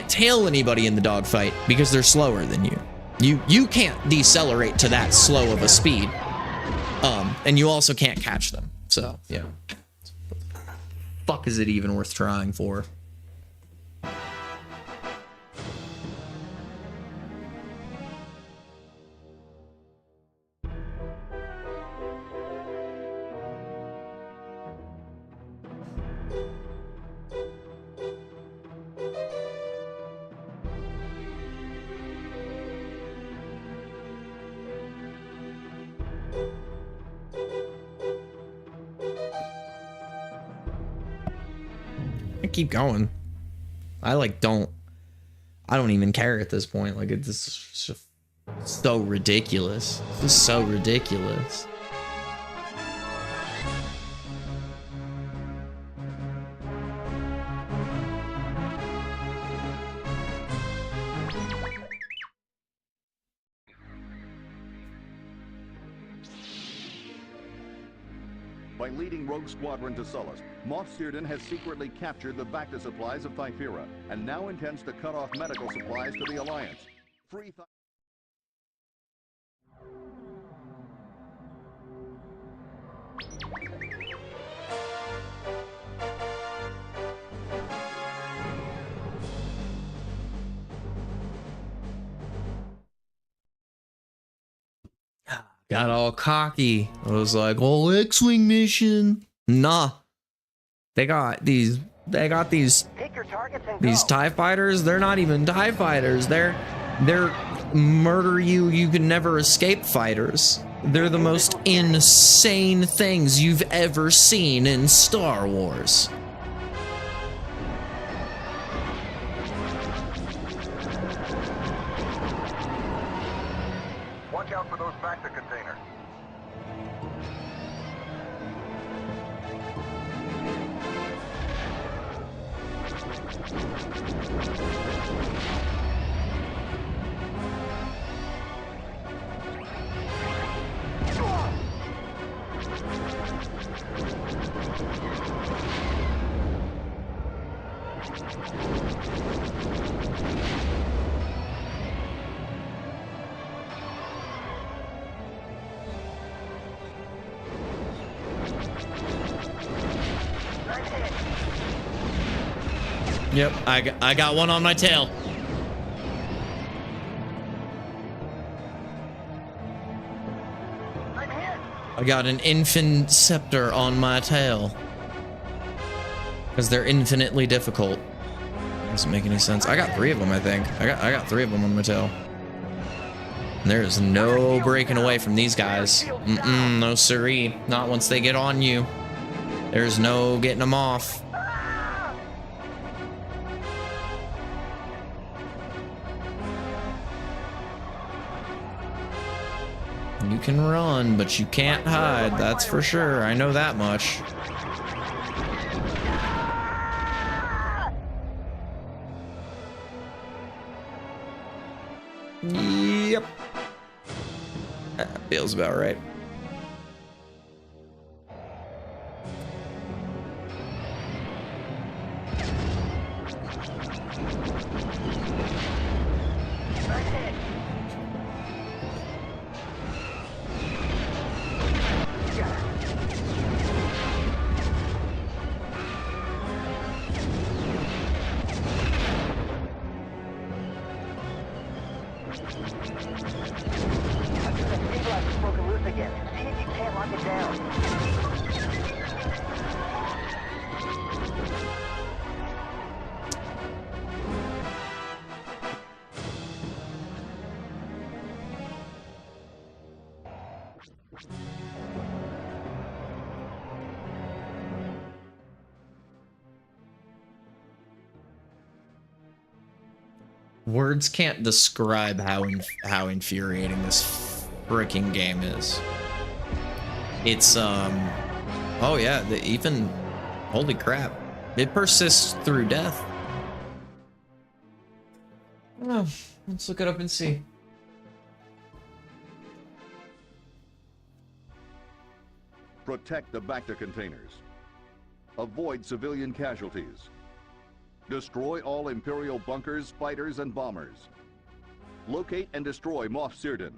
tail anybody in the dogfight because they're slower than you. You can't decelerate to that slow of a speed. And you also can't catch them. So, yeah. Fuck is it even worth trying for? Keep going. I don't even care at this point. Like, it's just so ridiculous. This is so ridiculous. By leading Rogue Squadron to Sullust, Moff Searden has secretly captured the Bacta supplies of Thyphira and now intends to cut off medical supplies to the Alliance. Free Got all cocky. I was like, "Oh, X-Wing mission." Nah. They got these Pick your targets and TIE fighters. They're not even TIE fighters. They're murder you can never escape fighters. They're the most insane things you've ever seen in Star Wars. Watch out for those Bacta containers. Yep, I got one on my tail. I got an infant scepter on my tail. Because they're infinitely difficult. Doesn't make any sense. I got 3 of them, I think. I got 3 of them on my tail. And there's no breaking away from these guys. No siree. Not once they get on you. There's no getting them off. You can run, but you can't hide, that's for sure. I know that much. Yep. That feels about right. Words can't describe how infuriating this freaking game is. It's oh yeah, even holy crap, it persists through death. Oh, let's look it up and see. Protect the Bacta containers. Avoid civilian casualties. Destroy all Imperial bunkers, fighters, and bombers. Locate and destroy Moff Sirden.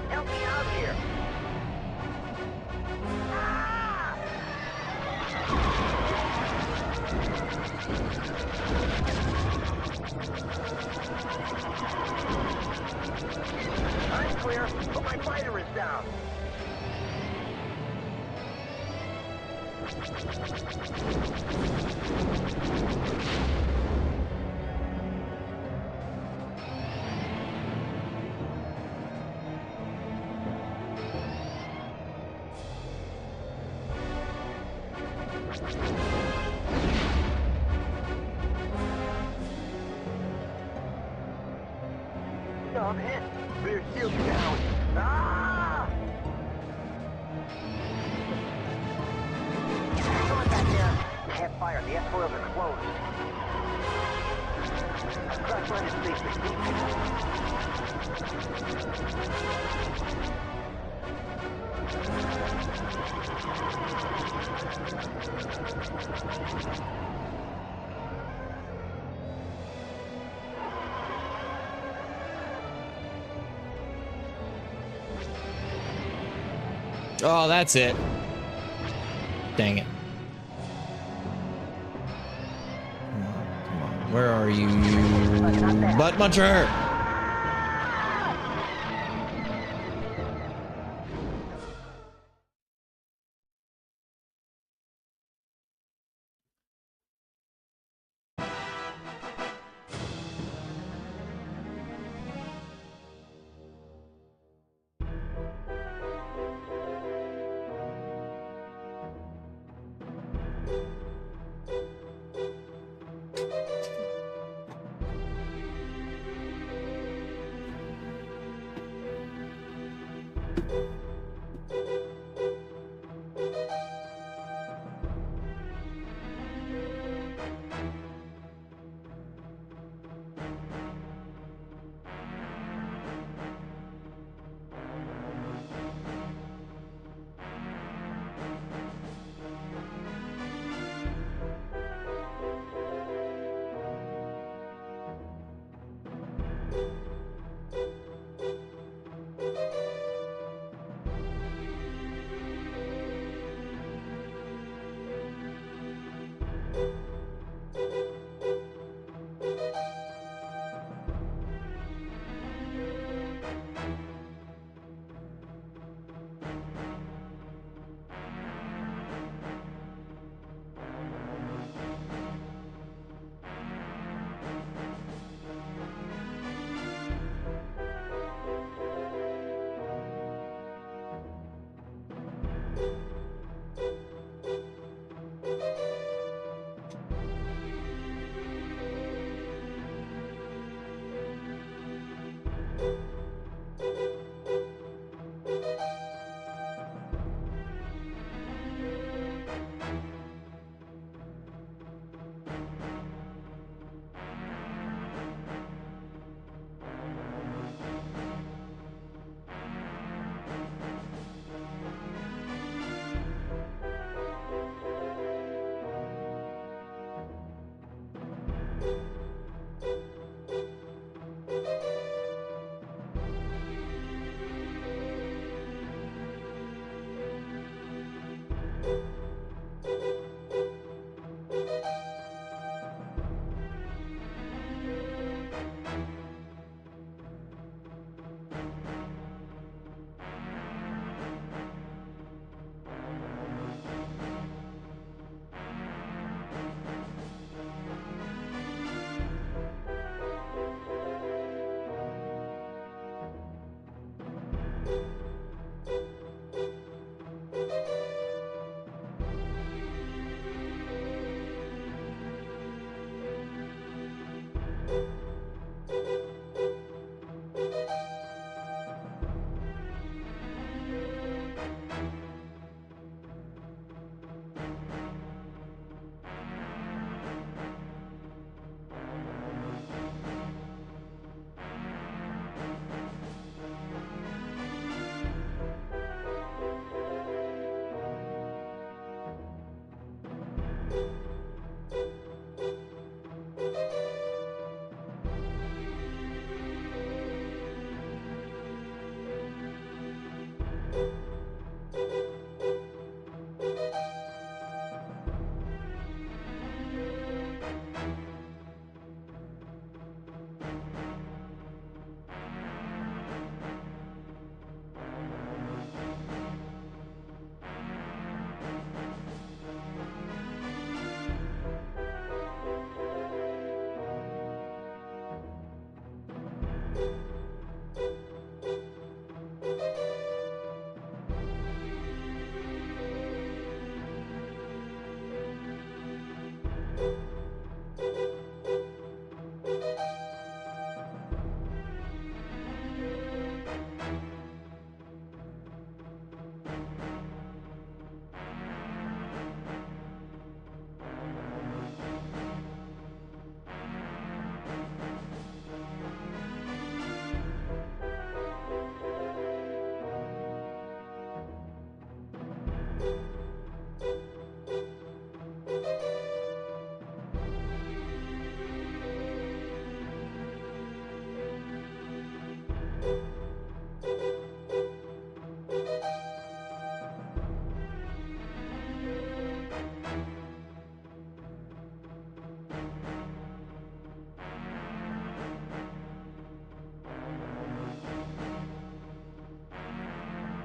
Help me out here! I'm clear, but my fighter is down. No, I'm hit. Rear shield down. Ah! Hang on back there. Can't fire. The S-foils are closed. Crash line is Oh, that's it. Dang it. Come on. Where are you? Butt muncher!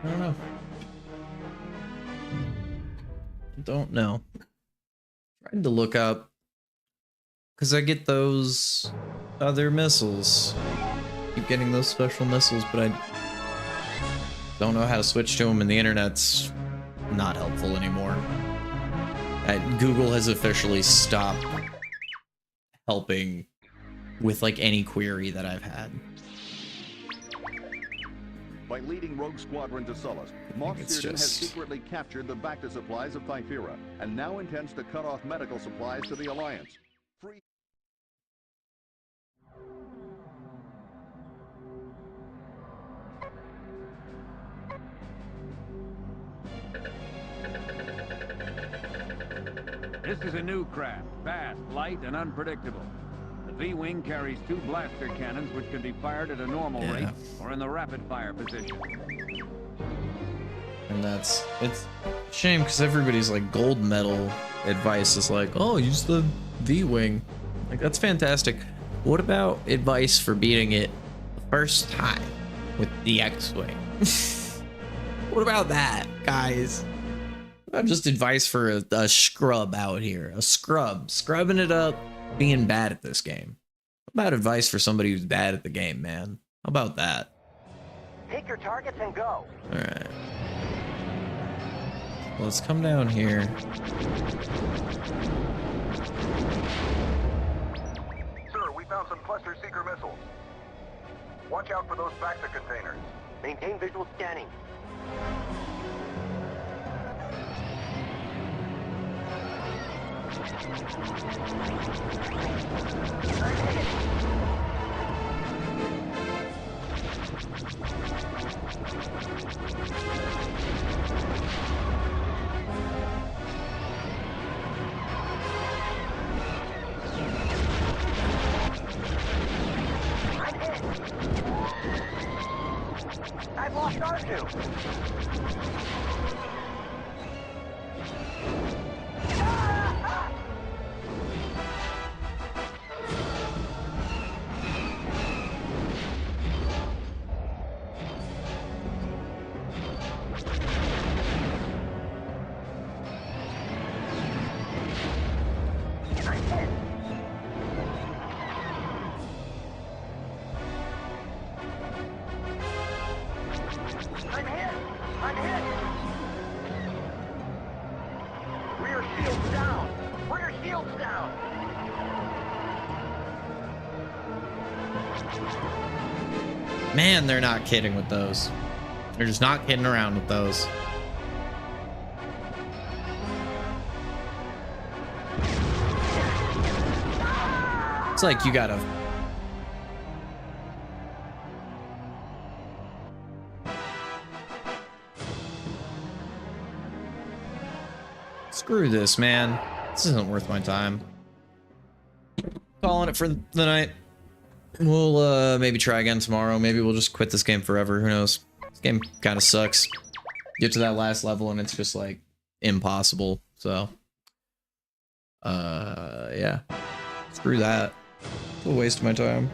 I don't know. Don't know. Trying to look up because I get those other missiles. Keep getting those special missiles, but I don't know how to switch to them, and the internet's not helpful anymore. Google has officially stopped helping with like any query that I've had. By leading Rouge Squadron to Sullust, Moff Searden has secretly captured the Bacta supplies of Thyphera, and now intends to cut off medical supplies to the Alliance. This is a new craft, fast, light, and unpredictable. The V-Wing carries 2 blaster cannons which can be fired at a normal rate or in the rapid-fire position. And it's a shame because everybody's like gold medal advice is like, oh, use the V-Wing. Like, that's fantastic. What about advice for beating it the first time with the X-Wing? What about that, guys? What about just advice for a scrub out here? A scrubbing it up, being bad at this game. What about advice for somebody who's bad at the game, man? How about that? Take your targets and go. All right. Let's come down here. Sir, we found some cluster seeker missiles. Watch out for those factor containers. Maintain visual scanning. I'm hit. I've lost R2. I'm hit! I'm hit! Rear shield's down! Rear shield's down! Man, they're not kidding with those. They're just not kidding around with those. It's like you gotta... Screw this, man. This isn't worth my time. Calling it for the night. We'll maybe try again tomorrow. Maybe we'll just quit this game forever. Who knows? This game kind of sucks. Get to that last level and it's just like impossible. So, yeah. Screw that. It's a waste of my time.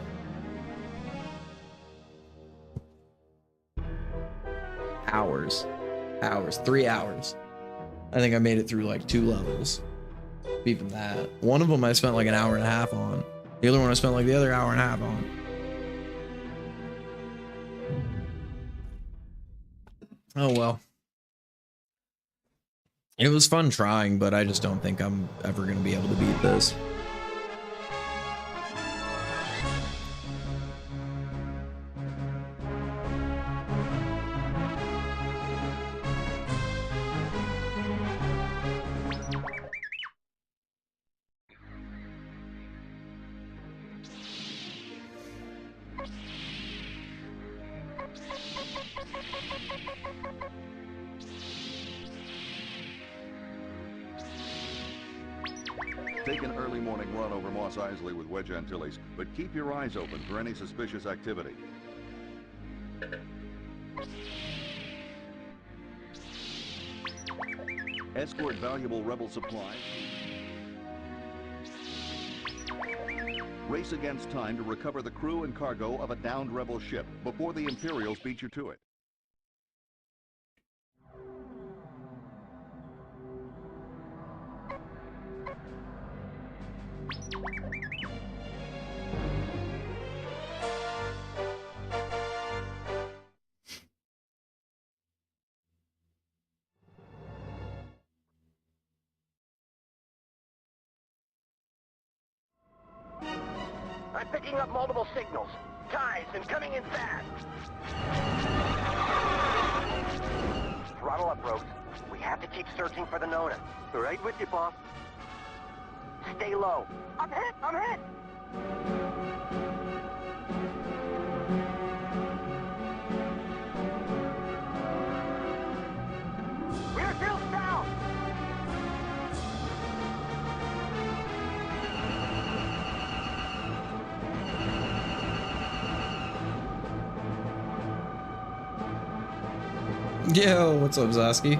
Hours. 3 hours. I think I made it through like 2 levels. Even that. One of them I spent like an hour and a half on. The other one I spent like the other hour and a half on. Oh well. It was fun trying, but I just don't think I'm ever going to be able to beat this. Take an early morning run over Moss Isley with Wedge Antilles, but keep your eyes open for any suspicious activity. Escort valuable rebel supplies. Race against time to recover the crew and cargo of a downed rebel ship before the Imperials beat you to it. I'm picking up multiple signals. Ties and coming in fast. Throttle up, Rogues. We have to keep searching for the Nona. Right with you, boss. Stay low. I'm hit! I'm hit! Rear shield's down! Yo, what's up, Zosky?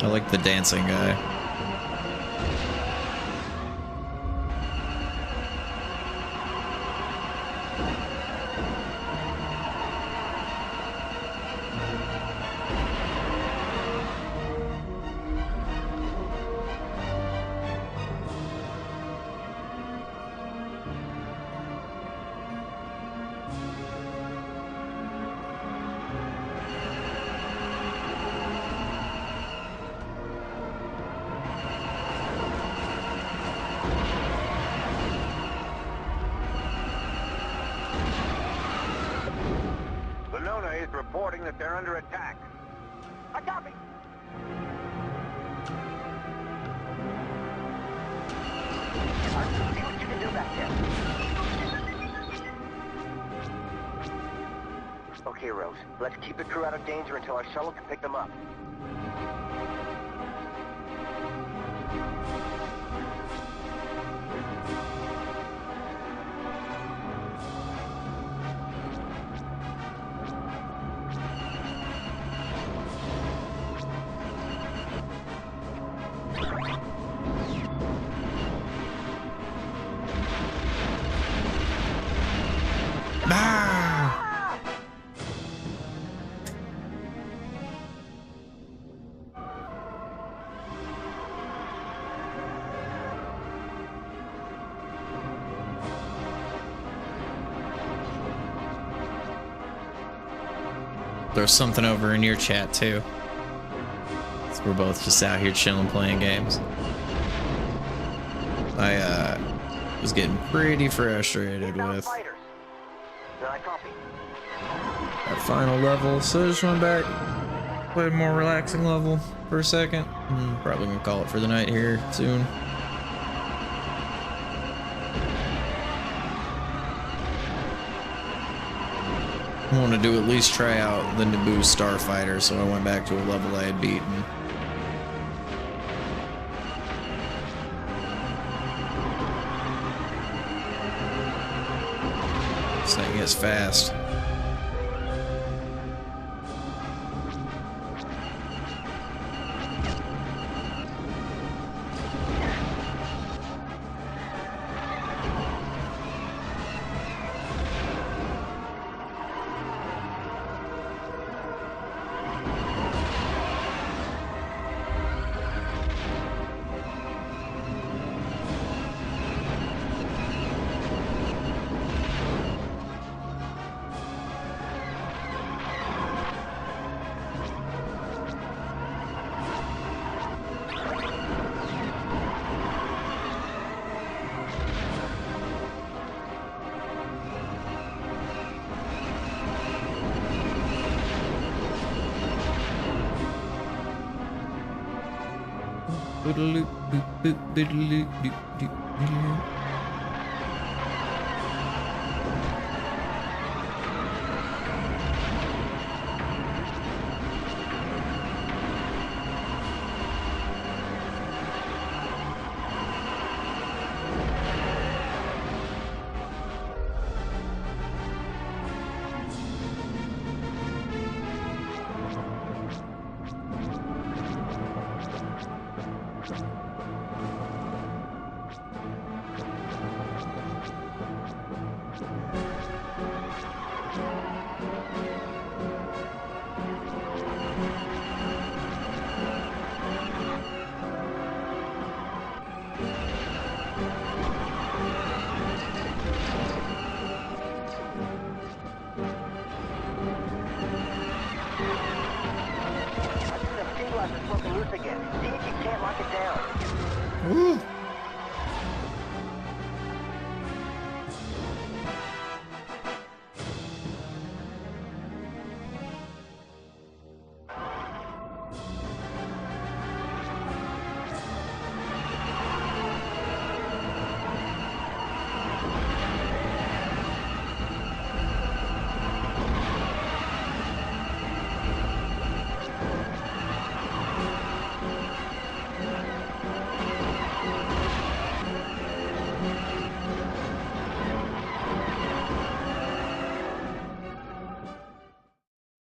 I like the dancing guy. reporting that they're under attack. I copy. See what you can do back there. Okay, Rose. Let's keep the crew out of danger until our shuttle can pick them up. There's something over in your chat too. So we're both just out here chilling, playing games. I was getting pretty frustrated with Fighters. I copy. that final level, so I just went back, played a more relaxing level for a second. Probably gonna call it for the night here soon. I want to do at least try out the Naboo Starfighter, so I went back to a level I had beaten. This thing is fast.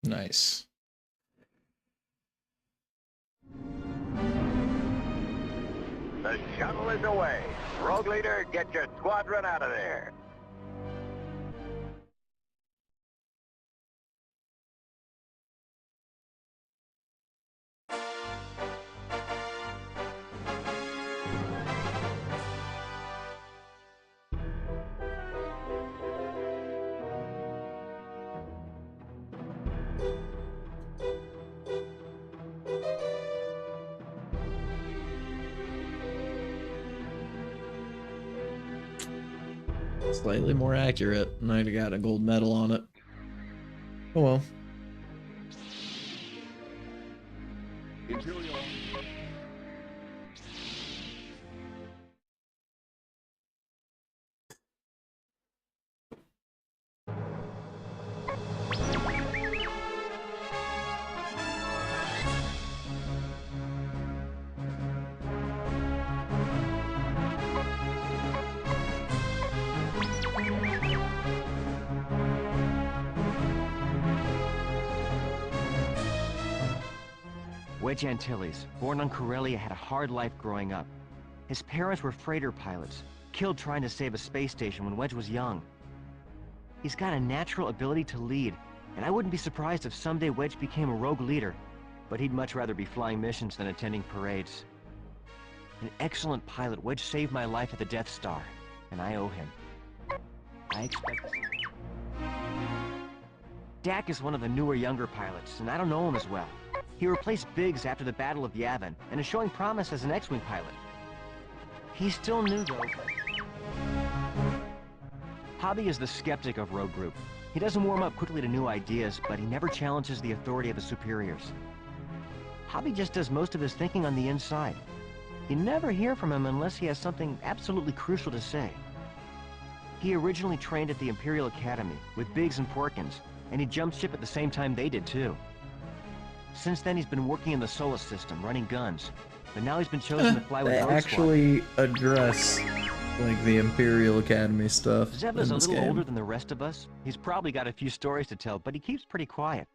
Nice. The shuttle is away. Rogue Leader, get your squadron out of there. Slightly more accurate. Might have got a gold medal on it. Oh well. Wedge Antilles, born on Corellia, had a hard life growing up. His parents were freighter pilots, killed trying to save a space station when Wedge was young. He's got a natural ability to lead, and I wouldn't be surprised if someday Wedge became a rogue leader, but he'd much rather be flying missions than attending parades. An excellent pilot, Wedge saved my life at the Death Star, and I owe him. I expect to see him. Dak is one of the newer, younger pilots, and I don't know him as well. He replaced Biggs after the Battle of Yavin, and is showing promise as an X-Wing pilot. He's still new, though. Hobby is the skeptic of Rogue Group. He doesn't warm up quickly to new ideas, but he never challenges the authority of his superiors. Hobby just does most of his thinking on the inside. You never hear from him unless he has something absolutely crucial to say. He originally trained at the Imperial Academy with Biggs and Porkins, and he jumped ship at the same time they did too. Since then, he's been working in the Solar System, running guns, but now he's been chosen to fly with They Rouge Squadron. actually address like the Imperial Academy stuff. Zev is a little older than the rest of us. He's probably got a few stories to tell, but he keeps pretty quiet.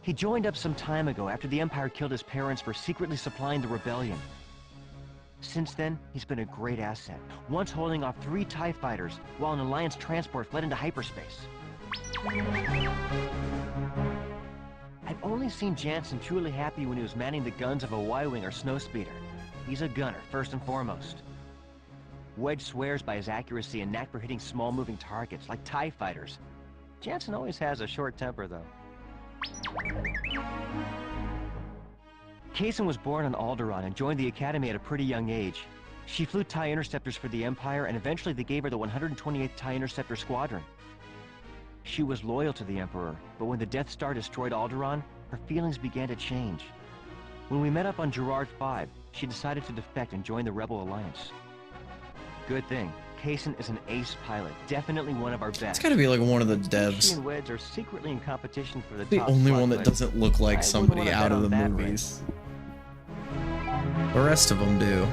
He joined up some time ago after the Empire killed his parents for secretly supplying the rebellion. Since then, he's been a great asset, once holding off 3 TIE fighters while an Alliance transport fled into hyperspace. I've only seen Jansen truly happy when he was manning the guns of a Y-Wing or Snowspeeder. He's a gunner, first and foremost. Wedge swears by his accuracy and knack for hitting small moving targets, like TIE fighters. Jansen always has a short temper, though. Kaysen was born on Alderaan and joined the Academy at a pretty young age. She flew TIE Interceptors for the Empire, and eventually they gave her the 128th TIE Interceptor Squadron. She was loyal to the Emperor, but when the Death Star destroyed Alderaan, her feelings began to change. When we met up on Gerard 5, she decided to defect and join the Rebel Alliance. Good thing. Kaysen is an ace pilot, definitely one of our best. It's gotta be like one of the She devs. and Wedge are secretly in competition for the The top only slot, one that but doesn't look like I somebody wouldn't out wanna of bet the on that movies. The rest of them do.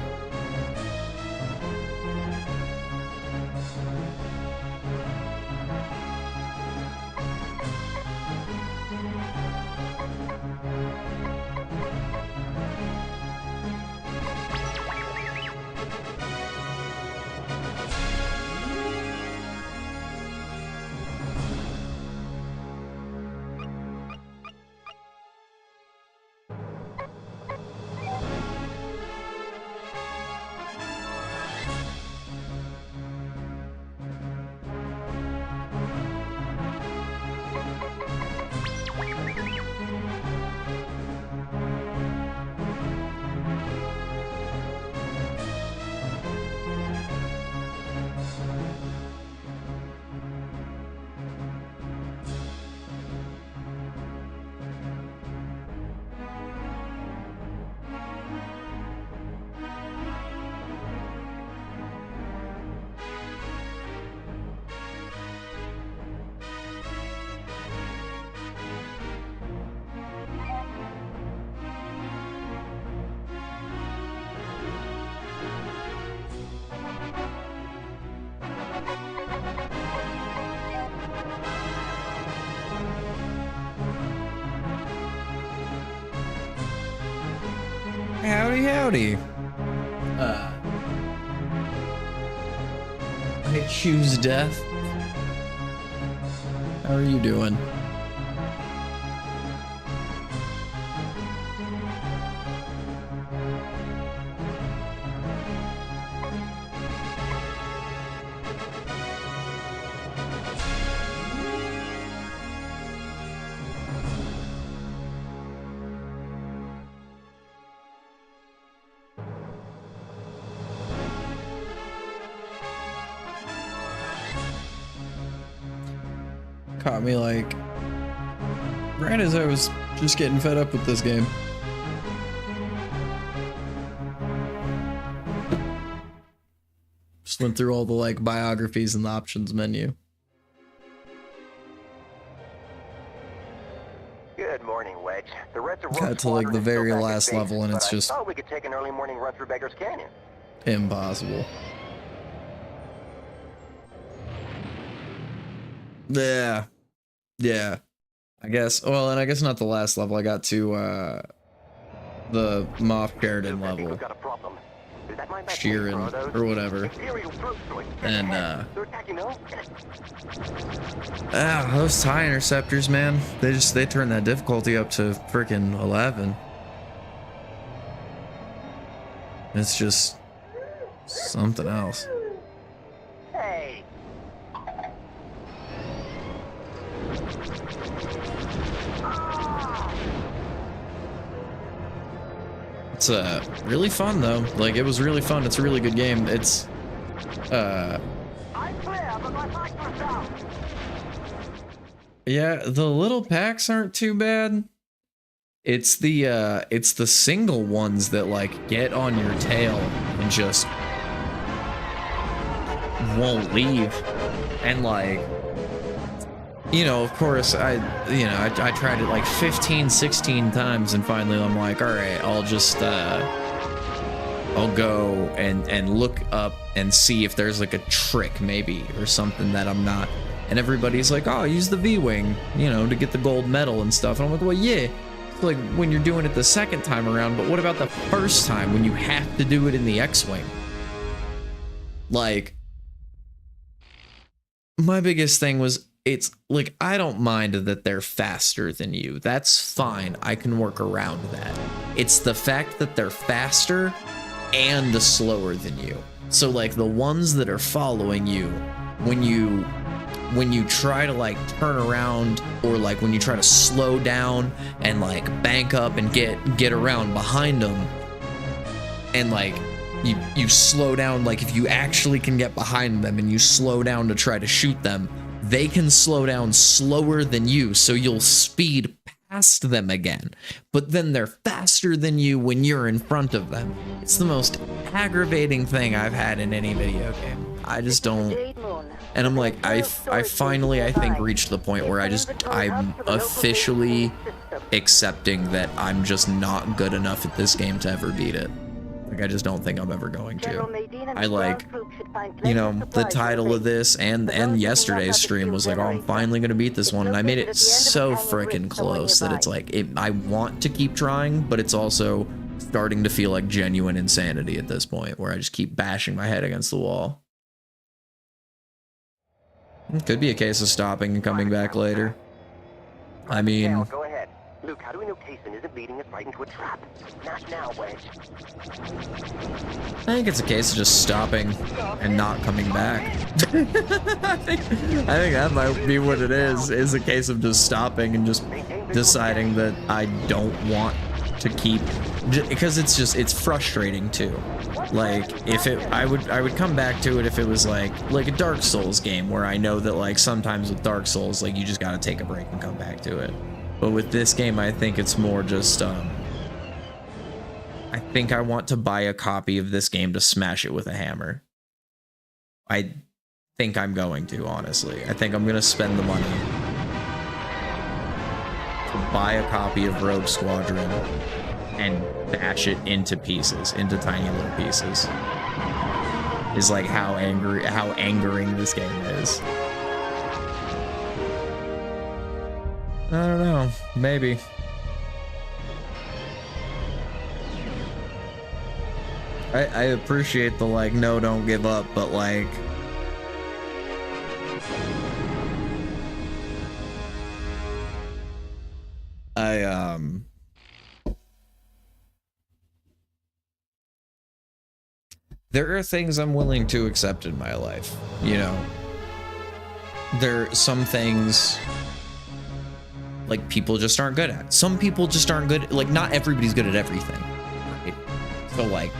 Howdy, howdy. I choose death. How are you doing? Caught me like right as I was just getting fed up with this game. Just went through all the like biographies in the options menu. Good morning, Wedge. The rest of Got to like the very last level and it's just I thought we could take an early morning run through Beggar's Canyon. impossible. Yeah. I guess, well, and I guess not the last level. I got to the Moff Sheridan We've level. got a problem. Is that my message, Sheeran, brothers? or whatever. Imperial throat droids. And, They're attacking those? those TIE interceptors, man, they turn that difficulty up to freaking 11. It's just something else. Hey! It's really fun though. Like, it was really fun. It's a really good game. It's I'm clear, but my bike's down. yeah, the little packs aren't too bad. It's the single ones that like get on your tail and just won't leave. And like, you know, of course, I tried it like 15, 16 times, and finally I'm like, all right, I'll just I'll go and look up and see if there's like a trick maybe or something that I'm not. And everybody's like, oh, use the V-Wing, you know, to get the gold medal and stuff. And I'm like, well, yeah, it's like when you're doing it the second time around, but what about the first time when you have to do it in the X-Wing? Like, my biggest thing was, it's like, I don't mind that they're faster than you. That's fine. I can work around that. It's the fact that they're faster and slower than you. So like the ones that are following you, when you try to like turn around, or like when you try to slow down and like bank up and get around behind them, and like you slow down, like if you actually can get behind them and you slow down to try to shoot them, they can slow down slower than you, so you'll speed past them again. But then they're faster than you when you're in front of them. It's the most aggravating thing I've had in any video game. I just don't. And I'm like, I finally, I think, reached the point where I'm officially accepting that I'm just not good enough at this game to ever beat it. Like, I just don't think I'm ever going to. I like, you know, the title of this and yesterday's stream was like, oh, I'm finally gonna beat this one, and I made it so freaking close that it's like, I want to keep trying, but it's also starting to feel like genuine insanity at this point, where I just keep bashing my head against the wall. It could be a case of stopping and coming back later. I mean, Go ahead. Luke, how do we know Kaysen isn't leading us right into a trap? Not now, Wedge. I think it's a case of just stopping and not coming back. I think that might be what it is a case of just stopping and just deciding that I don't want to keep, because it's frustrating too. Like, if I would come back to it if it was like a Dark Souls game, where I know that like sometimes with Dark Souls, like, you just gotta take a break and come back to it. But with this game, I think it's more just, I think I want to buy a copy of this game to smash it with a hammer. I think I'm going to, honestly. I think I'm going to spend the money to buy a copy of Rouge Squadron and bash it into pieces, into tiny little pieces. Is like how angering this game is. I don't know, maybe. I appreciate the like, no, don't give up, but like, there are things I'm willing to accept in my life, you know. There are some things like people just aren't good at. Some people just aren't good, like not everybody's good at everything. Right? So like,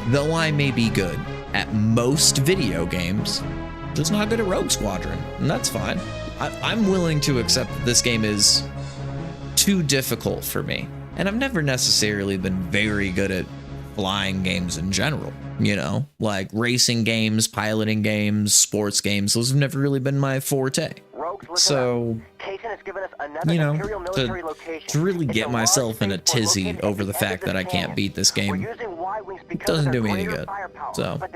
though I may be good at most video games, just not good at Rouge Squadron, and that's fine. I'm willing to accept that this game is too difficult for me. And I've never necessarily been very good at flying games in general, you know, like racing games, piloting games, sports games. Those have never really been my forte. So, you know, to really get myself in a tizzy over the fact that I can't beat this game, it doesn't do me any good. So, I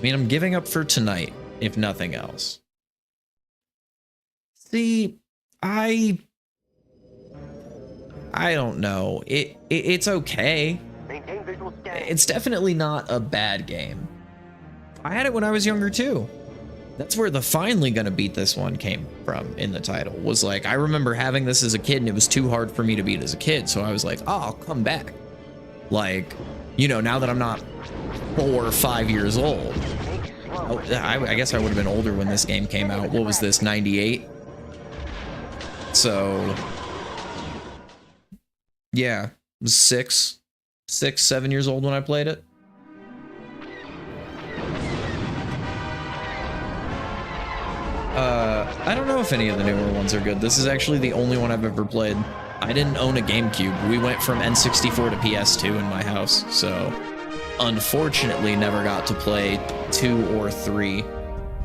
mean, I'm giving up for tonight, if nothing else. See, I don't know. It's okay. Maintain visual scanning. It's definitely not a bad game. I had it when I was younger too. That's where the finally gonna beat this one came from in the title. Was like, I remember having this as a kid and it was too hard for me to beat as a kid. So I was like, oh, I'll come back. Like, you know, now that I'm not 4 or 5 years old. I guess I would have been older when this game came out. What was this, 98? So, yeah, I was 6, 7 years old when I played it. I don't know if any of the newer ones are good. This is actually the only one I've ever played. I didn't own a GameCube. We went from N64 to PS2 in my house, so unfortunately never got to play 2 or 3.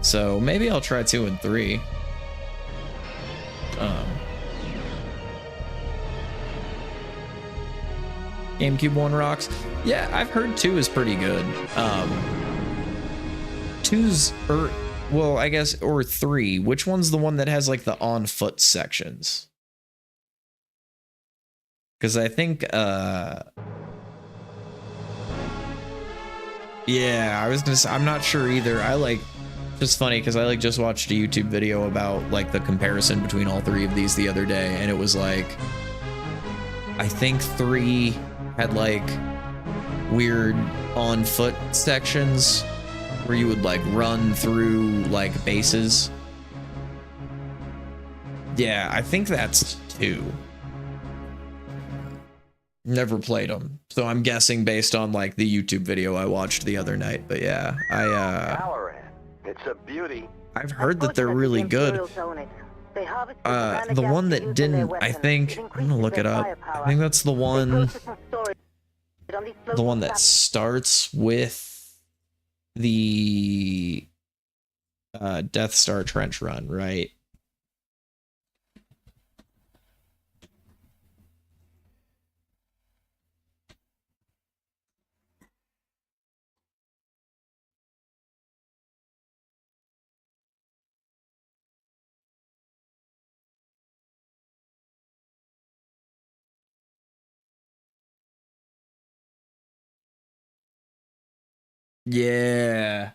So maybe I'll try 2 and 3. GameCube one rocks. Yeah, I've heard 2 is pretty good. 2's well, I guess, or 3. Which one's the one that has like the on foot sections? Because I think yeah, I was gonna say, I'm not sure either. I like, just funny because I like just watched a YouTube video about like the comparison between all 3 of these the other day, and it was like, I think 3 had like weird on foot sections where you would like run through like bases. Yeah, I think that's 2. Never played them, so I'm guessing based on like the YouTube video I watched the other night. But yeah, It's a beauty. I've heard that they're really good. The one that didn't, I think, I'm gonna look it up. I think that's the one that starts with the Death Star trench run, right? Yeah.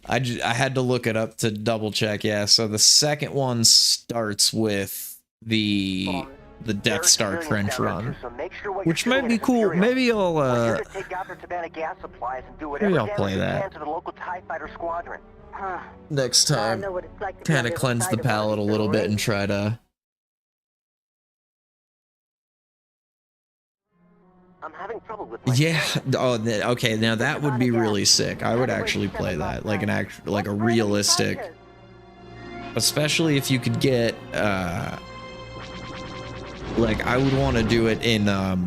I had to look it up to double check. Yeah, so the second one starts with the Death Star trench run, which might be cool. Maybe I'll play that next time. Kind of cleanse the palate a little bit and try to. I'm having trouble with yeah. Oh, okay. Now that would be really sick. I would actually play that, like like a realistic, especially if you could get, like I would want to do it in the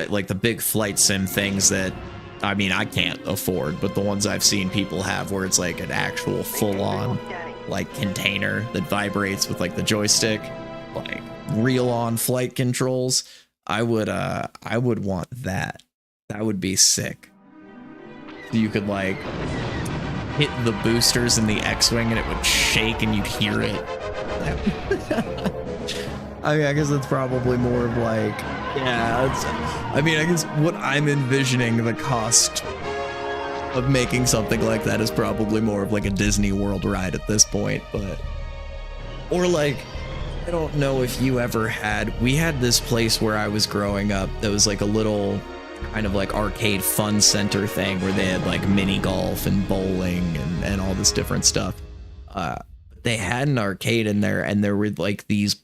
like the big flight sim things that, I mean, I can't afford, but the ones I've seen people have where it's like an actual full-on like container that vibrates with like the joystick, like real on flight controls. I would want that. That would be sick. So you could like hit the boosters in the X-Wing and it would shake and you'd hear it. I mean, I guess it's probably more of like, yeah, I mean, I guess what I'm envisioning the cost of making something like that is probably more of like a Disney World ride at this point, but, or like, I don't know if you ever had, we had this place where I was growing up that was like a little kind of like arcade fun center thing where they had like mini golf and bowling and all this different stuff. They had an arcade in there and there were like these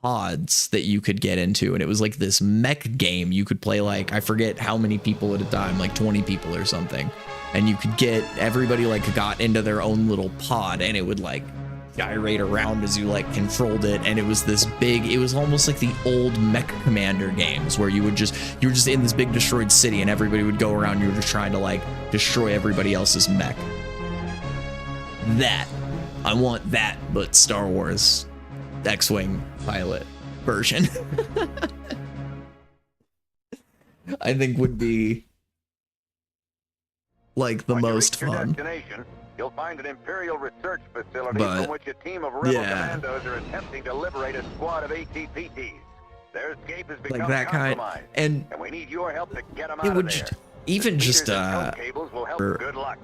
pods that you could get into, and it was like this mech game. You could play like, I forget how many people at a time, like 20 people or something, and you could get, everybody like got into their own little pod and it would like gyrate around as you like controlled it, and it was this big, it was almost like the old Mech Commander games where you were just in this big destroyed city and everybody would go around, you were just trying to like destroy everybody else's mech. That, I want that, but Star Wars X-Wing pilot version. I think would be like the most fun. you'll find an Imperial research facility But, from which a team of Rebel yeah. commandos are attempting to liberate a squad of ATPTs. Their escape has become Like that kind, compromised, and we need your help to get them it out would of there. even The just speeders and tow cables will help. Good luck.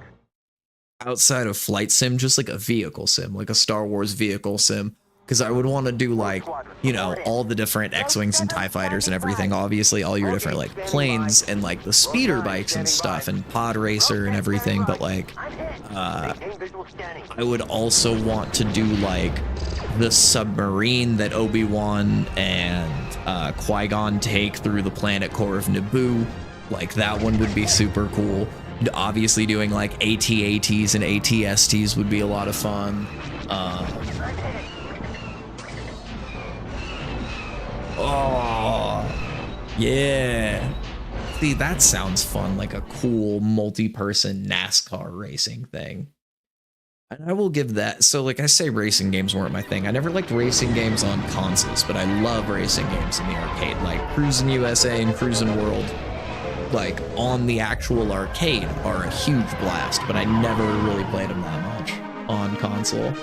outside of flight sim, just like a vehicle sim, like a Star Wars vehicle sim, because I would want to do like, you know, all the different X-Wings and TIE fighters and everything, obviously all your different like planes and like the speeder bikes and stuff and pod racer and everything, but like I would also want to do like the submarine that Obi-Wan and Qui-Gon take through the planet core of Naboo. Like that one would be super cool. Obviously doing like AT-ATs and AT-STs would be a lot of fun. Oh, yeah. See, that sounds fun, like a cool multi-person NASCAR racing thing. And I will give that. So like I say, racing games weren't my thing. I never liked racing games on consoles, but I love racing games in the arcade, like Cruisin' USA and Cruisin' World. Like on the actual arcade are a huge blast, but I never really played them that much on console.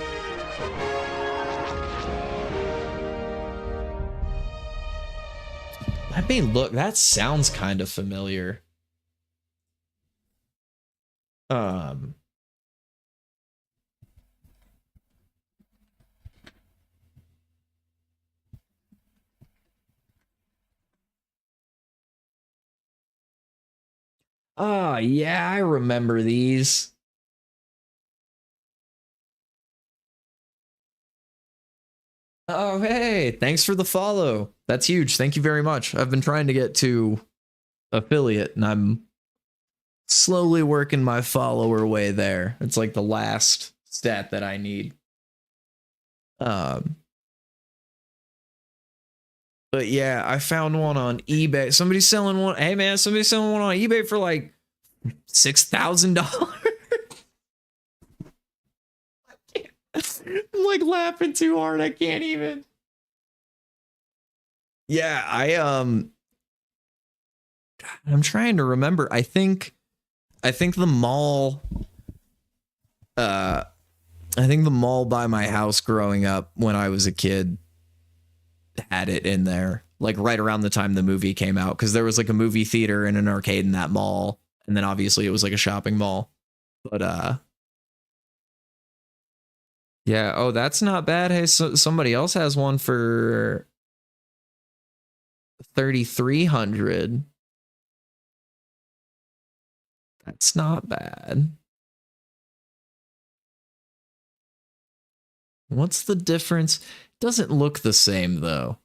I mean, look, that sounds kind of familiar. Oh, yeah, I remember these. Oh, hey, thanks for the follow. That's huge. Thank you very much. I've been trying to get to affiliate, and I'm slowly working my follower way there. It's like the last stat that I need. But yeah, I found one on eBay. Somebody's selling one. Hey man, somebody's selling one on eBay for like $6,000. I'm like laughing too hard. I can't even. Yeah, I'm trying to remember. I think the mall I think the mall by my house growing up when I was a kid had it in there, like right around the time the movie came out, because there was like a movie theater and an arcade in that mall, and then obviously it was like a shopping mall. But yeah, oh, that's not bad. Hey, so somebody else has one for 3,300. That's not bad. What's the difference? Doesn't look the same though.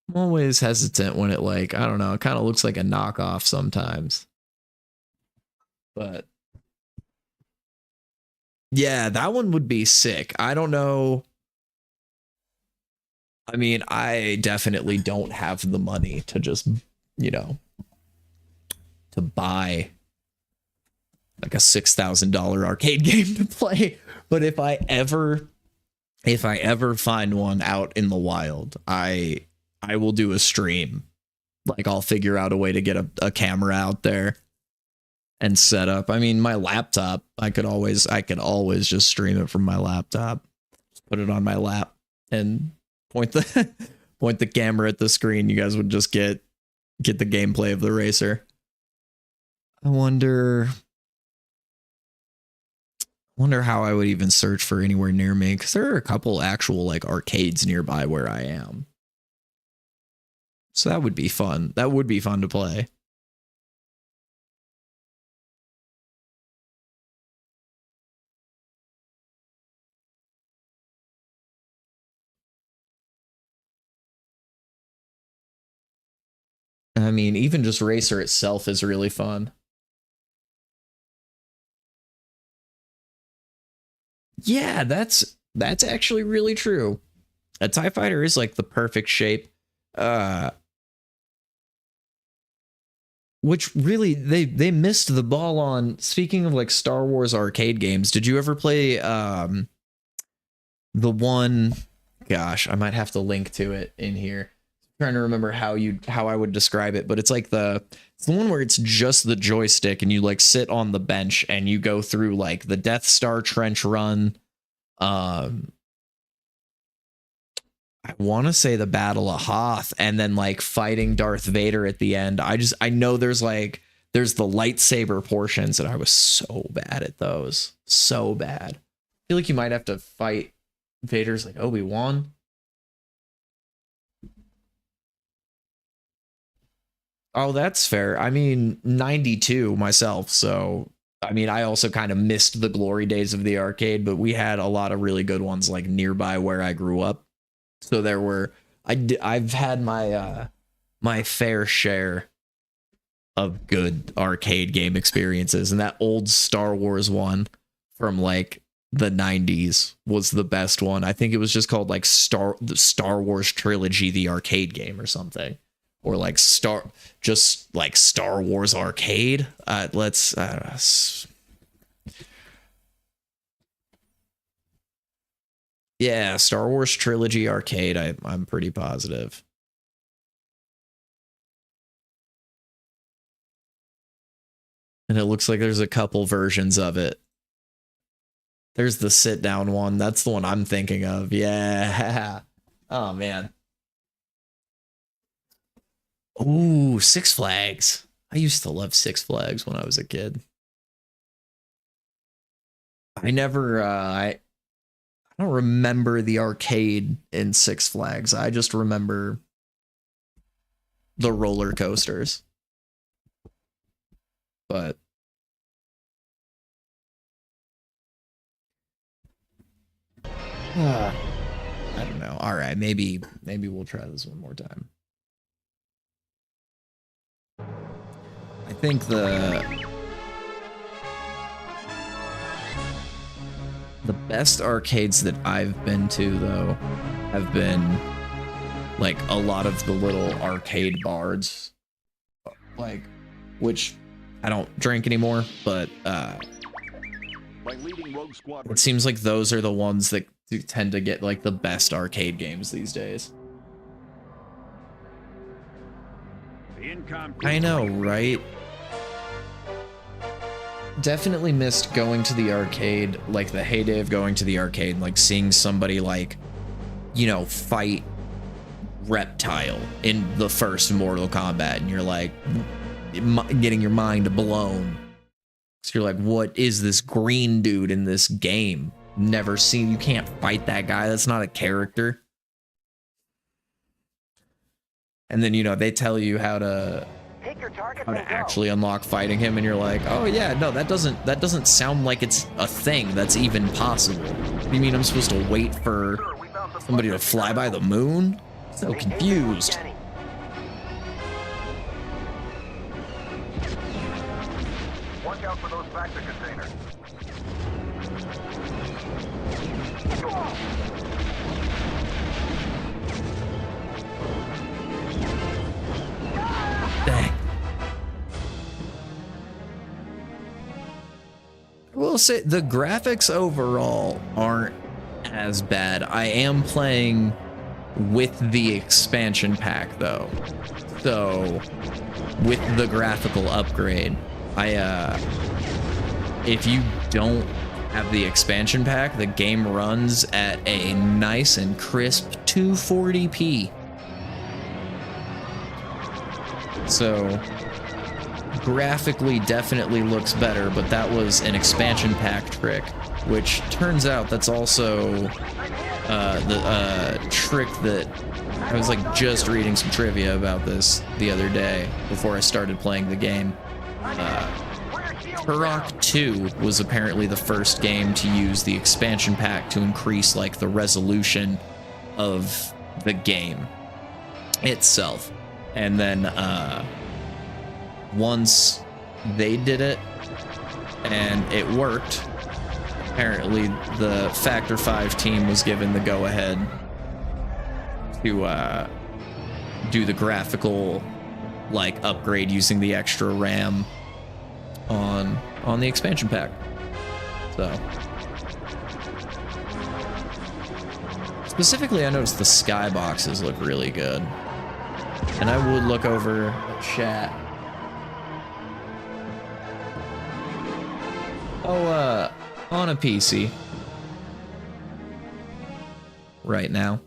I'm always hesitant when it, like, I don't know, it kind of looks like a knockoff sometimes. But yeah, that one would be sick. I don't know. I mean, I definitely don't have the money to just, you know, to buy like a $6,000 arcade game to play. But if I ever find one out in the wild, I will do a stream. Like I'll figure out a way to get a camera out there and set up. I mean, my laptop, I could always just stream it from my laptop. Just put it on my lap and point the camera at the screen. You guys would just get the gameplay of the racer. I wonder how I would even search for anywhere near me, because there are a couple actual like arcades nearby where I am. So that would be fun. That would be fun to play. I mean, even just Racer itself is really fun. Yeah, that's actually really true. A TIE fighter is like the perfect shape. Which really they missed the ball on. Speaking of like Star Wars arcade games, did you ever play the one, gosh, I might have to link to it in here. trying to remember how I would describe it, but it's like it's the one where it's just the joystick and you like sit on the bench and you go through like the Death Star trench run. I want to say the Battle of Hoth, and then like fighting Darth Vader at the end. I know there's the lightsaber portions, and I was so bad at those. So bad. I feel like you might have to fight Vader's like Obi-Wan. Oh, that's fair. I mean, 92 myself, so I mean, I also kind of missed the glory days of the arcade, but we had a lot of really good ones like nearby where I grew up. So there were I've had my my fair share of good arcade game experiences, and that old Star Wars one from like the 90s was the best one. I think it was just called like the Star Wars Trilogy, the arcade game or something. Or like Star Wars Arcade. Yeah, Star Wars Trilogy Arcade. I'm pretty positive. And it looks like there's a couple versions of it. There's the sit down one. That's the one I'm thinking of. Yeah. Oh man. Ooh, Six Flags. I used to love Six Flags when I was a kid. I don't remember the arcade in Six Flags. I just remember the roller coasters. But I don't know. All right, maybe we'll try this one more time. I think the best arcades that I've been to, though, have been like a lot of the little arcade bars, like, which I don't drink anymore, but it seems like those are the ones that tend to get like the best arcade games these days. I know, right? Definitely missed going to the arcade, like the heyday of going to the arcade, like seeing somebody like, you know, fight Reptile in the first Mortal Kombat, and you're like getting your mind blown. So you're like, what is this green dude in this game? Never seen, you can't fight that guy, that's not a character. And then, you know, they tell you how to actually unlock fighting him, and you're like, oh yeah, no, that doesn't sound like it's a thing that's even possible. What do you mean I'm supposed to wait for somebody to fly by the moon? So confused. Watch out for those factor containers. Dang. I will say the graphics overall aren't as bad. I am playing with the expansion pack though. So with the graphical upgrade, if you don't have the expansion pack, the game runs at a nice and crisp 240p. So graphically definitely looks better, but that was an expansion pack trick, which turns out that's also the trick that I was like just reading some trivia about this the other day before I started playing the game. Turok 2 was apparently the first game to use the expansion pack to increase like the resolution of the game itself. And then once they did it and it worked, apparently the Factor 5 team was given the go-ahead to do the graphical like upgrade using the extra RAM on the expansion pack. So specifically, I noticed the skyboxes look really good. And I would look over chat. Oh, on a PC. Right now.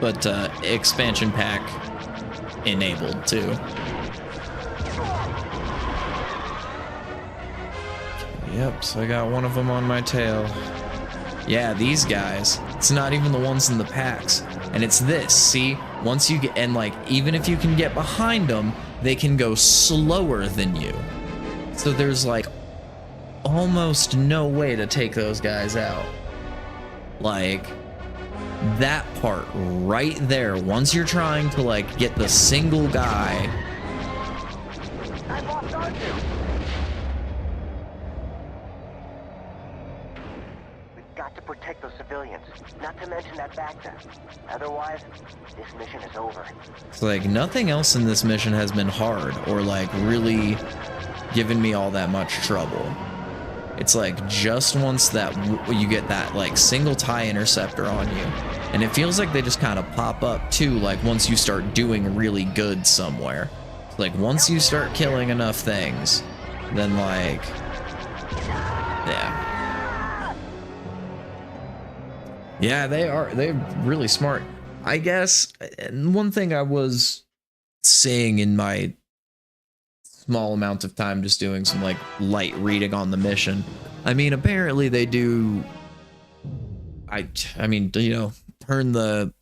But expansion pack enabled too. Yep, so I got one of them on my tail. Yeah, these guys. It's not even the ones in the packs. And it's this, see? Once you get, and like, even if you can get behind them, they can go slower than you. So there's like almost no way to take those guys out. Like, that part right there, once you're trying to like get the single guy. I lost onto. We've got to protect those civilians, not to mention that Bacta. Otherwise, this mission is over. It's like nothing else in this mission has been hard or like really given me all that much trouble. It's like just once that you get that like single TIE interceptor on you, and it feels like they just kind of pop up too, like once you start doing really good somewhere. Like once you start killing enough things, then like, yeah, they're really smart. I guess, and one thing I was saying in my small amount of time just doing some like light reading on the mission, I mean, apparently they do, I mean, you know, turn the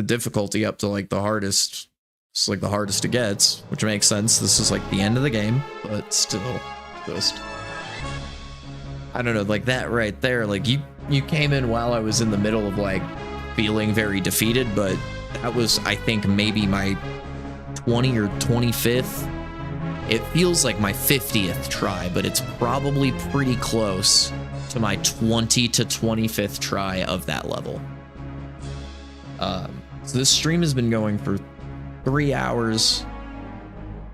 difficulty up to like the hardest. It's like the hardest it gets, which makes sense. This is like the end of the game, but still, just, I don't know, like that right there. Like you came in while I was in the middle of like feeling very defeated, but that was, I think, maybe my 20 or 25th. It feels like my 50th try, but it's probably pretty close to my 20 to 25th try of that level. So this stream has been going for 3 hours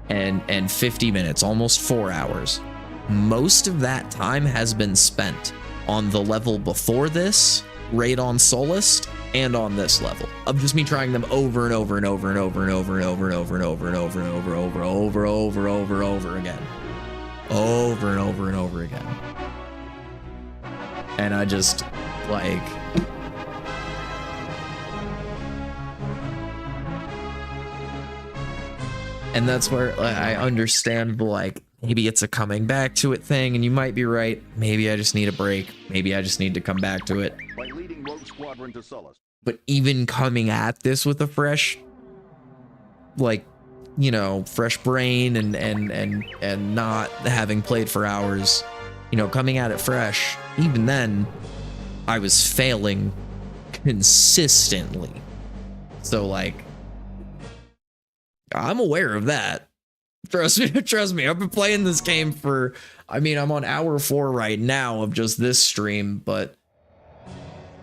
and 50 minutes, almost 4 hours. Most of that time has been spent on the level before this, Raid on Solist, and on this level of just me trying them over and over and over and over and over and over and over and over and over and over and over again. Over and over and over again. And I just like, and that's where I understand, like, maybe it's a coming back to it thing, and you might be right. Maybe I just need a break. Maybe I just need to come back to it. By leading Rouge Squadron to Sullust. But even coming at this with a fresh, like, you know, fresh brain and not having played for hours, you know, coming at it fresh, even then, I was failing consistently. So, like, I'm aware of that. Trust me, I've been playing this game for, I mean, I'm on hour 4 right now of just this stream, but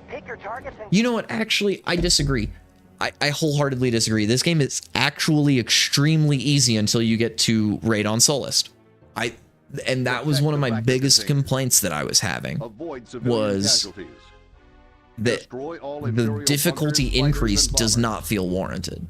Pick your targets and you know what? Actually, I disagree. I wholeheartedly disagree. This game is actually extremely easy until you get to Raid on Solist. And that was one of my biggest complaints that I was having, was that the difficulty increase does not feel warranted.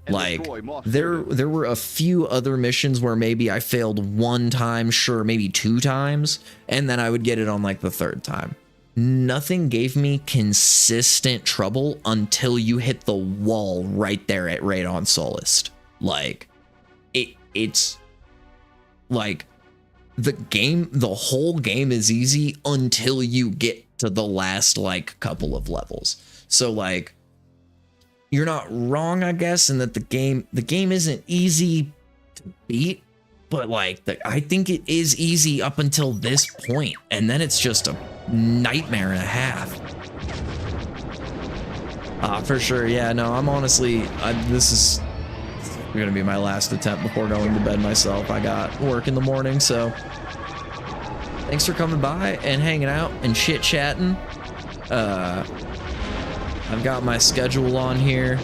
Like, there were a few other missions where maybe I failed 1 time, sure, maybe 2 times, and then I would get it on like the 3rd time. Nothing gave me consistent trouble until you hit the wall right there at Raid on Solist. Like, it's like the whole game is easy until you get to the last like couple of levels. So like, you're not wrong, I guess, in that the game isn't easy to beat, but like I think it is easy up until this point, and then it's just a nightmare and a half. For sure, yeah. No, I'm honestly, this is gonna be my last attempt before going to bed myself. I got work in the morning, so thanks for coming by and hanging out and chit-chatting. I've got my schedule on here.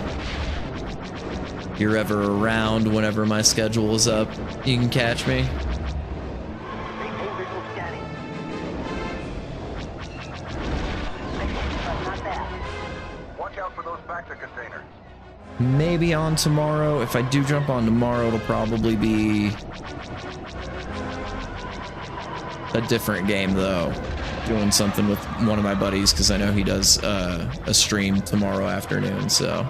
If you're ever around whenever my schedule is up, you can catch me. maintain visual scanning. out for those Factor containers. Maybe on tomorrow. If I do jump on tomorrow, it'll probably be a different game, though. Doing something with one of my buddies, because I know he does a stream tomorrow afternoon, so...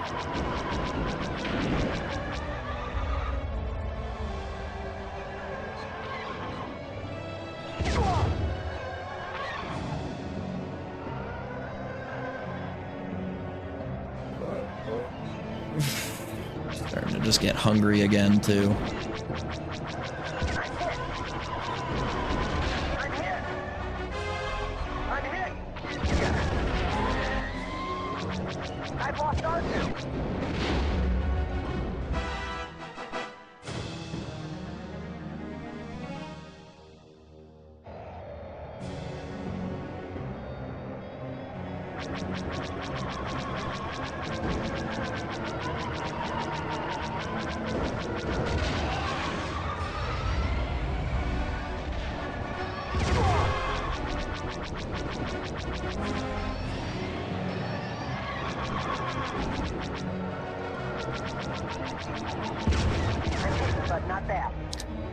Starting to just get hungry again, too.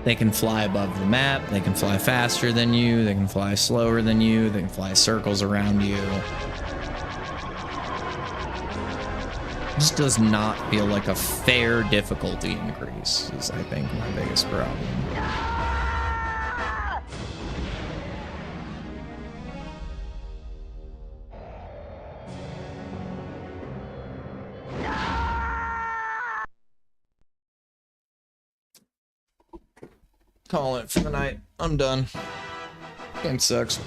They can fly above the map, they can fly faster than you, they can fly slower than you, they can fly circles around you. Just does not feel like a fair difficulty increase, is I think my biggest problem. Call it for the night. I'm done. Game sucks.